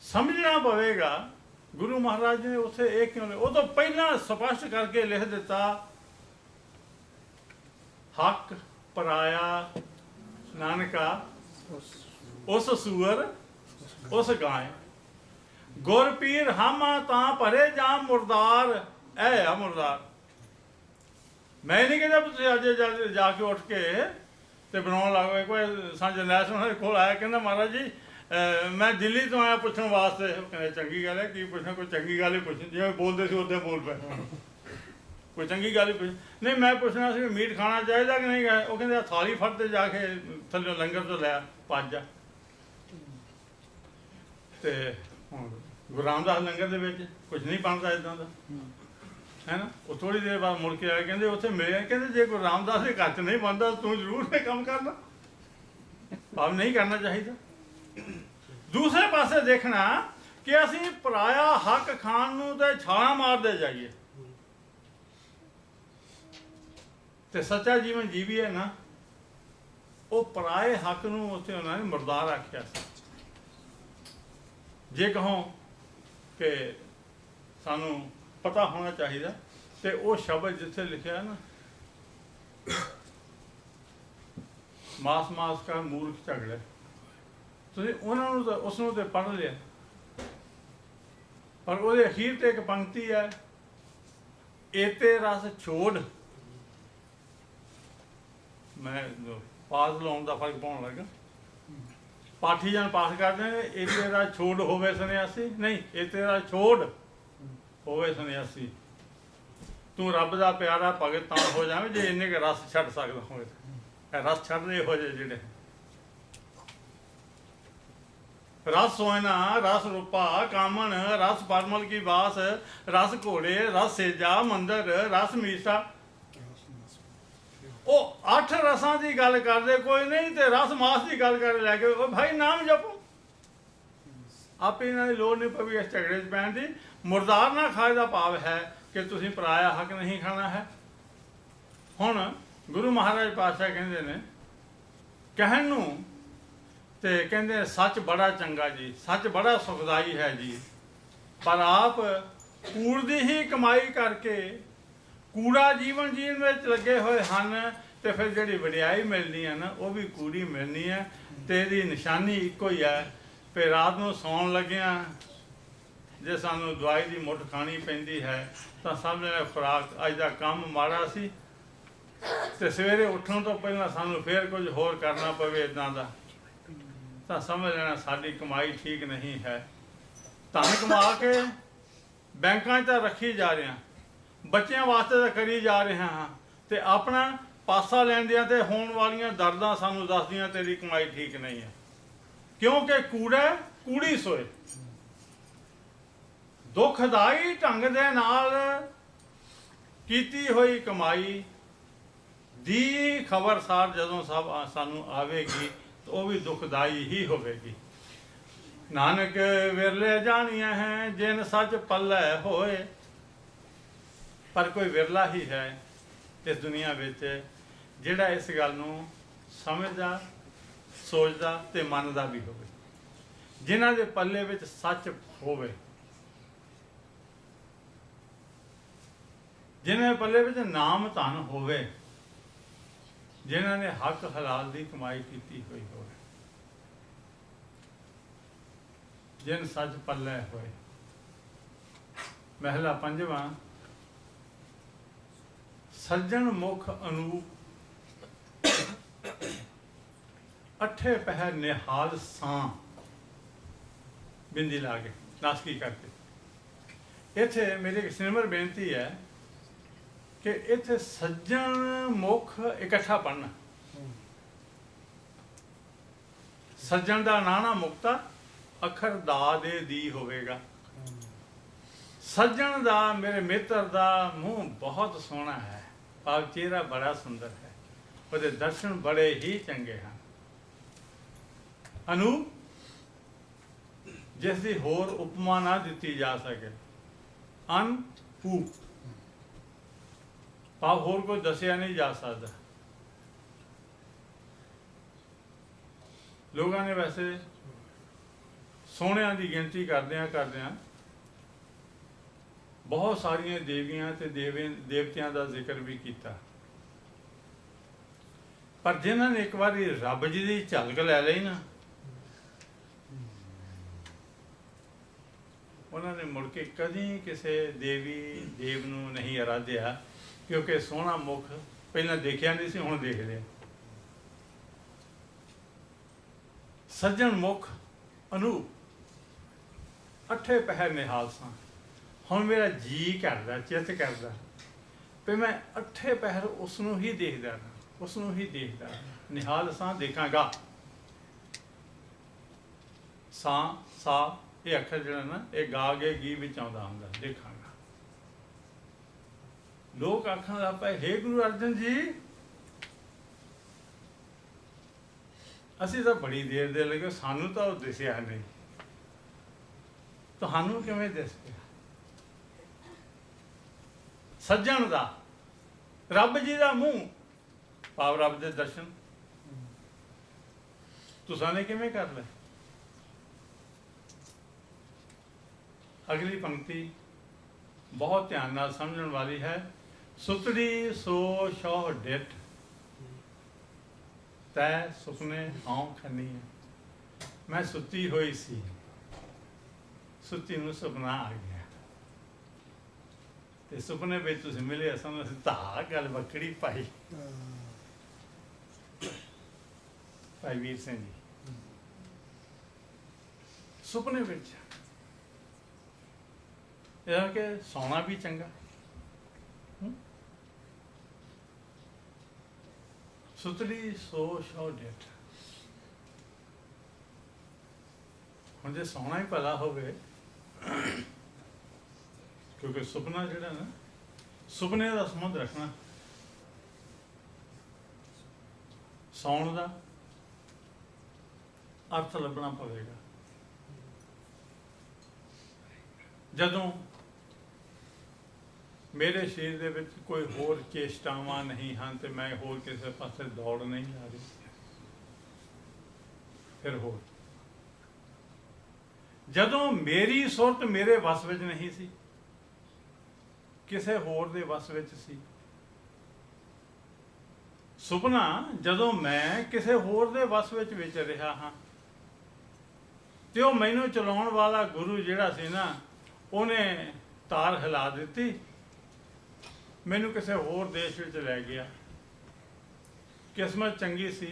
ਸਮਝਣਾ ਪਵੇਗਾ ਗੁਰੂ ਮਹਾਰਾਜ ਨੇ ਉੱਥੇ ਇਹ ਕਿਉਂ, ਉਹ ਤੋਂ ਪਹਿਲਾਂ ਸਪਸ਼ਟ ਕਰਕੇ ਲਿਖ ਦਿੱਤਾ, ਹੱਕ ਪਰਾਇਆ ਨਾਨਕਾ ਉਸ ਸੂਰ ਉਸ ਗਾਏ, ਗੁਰ ਪੀਰ ਹਾਮਾ ਤਾਂ ਭਰੇ ਜਾਂ ਮੁਰਦਾਰ, ਇਹ ਆ ਮੁਰਦਾਰ। ਮੈਂ ਨਹੀਂ ਕਹਿੰਦਾ ਤੁਸੀਂ ਅੱਜ ਜਾ ਕੇ ਉੱਠ ਕੇ ਤੇ ਬਣਾਉਣ ਲੱਗ ਪਏ। ਕੋਈ ਸਾਂਝ ਨੈਸ ਉਹਨਾਂ ਦੇ ਕੋਲ ਆਇਆ, ਕਹਿੰਦਾ ਮਹਾਰਾਜ ਜੀ ਮੈਂ ਦਿੱਲੀ ਤੋਂ ਆਇਆ ਪੁੱਛਣ ਵਾਸਤੇ। ਉਹ ਕਹਿੰਦੇ ਚੰਗੀ ਗੱਲ ਹੈ, ਕੀ ਪੁੱਛਣਾ, ਕੋਈ ਚੰਗੀ ਗੱਲ ਹੀ ਪੁੱਛਣੀ, ਜਿਵੇਂ ਬੋਲਦੇ ਸੀ ਉੱਦਾਂ ਬੋਲ ਪਏ, ਕੋਈ ਚੰਗੀ ਗੱਲ ਹੀ ਪੁੱਛ। ਨਹੀਂ ਮੈਂ ਪੁੱਛਣਾ ਸੀ ਮੀਟ ਖਾਣਾ ਚਾਹੀਦਾ ਕਿ ਨਹੀਂ। ਉਹ ਕਹਿੰਦੇ ਥਾਲੀ ਫੜ ਤੇ ਜਾ ਕੇ ਥੱਲੇ ਲੰਗਰ ਤੋਂ ਲਿਆ ਭੱਜ ਜਾ। ਤੇ ਹੁਣ ਗੁਰੂ ਰਾਮਦਾਸ ਲੰਗਰ ਦੇ ਵਿੱਚ ਕੁਝ ਨਹੀਂ ਬਣਦਾ ਇੱਦਾਂ ਦਾ, ਹੈ ਨਾ। ਉਹ ਥੋੜ੍ਹੀ ਦੇਰ ਬਾਅਦ ਮੁੜ ਕੇ ਆਏ, ਕਹਿੰਦੇ ਉੱਥੇ ਮਿਲਿਆ, ਕਹਿੰਦੇ ਜੇ ਗੁਰੂ ਰਾਮਦਾਸ ਦੇ ਘਰ 'ਚ ਨਹੀਂ ਬਣਦਾ ਤੂੰ ਜ਼ਰੂਰ ਇਹ ਕੰਮ ਕਰਨਾ, ਭਾਵ ਨਹੀਂ ਕਰਨਾ ਚਾਹੀਦਾ। ਦੂਸਰੇ ਪਾਸੇ ਦੇਖਣਾ ਕਿ ਅਸੀਂ ਪਰਾਇਆ ਹੱਕ ਖਾਣ ਨੂੰ ਤੇ ਛਾਲਾਂ ਮਾਰਦੇ ਜਾਈਏ, ਤੇ ਸੱਚਾ ਜੀਵਨ ਜੀਵੀਏ ਨਾ, ਉਹ ਪਰਾਏ ਹੱਕ ਨੂੰ ਉੱਥੇ ਉਹਨਾਂ ਨੇ ਮੁਰਦਾਰ ਆਖਿਆ ਸੀ। ਜੇ ਕਹੋ ਕਿ ਸਾਨੂੰ ਪਤਾ ਹੋਣਾ ਚਾਹੀਦਾ, ਤੇ ਉਹ ਸ਼ਬਦ ਜਿੱਥੇ ਲਿਖਿਆ ਨਾ, ਮਾਸ ਮਾਸ ਕਾ ਮੂਰਖ ਝਗੜਾ, ਤੁਸੀਂ ਉਹਨਾਂ ਨੂੰ ਤਾਂ ਉਸ ਨੂੰ ਤੇ ਪੜ੍ਹ ਲਿਆ, ਪਰ ਉਹਦੇ ਅਖੀਰ ਤੇ ਇੱਕ ਪੰਕਤੀ ਹੈ, ਏਤੇ ਰਸ ਛੋੜ। ਮੈਂ ਪਾਸ ਲਾਉਣ ਦਾ ਫਰਕ ਪਾਉਣ ਲੱਗਾ। ਪਾਠੀ ਜਨ ਪਾਠ ਕਰਦੇ ਨੇ, ਏਤੇ ਰਸ ਛੋੜ ਹੋਵੇ ਸੰਨਿਆਸੀ, ਨਹੀਂ ਏਤੇ ਰਸ ਛੋੜ ਹੋਵੇ ਸੰਨਿਆਸੀ। ਤੂੰ ਰੱਬ ਦਾ ਪਿਆਰਾ ਭਗਤ ਤਾਂ ਹੋ ਜਾਵੇਂ ਜੇ ਇੰਨੇ ਕੁ ਰਸ ਛੱਡ ਸਕਦਾ ਹੋਵੇ। ਰਸ ਛੱਡਦੇ ਇਹੋ ਜਿਹੇ ਜਿਹੜੇ ਰਸ ਸੋਇਨਾ ਰਸ ਰੂਪਾ ਕਾਮਨ ਰਸ ਪਰਮਲ ਕੀ ਬਾਸ, ਰਸ ਘੋੜੇ ਰਸ ਸੇਜਾ ਮੰਦਰ ਰਸ ਮੀਸਾ। ਉਹ 8 ਰਸਾਂ ਦੀ ਗੱਲ ਕਰਦੇ ਕੋਈ ਨਹੀਂ, ਤੇ ਰਸ ਮਾਸ ਦੀ ਗੱਲ ਕਰ ਲੈ ਕੇ ਉਹ ਭਾਈ ਨਾਮ ਜਪੋ, ਆਪੇ ਇਹਨਾਂ ਦੀ ਲੋੜ ਨਹੀਂ ਪਈ ਇਸ ਝਗੜੇ 'ਚ ਪੈਣ ਦੀ। ਮੁਰਦਾਰ ਨਾ ਖਾਏ ਦਾ ਭਾਵ ਹੈ ਕਿ ਤੁਸੀਂ ਪਰਾਇਆ ਹੱਕ ਨਹੀਂ ਖਾਣਾ ਹੈ। ਹੁਣ ਗੁਰੂ ਮਹਾਰਾਜ ਪਾਤਸ਼ਾਹ ਕਹਿੰਦੇ ਨੇ ਕਹਿਣ ਨੂੰ, ਤੇ ਕਹਿੰਦੇ ਸੱਚ ਬੜਾ ਚੰਗਾ ਜੀ, ਸੱਚ ਬੜਾ ਸੁਖਦਾਈ ਹੈ ਜੀ, ਪਰ ਆਪ ਕੂੜ ਦੀ ਹੀ ਕਮਾਈ ਕਰਕੇ ਕੂੜਾ ਜੀਵਨ ਜੀਣ ਵਿੱਚ ਲੱਗੇ ਹੋਏ ਹਨ, ਤੇ ਫਿਰ ਜਿਹੜੀ ਵਡਿਆਈ ਮਿਲਣੀ ਹੈ ਨਾ ਉਹ ਵੀ ਕੂੜੀ ਮਿਲਣੀ ਹੈ। ਤੇ ਇਹਦੀ ਨਿਸ਼ਾਨੀ ਇੱਕੋ ਹੀ ਹੈ, ਫਿਰ ਰਾਤ ਨੂੰ ਸੌਣ ਲੱਗਿਆਂ ਜੇ ਸਾਨੂੰ ਦਵਾਈ ਦੀ ਮੁੱਠ ਖਾਣੀ ਪੈਂਦੀ ਹੈ ਤਾਂ ਸਮਝ ਲੈ ਖੁਰਾਕ ਅੱਜ ਦਾ ਕੰਮ ਮਾੜਾ ਸੀ, ਤੇ ਸਵੇਰੇ ਉੱਠਣ ਤੋਂ ਪਹਿਲਾਂ ਸਾਨੂੰ ਫੇਰ ਕੁਝ ਹੋਰ ਕਰਨਾ ਪਵੇ ਇਦਾਂ ਦਾ, ਤਾਂ ਸਮਝ ਲੈਣਾ ਸਾਡੀ ਕਮਾਈ ਠੀਕ ਨਹੀਂ ਹੈ। ਧਨ ਕਮਾ ਕੇ ਬੈਂਕਾਂ 'ਚ ਤਾਂ ਰੱਖੀ ਜਾ ਰਹੇ ਹਾਂ, ਬੱਚਿਆਂ ਵਾਸਤੇ ਤਾਂ ਕਰੀ ਜਾ ਰਹੇ ਹਾਂ, ਤੇ ਆਪਣਾ ਪਾਸਾ ਲੈਂਦਿਆਂ ਤੇ ਹੋਣ ਵਾਲੀਆਂ ਦਰਦਾਂ ਸਾਨੂੰ ਦੱਸਦੀਆਂ ਤੇਰੀ ਕਮਾਈ ਠੀਕ ਨਹੀਂ ਹੈ। ਕਿਉਂਕਿ ਕੂੜਾ ਕੂੜੀ ਸੋਏ। ਦੁਖਦਾਈ ਢੰਗ ਦੇ ਨਾਲ ਕੀਤੀ ਹੋਈ ਕਮਾਈ ਦੀ ਖਬਰਸਾਰ ਜਦੋਂ ਸਭ ਸਾਨੂੰ ਆਵੇਗੀ ਤਾਂ ਉਹ ਵੀ ਦੁਖਦਾਈ ਹੀ ਹੋਵੇਗੀ। ਨਾਨਕ ਵਿਰਲੇ ਜਾਣੀਆਂ ਹੈ ਜਿਨ ਸੱਚ ਪੱਲੇ ਹੋਏ। ਪਰ ਕੋਈ ਵਿਰਲਾ ਹੀ ਹੈ ਇਸ ਦੁਨੀਆ ਵਿੱਚ ਜਿਹੜਾ ਇਸ ਗੱਲ ਨੂੰ ਸਮਝਦਾ, ਸੋਚਦਾ ਤੇ ਮੰਨਦਾ ਵੀ ਹੋਵੇ, ਜਿਨ੍ਹਾਂ ਦੇ ਪੱਲੇ ਵਿੱਚ ਸੱਚ ਹੋਵੇ, ਜਿਨ੍ਹਾਂ ਦੇ ਪੱਲੇ ਵਿੱਚ ਨਾਮ ਧਨ ਹੋਵੇ, ਜਿਨ੍ਹਾਂ ਨੇ ਹੱਕ ਹਲਾਲ ਦੀ ਕਮਾਈ ਕੀਤੀ ਹੋਈ ਹੋਵੇ। ਜਿਨ ਸੱਚ ਪੱਲੇ ਹੋਏ। ਮਹਿਲਾ ਪੰਜਵਾਂ। ਸੱਜਣ ਮੁਖ ਅਨੂਪ ਅਠੇ ਪਹਿਰ ਨਿਹਾਲ ਸਾਂ। ਬਿੰਦੀ ਲਾ ਕੇ ਨਾਸਕੀ ਕਰਕੇ। ਇੱਥੇ ਮੇਰੀ ਇੱਕ ਸਿਮਰ ਬੇਨਤੀ ਹੈ ਕਿ ਇੱਥੇ ਸੱਜਣ ਮੁਖ ਇਕੱਠਾ ਪੜ੍ਹਨਾ। ਸੱਜਣ ਦਾ ਨਾਣਾ ਮੁਕਤਾ ਅੱਖਰ ਦਾ ਦੇ ਦੀ ਹੋਵੇਗਾ। ਸੱਜਣ ਦਾ, ਮੇਰੇ ਮਿੱਤਰ ਦਾ ਮੂੰਹ ਬਹੁਤ ਸੋਹਣਾ ਹੈ, ਭਾਵ ਚਿਹਰਾ ਬੜਾ ਸੁੰਦਰ ਹੈ, ਉਹਦੇ ਦਰਸ਼ਨ ਬੜੇ ਹੀ ਚੰਗੇ ਹਨ। ਅਨੂਪ, ਜਿਸ ਦੀ ਹੋਰ ਉਪਮਾ ਨਾ ਦਿੱਤੀ ਜਾ ਸਕੇ। ਅਨੂਪ ਭਾਵ ਹੋਰ ਕੋਈ ਦੱਸਿਆ ਨਹੀਂ ਜਾ ਸਕਦਾ। ਲੋਕਾਂ ਨੇ ਵੈਸੇ ਸੋਹਣਿਆਂ ਦੀ ਗਿਣਤੀ ਕਰਦਿਆਂ ਬਹੁਤ ਸਾਰੀਆਂ ਦੇਵੀਆਂ ਤੇ ਦੇਵਤਿਆਂ ਦਾ ਜ਼ਿਕਰ ਵੀ ਕੀਤਾ, ਪਰ ਜਿਨ੍ਹਾਂ ਨੇ ਇੱਕ ਵਾਰੀ ਰੱਬ ਜੀ ਦੀ ਝਲਕ ਲੈ ਲਈ ਨਾ, ਉਹਨਾਂ ਨੇ ਮੁੜ ਕੇ ਕਦੀ ਕਿਸੇ ਦੇਵੀ ਦੇਵ ਨੂੰ ਨਹੀਂ ਅਰਾਧਿਆ, ਕਿਉਂਕਿ ਸੋਹਣਾ ਮੁਖ ਪਹਿਲਾਂ ਦੇਖਿਆ ਨਹੀਂ ਸੀ, ਹੁਣ ਦੇਖ ਲਿਆ। ਸੱਜਣ ਮੁਖ ਅਨੂਪ ਅਠੇ ਪਹਿਰ ਨਿਹਾਲ ਸਾਂ। ਹੁਣ ਮੇਰਾ ਜੀ ਕਰਦਾ, ਚਿੱਤ ਕਰਦਾ ਵੀ ਮੈਂ ਅਠੇ ਪਹਿਰ ਉਸ ਨੂੰ ਹੀ ਦੇਖਦਾ ਰਹਾਂ, ਉਸ ਨੂੰ ਹੀ ਦੇਖਦਾ। ਨਿਹਾਲ ਸਾਂ ਦੇਖਾਂਗਾ। ਸਾਂ ਸਾ ਇਹ ਅੱਖਰ ਜਿਹੜਾ ਨਾ, ਇਹ ਗਾ ਗੇ ਗੀ ਵਿੱਚ ਆਉਂਦਾ ਹੁੰਦਾ। ਦੇਖਾਂਗਾ। ਲੋਕ ਆਖਣ ਲੱਗ ਪਏ, ਹੇ ਗੁਰੂ ਅਰਜਨ ਜੀ, ਅਸੀਂ ਤਾਂ ਬੜੀ ਦੇਰ ਦੇ ਲੱਗੇ, ਸਾਨੂੰ ਤਾਂ ਉਹ ਦਿਸਿਆ ਨਹੀਂ, ਤੁਹਾਨੂੰ ਕਿਵੇਂ ਦਿਸ ਪਿਆ? ਸੱਜਣ ਦਾ, ਰੱਬ ਜੀ ਦਾ ਮੂੰਹ, ਭਾਵ ਰੱਬ ਦੇ ਦਰਸ਼ਨ ਤੁਸਾਂ ਨੇ ਕਿਵੇਂ ਕਰ ਲਏ? ਅਗਲੀ ਪੰਕਤੀ ਬਹੁਤ ਧਿਆਨ ਨਾਲ ਸਮਝਣ ਵਾਲੀ ਹੈ। ਸੁਤੜੀ ਸੋ ਸ਼ੌਹ ਡਿਠ ਤੈ ਸੁਪਨੇ ਹਉ ਖੰਨੀ। ਮੈਂ ਸੁੱਤੀ ਹੋਈ ਸੀ, ਸੁੱਤੀ ਨੂੰ ਸੁਪਨਾ ਆ ਗਿਆ, ਤੇ ਸੁਪਨੇ ਵਿੱਚ ਤੁਸੀਂ ਮਿਲੇ। ਸਾਨੂੰ ਅਸੀਂ ਤਾਂ ਗੱਲ ਵੱਖਰੀ ਪਾਈ। ਭਾਈ ਵੀਰ ਸਿੰਘ ਜੀ, ਸੁਪਨੇ ਵਿੱਚ ਇਹ ਕਿ ਸੌਣਾ ਵੀ ਚੰਗਾ। ਸੁਤੜੀ ਸੋ ਸ਼ੌ ਡਿਠ। ਹੁਣ ਜੇ ਸੌਣਾ ਹੀ ਭਲਾ ਹੋਵੇ, ਕਿਉਂਕਿ ਸੁਪਨਾ ਜਿਹੜਾ ਨਾ, ਸੁਪਨੇ ਦਾ ਸੰਬੰਧ ਰੱਖਣਾ ਸੌਣ ਦਾ ਅਰਥ ਲੱਭਣਾ ਪਵੇਗਾ। ਜਦੋਂ ਮੇਰੇ ਸਰੀਰ ਦੇ ਵਿੱਚ ਕੋਈ ਹੋਰ ਚੇਸ਼ਟਾਵਾਂ ਨਹੀਂ ਹਨ ਤੇ ਮੈਂ ਹੋਰ ਕਿਸੇ ਪਾਸੇ ਦੌੜ ਨਹੀਂ ਲਾ ਰਹੀ, ਫਿਰ ਹੋਰ ਜਦੋਂ ਮੇਰੀ ਸੁਰਤ ਮੇਰੇ ਵਸ ਵਿੱਚ ਨਹੀਂ ਸੀ, ਕਿਸੇ ਹੋਰ ਦੇ ਵਸ ਵਿੱਚ ਸੀ। ਸੁਪਨਾ ਜਦੋਂ ਮੈਂ ਕਿਸੇ ਹੋਰ ਦੇ ਵਸ ਵਿੱਚ ਵਿਚਰ ਰਿਹਾ ਹਾਂ, ਤੇ ਉਹ ਮੈਨੂੰ ਚਲਾਉਣ ਵਾਲਾ ਗੁਰੂ ਜਿਹੜਾ ਸੀ ਨਾ, ਉਹਨੇ ਤਾਰ ਹਿਲਾ ਦਿੱਤੀ, ਮੈਨੂੰ ਕਿਸੇ ਹੋਰ ਦੇਸ਼ ਵਿੱਚ ਲੈ ਗਿਆ। ਕਿਸਮਤ ਚੰਗੀ ਸੀ,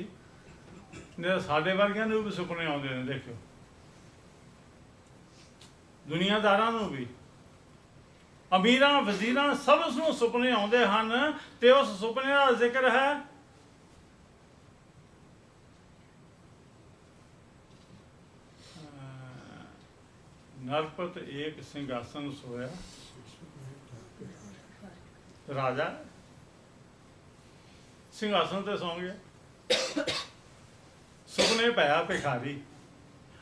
ਨਹੀਂ ਸਾਡੇ ਵਰਗਿਆਂ ਨੂੰ ਵੀ ਸੁਪਨੇ ਆਉਂਦੇ ਨੇ। ਦੇਖਿਓ ਦੁਨੀਆਦਾਰਾਂ ਨੂੰ ਵੀ, ਅਮੀਰਾਂ ਵਜ਼ੀਰਾਂ ਸਭ ਨੂੰ ਸੁਪਨੇ ਆਉਂਦੇ ਹਨ, ਤੇ ਉਸ ਸੁਪਨੇ ਦਾ ਜ਼ਿਕਰ ਹੈ नरपत एक सिंहासन सोया राजा सिंहासन ते सौ गया, सुपने पाया भिखारी,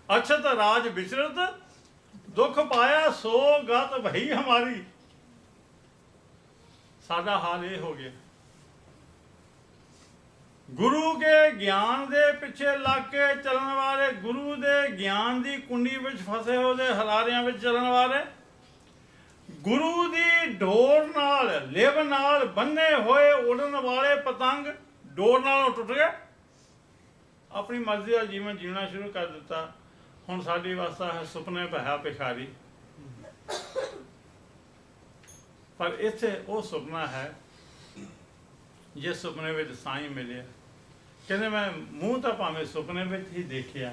अछत राज विचरत दुख पाया सो गत भई हमारी। साडा हाल ये हो गया, गुरु के ज्ञान दे पिछे लग के चलन वाले, गुरु दे ज्ञान दी कुंडी विच फसे होदे हलारियां विच चलन वाले, गुरु दी डोर नाल लिव नाल बन्ने होए उड़न वाले पतंग डोर नालों टुट गए, अपनी मर्जी का जीवन जीना शुरू कर दिता। हुण साडी वास्ता है सुपने पाया भिखारी। पर इत्थे वो सुपना है जिस सुपने विच साईं मिलिया। कहते मैं मूँह तो भावें सुपने विच ही देखिया,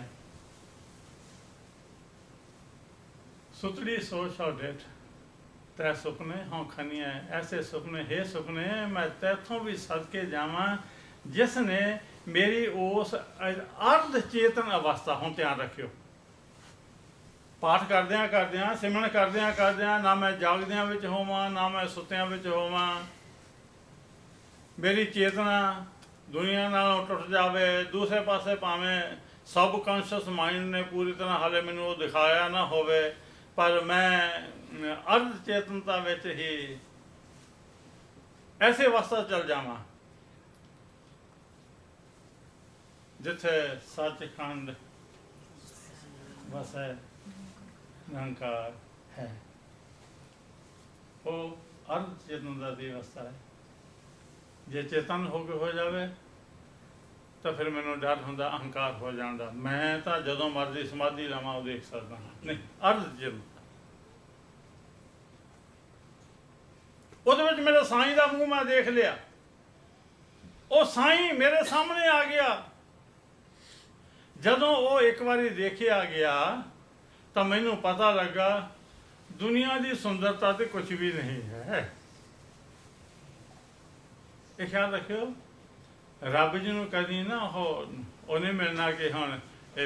सुतड़ी सोच सौ डेठ तै सुपने हों खनिया, ऐसे सुपने हे सुपने मैं तैथों भी सदके जावां जिसने मेरी उस अर्ध चेतन अवस्था। हुण ध्यान रखियो, पाठ करदियां करदियां सिमरन करदियां करदियां ना मैं जागदियां विच होवां ना मैं सुत्तियां विच होवां, मेरी चेतना दुनिया नालों टुट जावे, दूसरे पासे भावें सब कॉन्शियस माइंड ने पूरी तरह हाले मैनूं वो दिखाया ना होवे, पर मैं अर्ध चेतनता विच ही ऐसे अवस्था चल जावां जिथे सचखंड वसै निरंकार है। वो अर्ध चेतनता की अवस्था है। जे चेतन होके हो जाए तो फिर मैनू डर होंदा अहंकार हो जाता, मैं तो जदों मर्जी समाधि लवां वो देख सकता हाँ। नहीं, अर्ध चेतन उहदे विच मेरे साईं का मूँह मैं देख लिया, वो साईं मेरे सामने आ गया। जदों वो एक बारी देखिया गया तो मैनू पता लगा दुनिया की सुंदरता तो कुछ भी नहीं है। ये ख्याल रखियो, रब जी नूं कदी ना उन्हें मिलना कि हुण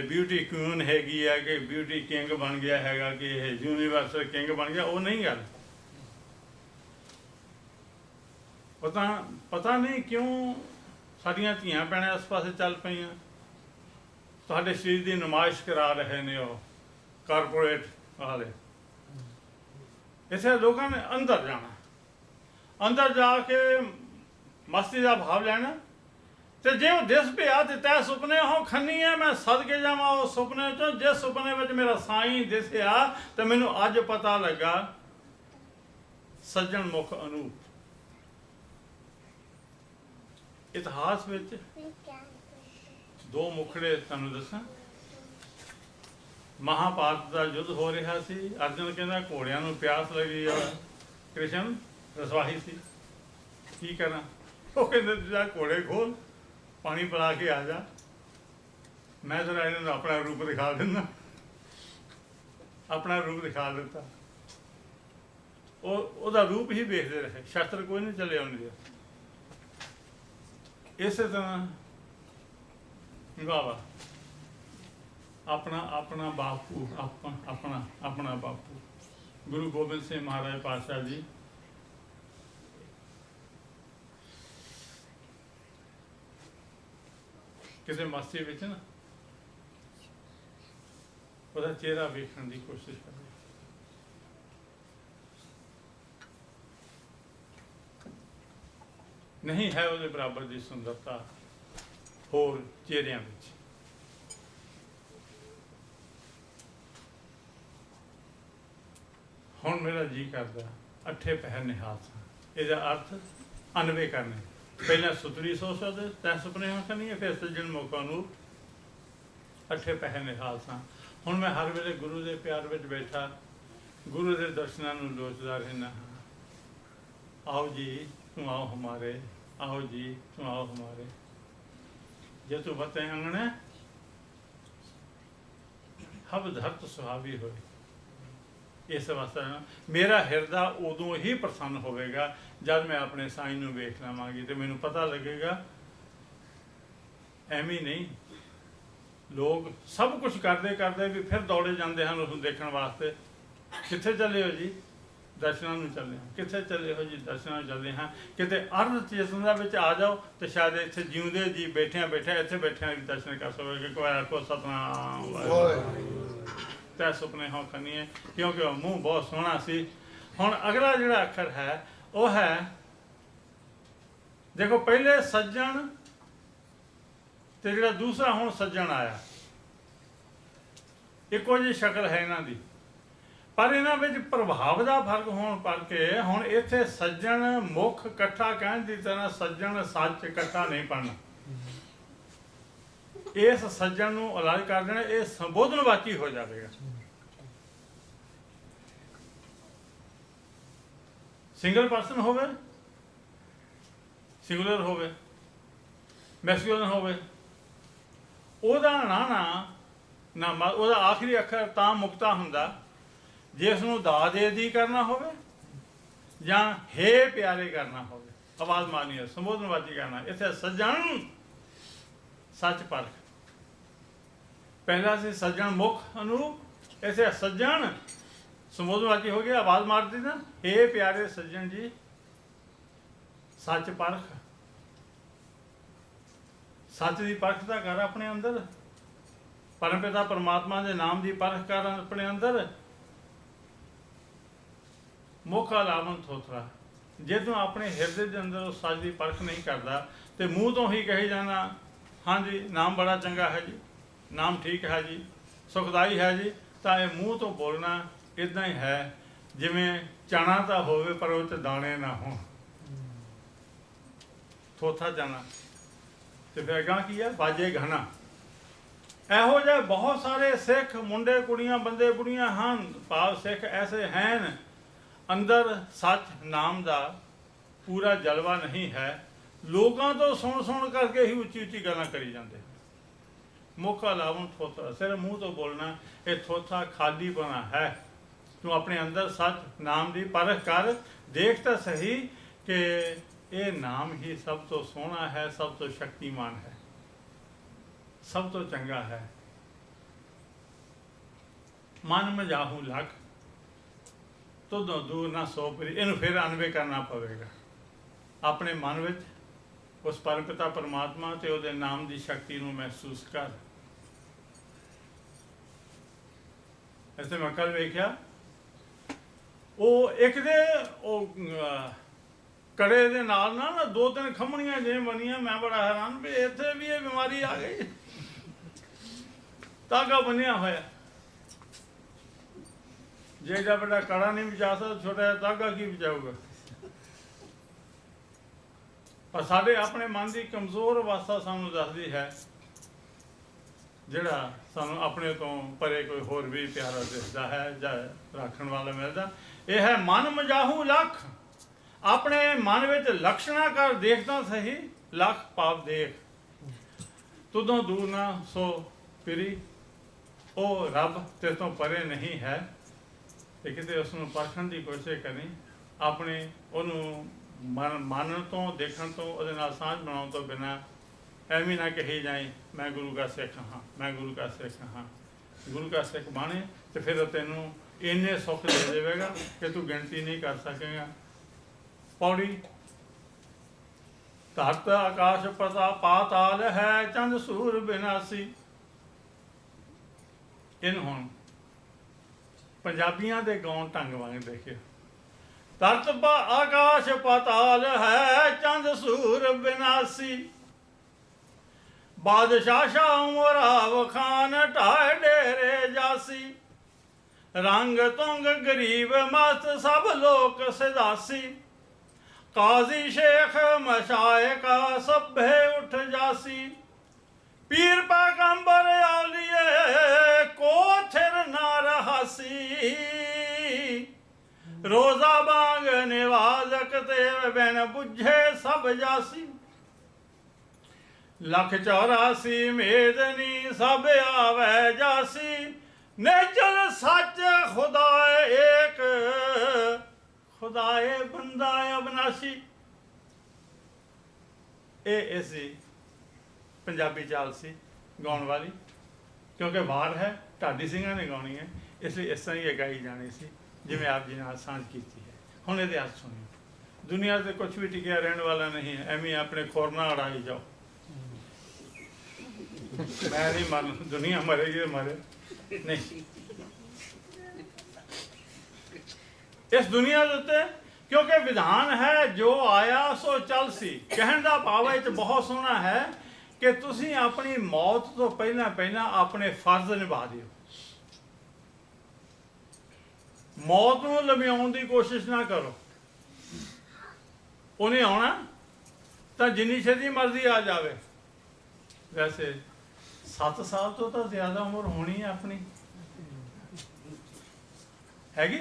ब्यूटी क्वीन हैगी है कि ब्यूटी किंग बन गया हैगा कि यूनीवर्सल किंग बन गया, वो नहीं गल। पता नहीं क्यों साडियां धीआं भैणां इस पासे चल पईआं, तुहाडे शरीर की नुमाइश करा रहे ने वो कारपोरेट वाले। इसे लोगों ने अंदर जाना, अंदर जाके मस्ती का भाव लेना, तो जे वो दिस पिया तो तै सुपने हो खनी है, मैं सदके जावां उस सुपने चो जिस सुपने में मेरा साईं दिसया, तो मैनू अज पता लगा सज्जन मुख अनूप। इतिहास में दो मुखड़े तुहानूं दसां, महाभारत का युद्ध हो रहा सी, अर्जुन कहना घोड़ियां नूं प्यास लगी और कृष्ण रसवाही सी, की करा? वो कहते जा घोड़े खोल पानी पिला के आ जा, मैं जरा इन्होंने अपना रूप दिखा देना। अपना रूप दिखा देता, ਉਹਦਾ रूप ही देखते रहे, शस्त्र कोई नहीं चले आने दिया। इस तरह गावा अपना अपना बापू अपना अपना बापू गुरु गोबिंद सिंह महाराज पातशाह जी किसी मस्ती विच ना ਉਹਦਾ चेहरा वेखण की कोशिश कर, नहीं है ਉਹਦੇ बराबर की सुंदरता होर चेहरिਆਂ ਵਿੱਚ। ਹੁਣ मेरा जी करता अठे पहर निहाल सा, ਇਹਦਾ अर्थ अनवे करने। पहला सुतरी सो सकते तै सुपने करनी है, फिर सज्जन मौका ਨੂੰ अठे पहर निहाल सा। ਹੁਣ मैं हर वेले गुरु के प्यार में बैठा गुरु के दर्शनों ਨੂੰ ਲੋਚਦਾ रहना हाँ। आओ जी तुम आओ हमारे, आओ जी तुम आओ हमारे। जे तू बते अंगने हब धरत सुहावी होए। इस वास्ते मेरा हिरदा उदों ही प्रसन्न होवेगा जब मैं अपने साईं नूं वेख लवांगी तो मैनूं पता लगेगा एवं नहीं लोग सब कुछ करते करते भी फिर दौड़े जाते हैं उसनूं देखण वास्ते। कित्थे चले हो जी? दर्शनां नूं चले हाँ। कित्थे चले हो जी? दर्शनां नूं चले हाँ। किते अर्ध चेतना विच आ जाओ तो शायद इत्थे जीउंदे जी बैठिया इत्थे बैठिया भी दर्शन कर सकोगे। कोई आखो सतनाम वाहिगुरू तै सुपने हो खनीए क्योंकि वह मूँह बहुत सोहना सी। हुण अगला जिहड़ा अखर है वह है देखो पहले सज्जन ते जिहड़ा दूसरा हुण सज्जन आया इक्को जी शक्ल है इन्हां दी पर इन्हां विच प्रभाव का फर्क होने करके हुण इत्थे सज्जन मुख इकट्ठा कहण दी तरह सज्जन सच इकट्ठा नहीं पढ़ना। इस सज्जन नूं अलग कर देना ये संबोधनवाची हो जाएगा। सिंगल पर्सन होवे सिंगुलर होवे मैस्कुलिन होवे ओदा ना ओदा आखिरी अखर तां मुक्ता हुंदा जे उसनूं दा दे दी करना होवे जां हे प्यारे करना होवे आवाज़ मारनी है संबोधनवाची करना। इत्थे सज्जन सच परख पहला से सज्जन मुख अनुरूप ऐसे सज्जन संबोधनवाची हो गया आवाज़ मार दी ना हे प्यारे सज्जन जी सच परख सच की परखता कर अपने अंदर परमपिता परमात्मा के नाम की परख कर अपने अंदर मुख अलावन थोथरा जे तू अपने हिरदे के अंदर उस सच की परख नहीं करता तो मूँह तो ही कही जाना हाँ जी नाम बड़ा चंगा है जी नाम ठीक है जी सुखदाई है जी तो यह मूँह तो बोलना इदा ही है जिमें चना तो होवे पर उस दाने ना हो थोथा जाना तो फिर अगां की है बाजे घना। ਇਹੋ ਜਿਹੇ बहुत सारे सिख मुंडे कुड़ियां बंदे बुढ़ियां हैं भाव सिख ऐसे हैं अंदर सच नाम का पूरा जलवा नहीं है लोगों तो सुन करके ही उच्ची उच्ची गल्लां करी जाते मुख अलावन थोथा सिर्फ मूँह तो बोलना ये थोथा खाली बना है। तू अपने अंदर सच नाम की परख कर देख तो सही कि ये नाम ही सब तो सोहना है सब तो शक्तिमान है सब तो चंगा है। मन में जाहू लख तो दूर ना सो परी इनू फिर अनवे करना पवेगा अपने मन में उस परमपिता परमात्मा ते उहदे नाम की शक्ति नू महसूस कर। ऐसे मैं कल वेख्या वो एक दे कड़े दे नाल ना दो तीन खमणियां जिवें बनियां मैं बड़ा हैरान भी इत्थे भी ये बीमारी आ गई धागा बनिया होया जे एडा बड़ा कड़ा नहीं बचा सकता छोटा धागा की बचाऊगा। पर साढ़े अपने मन की कमजोर अवस्था सानू दसदी है जिहड़ा सानू अपने तो परे कोई होर भी प्यारा दिसदा है जां राखण वाला मिलदा यह है मन मजाहू लख अपने मन विच लक्षणा कर देखता सही लख पाप देख तुदों दूर ना सो पिरी ओ रब तेरे तो परे नहीं है ते किते उसनूं परखण की कोशिश करी अपने उन्होंने मन तो देखण तो उहदे नाल सांझ बनाउण तो बिना एवं ना कही जाए मैं गुरु का सिख हाँ मैं गुरु का सिख हाँ गुरु का सिख बने तो फिर तेनों इन्ने सुख दे देगा कि तू गिनती नहीं कर सकेगा। पौड़ी धरत आकाश पता पाताल है चंद सूर विनासी इन हुण पंजाबियां दे गाउण ढंग वांग देखिए धरत आकाश पाताल है चंद सूर विनासी बादशाह शाह मुराव खान ढाए डेरे जासी रंग तुंग गरीब मस्त सब लोक सिदासी काजी शेख मशायका सभे उठ जासी पीर पैगंबर औलिए को थिर ना रहासी रोजा बांग निवाजक ते बिन बुझे सब जासी लख 84 मेदनी सब आवे जासी, नेचर सच खुदाए एक, खुदाए बंदा अविनाशी। ये ऐसी पंजाबी चाल सी गाउन वाली, क्योंकि वार है ढाडी सिंघां ने गाउणी है, इसलिए इस तरह ही गाई जानी सी जिवें आप जी नाल सांझ कीती है। हुण इहदे अर्थ सुणिओ। दुनिया से कुछ भी टिकिया रहने वाला नहीं है, एवें अपने खोरना अड़ाई जाओ। मैं नहीं मान, दुनिया मरेगी तो मरे नहीं। इस दुनिया के उत्ते क्योंकि विधान है जो आया सो चल सी। कहण दा भाव इह बहुत सोहना है कि तुसीं अपनी मौत तो पहला पहला अपने फर्ज निभा दिओ। मौत नूं लविआउण दी कोशिश ना करो, उन्हें आना तो जिन्नी छेती मर्जी आ जाए। वैसे 7 साल तो ज्यादा उम्र होनी है अपनी, हैगी।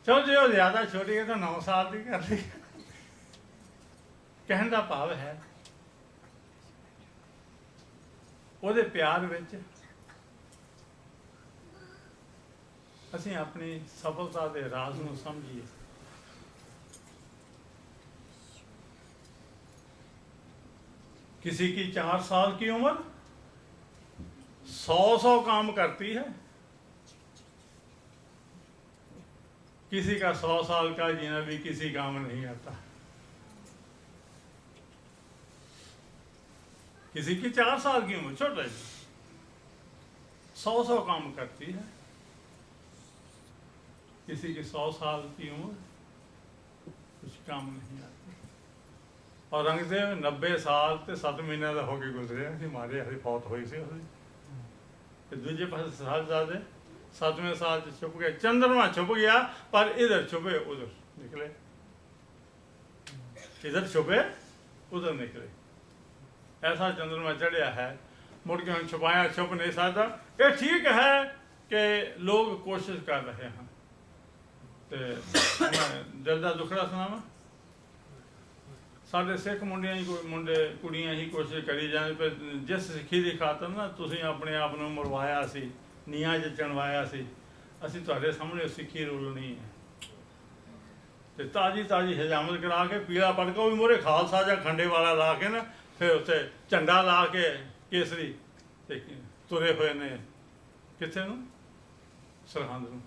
चलो जो ज्यादा छोटी है तो 9 साल की कर ली। कहने का भाव है ਉਹਦੇ प्यार ਵਿੱਚ ਅਸੀਂ अपनी सफलता के राज ਨੂੰ समझिए। किसी की 4 साल की उम्र 100 काम करती है, किसी का 100 साल का जीना भी किसी काम नहीं आता। किसी की 4 साल की उम्र छोटा 100 काम करती है, किसी की 100 साल की उम्र कुछ काम नहीं आती। औरंगजेब 90 साल ते 7 महीने का होके गुजरे, अभी मारे अभी फौत हुई सी उसकी। दूजे पास साहबजादे 7वें साल छुप गए, चंद्रमा छुप गया पर इधर छुपे उधर निकले, इधर छुपे उधर निकले। ऐसा चंद्रमा चढ़िया है, मुड़ के हम छुपाया छुप नहीं सकता। ये ठीक है कि लोग कोशिश कर रहे हैं। तो दिल का दुखड़ा सुनावा, साढ़े सिख मुंडिया ही मुंडे कुड़ियाँ ही कोशिश करी जाने पर जिस सिक्खी की खातर ना तुसीं अपने आप को मरवाया सी, नीआं च चणवाया सी, असीं तुहाडे सामने सिक्खी रुलनी है। तो ताज़ी ताज़ी हजामत करा के पीला पटका भी मोरे खालसा जा खंडे वाला ला के ना, फिर उत्ते झंडा ला के केसरी तुरे हुए ने कित्थे नूं सरहंद नूं।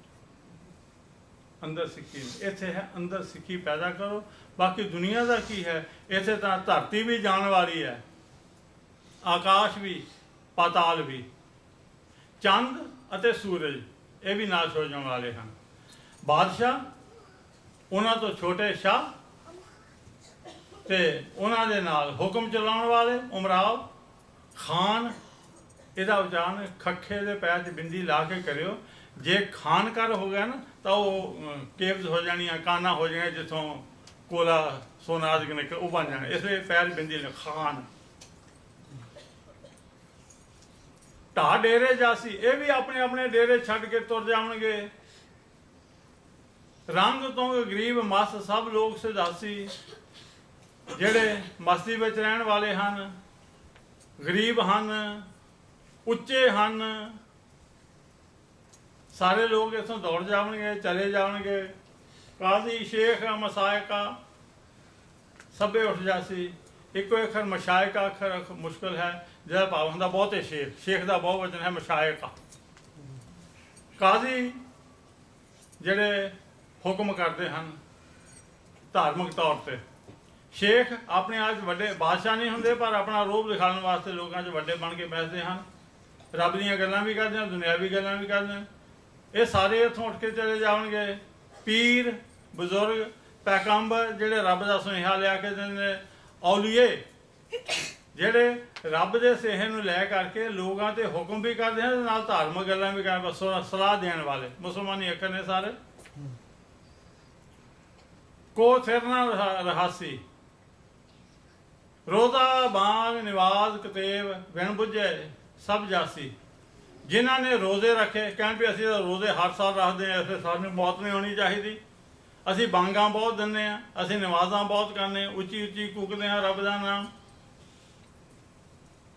अंदर सिक्खी इत्थे है, अंदर सिक्खी पैदा करो। बाकी दुनिया का की है, इत्थे तां धरती भी जाने वाली है, आकाश भी पाताल भी, चंद अते सूरज ये भी नाश हो जाने वाले हैं। बादशाह उन्हां तो छोटे शाह ते उन्हां दे नाल हुक्म चलाउण वाले उमराव खान। इहदा उच्चारण खखे दे पैर च बिंदी ला के करियो। जे खान कर हो गया ना तो वो केब्स हो जानियां, काना हो जाए जिथों कोला सोना आदि निकल वो बन जाने, इसलिए पैर बिंदी ने खान। ढा डेरे जासी, ये भी अपने अपने डेरे छड़ के तुर जाएंगे। रंग तो गरीब मस्त सब लोग सिधासी, जेड़े मस्ती में रहने वाले हैं, गरीब हैं, उच्चे हैं, सारे लोग इतों दौड़ जाएंगे, चले जाएंगे। काजी शेख मसायका सबे उठ जासी। एको अखर मशायका अखर मुश्किल है, जिहदा भाव हुंदा बहुते शेख, शेख का बहुवचन है मशायका। काजी जिहड़े हुक्म करते हैं धार्मिक तौर पर, शेख अपने आप वड्डे बादशाह नहीं होंदे पर अपना रूप दिखाने वास्ते लोगों च वड्डे बन के बैठते हैं, रब दीयां गल्लां भी करदे हैं, दुनियावी गल्लां भी करदे हैं। ये सारे इत्थों उठ के चले जाएंगे। पीर बजुर्ग पैगंबर जिहड़े रब का सुनेहा लिया के देंदे, औलीए जिहड़े रब के सुनेहे नूं लै करके लोगों ते हुक्म भी करते हैं, नाल धार्मिक गल्लां भी करदे, सलाह देने वाले मुसलमानी अखर ने सारे। को फिरना रहासी, रोजा बांग निवाज कतेब बिन बुझे सब जासी। जिन्होंने रोजे रखे, कहन भी असीं रोजे हर साल रखते हैं, ऐसे सानूं मौत नहीं होनी चाहिए। ਅਸੀਂ ਬਾਂਗਾਂ ਬਹੁਤ ਦਿੰਦੇ ਹਾਂ, ਅਸੀਂ ਨਮਾਜ਼ਾਂ ਬਹੁਤ ਕਰਨੇ, ਉੱਚੀ ਉੱਚੀ ਕੂਕਦੇ ਹਾਂ ਰੱਬ ਦਾ ਨਾਮ,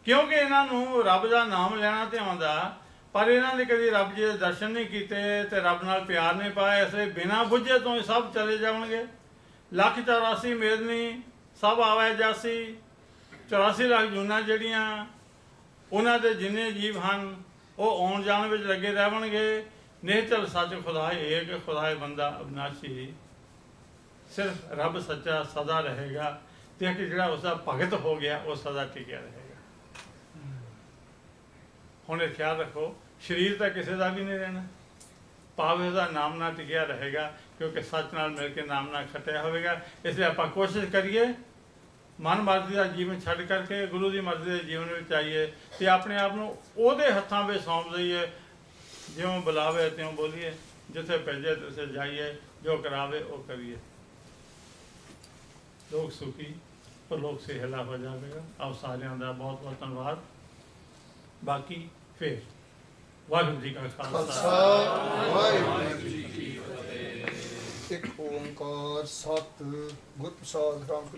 ਕਿਉਂਕਿ ਇਹਨਾਂ ਨੂੰ ਰੱਬ ਦਾ ਨਾਮ ਲੈਣਾ ਤੇ ਆਉਂਦਾ, ਪਰ ਇਹਨਾਂ ਨੇ ਕਦੀ ਰੱਬ ਜੀ ਦੇ ਦਰਸ਼ਨ ਨਹੀਂ ਕੀਤੇ ਤੇ ਰੱਬ ਨਾਲ ਪਿਆਰ ਨਹੀਂ ਪਾਇਆ, ਇਸ ਲਈ ਬਿਨਾਂ ਬੁੱਝੇ ਤੋਂ ਹੀ ਸਭ ਚਲੇ ਜਾਣਗੇ। 1,84 ਮੇਦਨੀ ਸਭ ਆਵੇ ਜਾਸੀ, 84 ਲੱਖ ਜੂਨਾਂ ਜਿਹੜੀਆਂ ਉਹਨਾਂ ਦੇ ਜਿੰਨੇ ਜੀਵ ਹਨ ਉਹ ਆਉਣ ਜਾਣ ਵਿੱਚ ਲੱਗੇ ਰਹਿਣਗੇ। ਨਿਹਚਲ ਸੱਚ ਖੁਦਾ ਏਕ, ਖੁਦਾ ਬੰਦਾ ਅਬਨਾਸ਼ੀ, ਸਿਰਫ ਰੱਬ ਸੱਚਾ ਸਦਾ ਰਹੇਗਾ, ਤੇ ਇੱਕ ਜਿਹੜਾ ਉਸਦਾ ਭਗਤ ਹੋ ਗਿਆ ਉਹ ਸਦਾ ਟਿਕਿਆ ਰਹੇਗਾ। ਹੁਣ ਇਹ ਖਿਆਲ ਰੱਖੋ, ਸਰੀਰ ਤਾਂ ਕਿਸੇ ਦਾ ਵੀ ਨਹੀਂ ਰਹਿਣਾ, ਭਾਵੇਂ ਉਹਦਾ ਨਾਮ ਨਾਲ ਟਿਕਿਆ ਰਹੇਗਾ, ਕਿਉਂਕਿ ਸੱਚ ਨਾਲ ਮਿਲ ਕੇ ਨਾਮ ਨਾਲ ਖੱਟਿਆ ਹੋਵੇਗਾ। ਇਸ ਲਈ ਆਪਾਂ ਕੋਸ਼ਿਸ਼ ਕਰੀਏ ਮਨ ਮਰਜ਼ੀ ਦਾ ਜੀਵਨ ਛੱਡ ਕਰਕੇ ਗੁਰੂ ਦੀ ਮਰਜ਼ੀ ਦੇ ਜੀਵਨ ਵਿੱਚ ਆਈਏ ਤੇ ਆਪਣੇ ਆਪ ਨੂੰ ਉਹਦੇ ਹੱਥਾਂ ਵਿੱਚ ਸੌਂਪ ਦਈਏ। ਜਿਉਂ ਬੁਲਾਵੇ ਤਿਉਂ ਬੋਲੀਏ, ਜਿੱਥੇ ਭੇਜੇ ਤਿੱਥੇ ਜਾਈਏ, ਜੋ ਕਰਾਵੇ ਉਹ ਕਰੀਏ। ਲੋਕ ਸੁਖੀ ਪਰ ਲੋਕ ਸਿਹਲਾ ਹੋ ਜਾਵੇਗਾ। ਆਪ ਸਾਰਿਆਂ ਦਾ ਬਹੁਤ ਬਹੁਤ ਧੰਨਵਾਦ। ਬਾਕੀ ਫਿਰ ਵਾਹਿਗੁਰੂ ਜੀ ਕਾ ਖਾਲਸਾ, ਵਾਹਿਗੁਰੂ ਜੀ ਕੀ ਫਤਿਹ। ਇੱਕ ਓੰਕਾਰ ਸਤਿ ਗੁਰ ਪ੍ਰਸਾਦ ਰਾਮ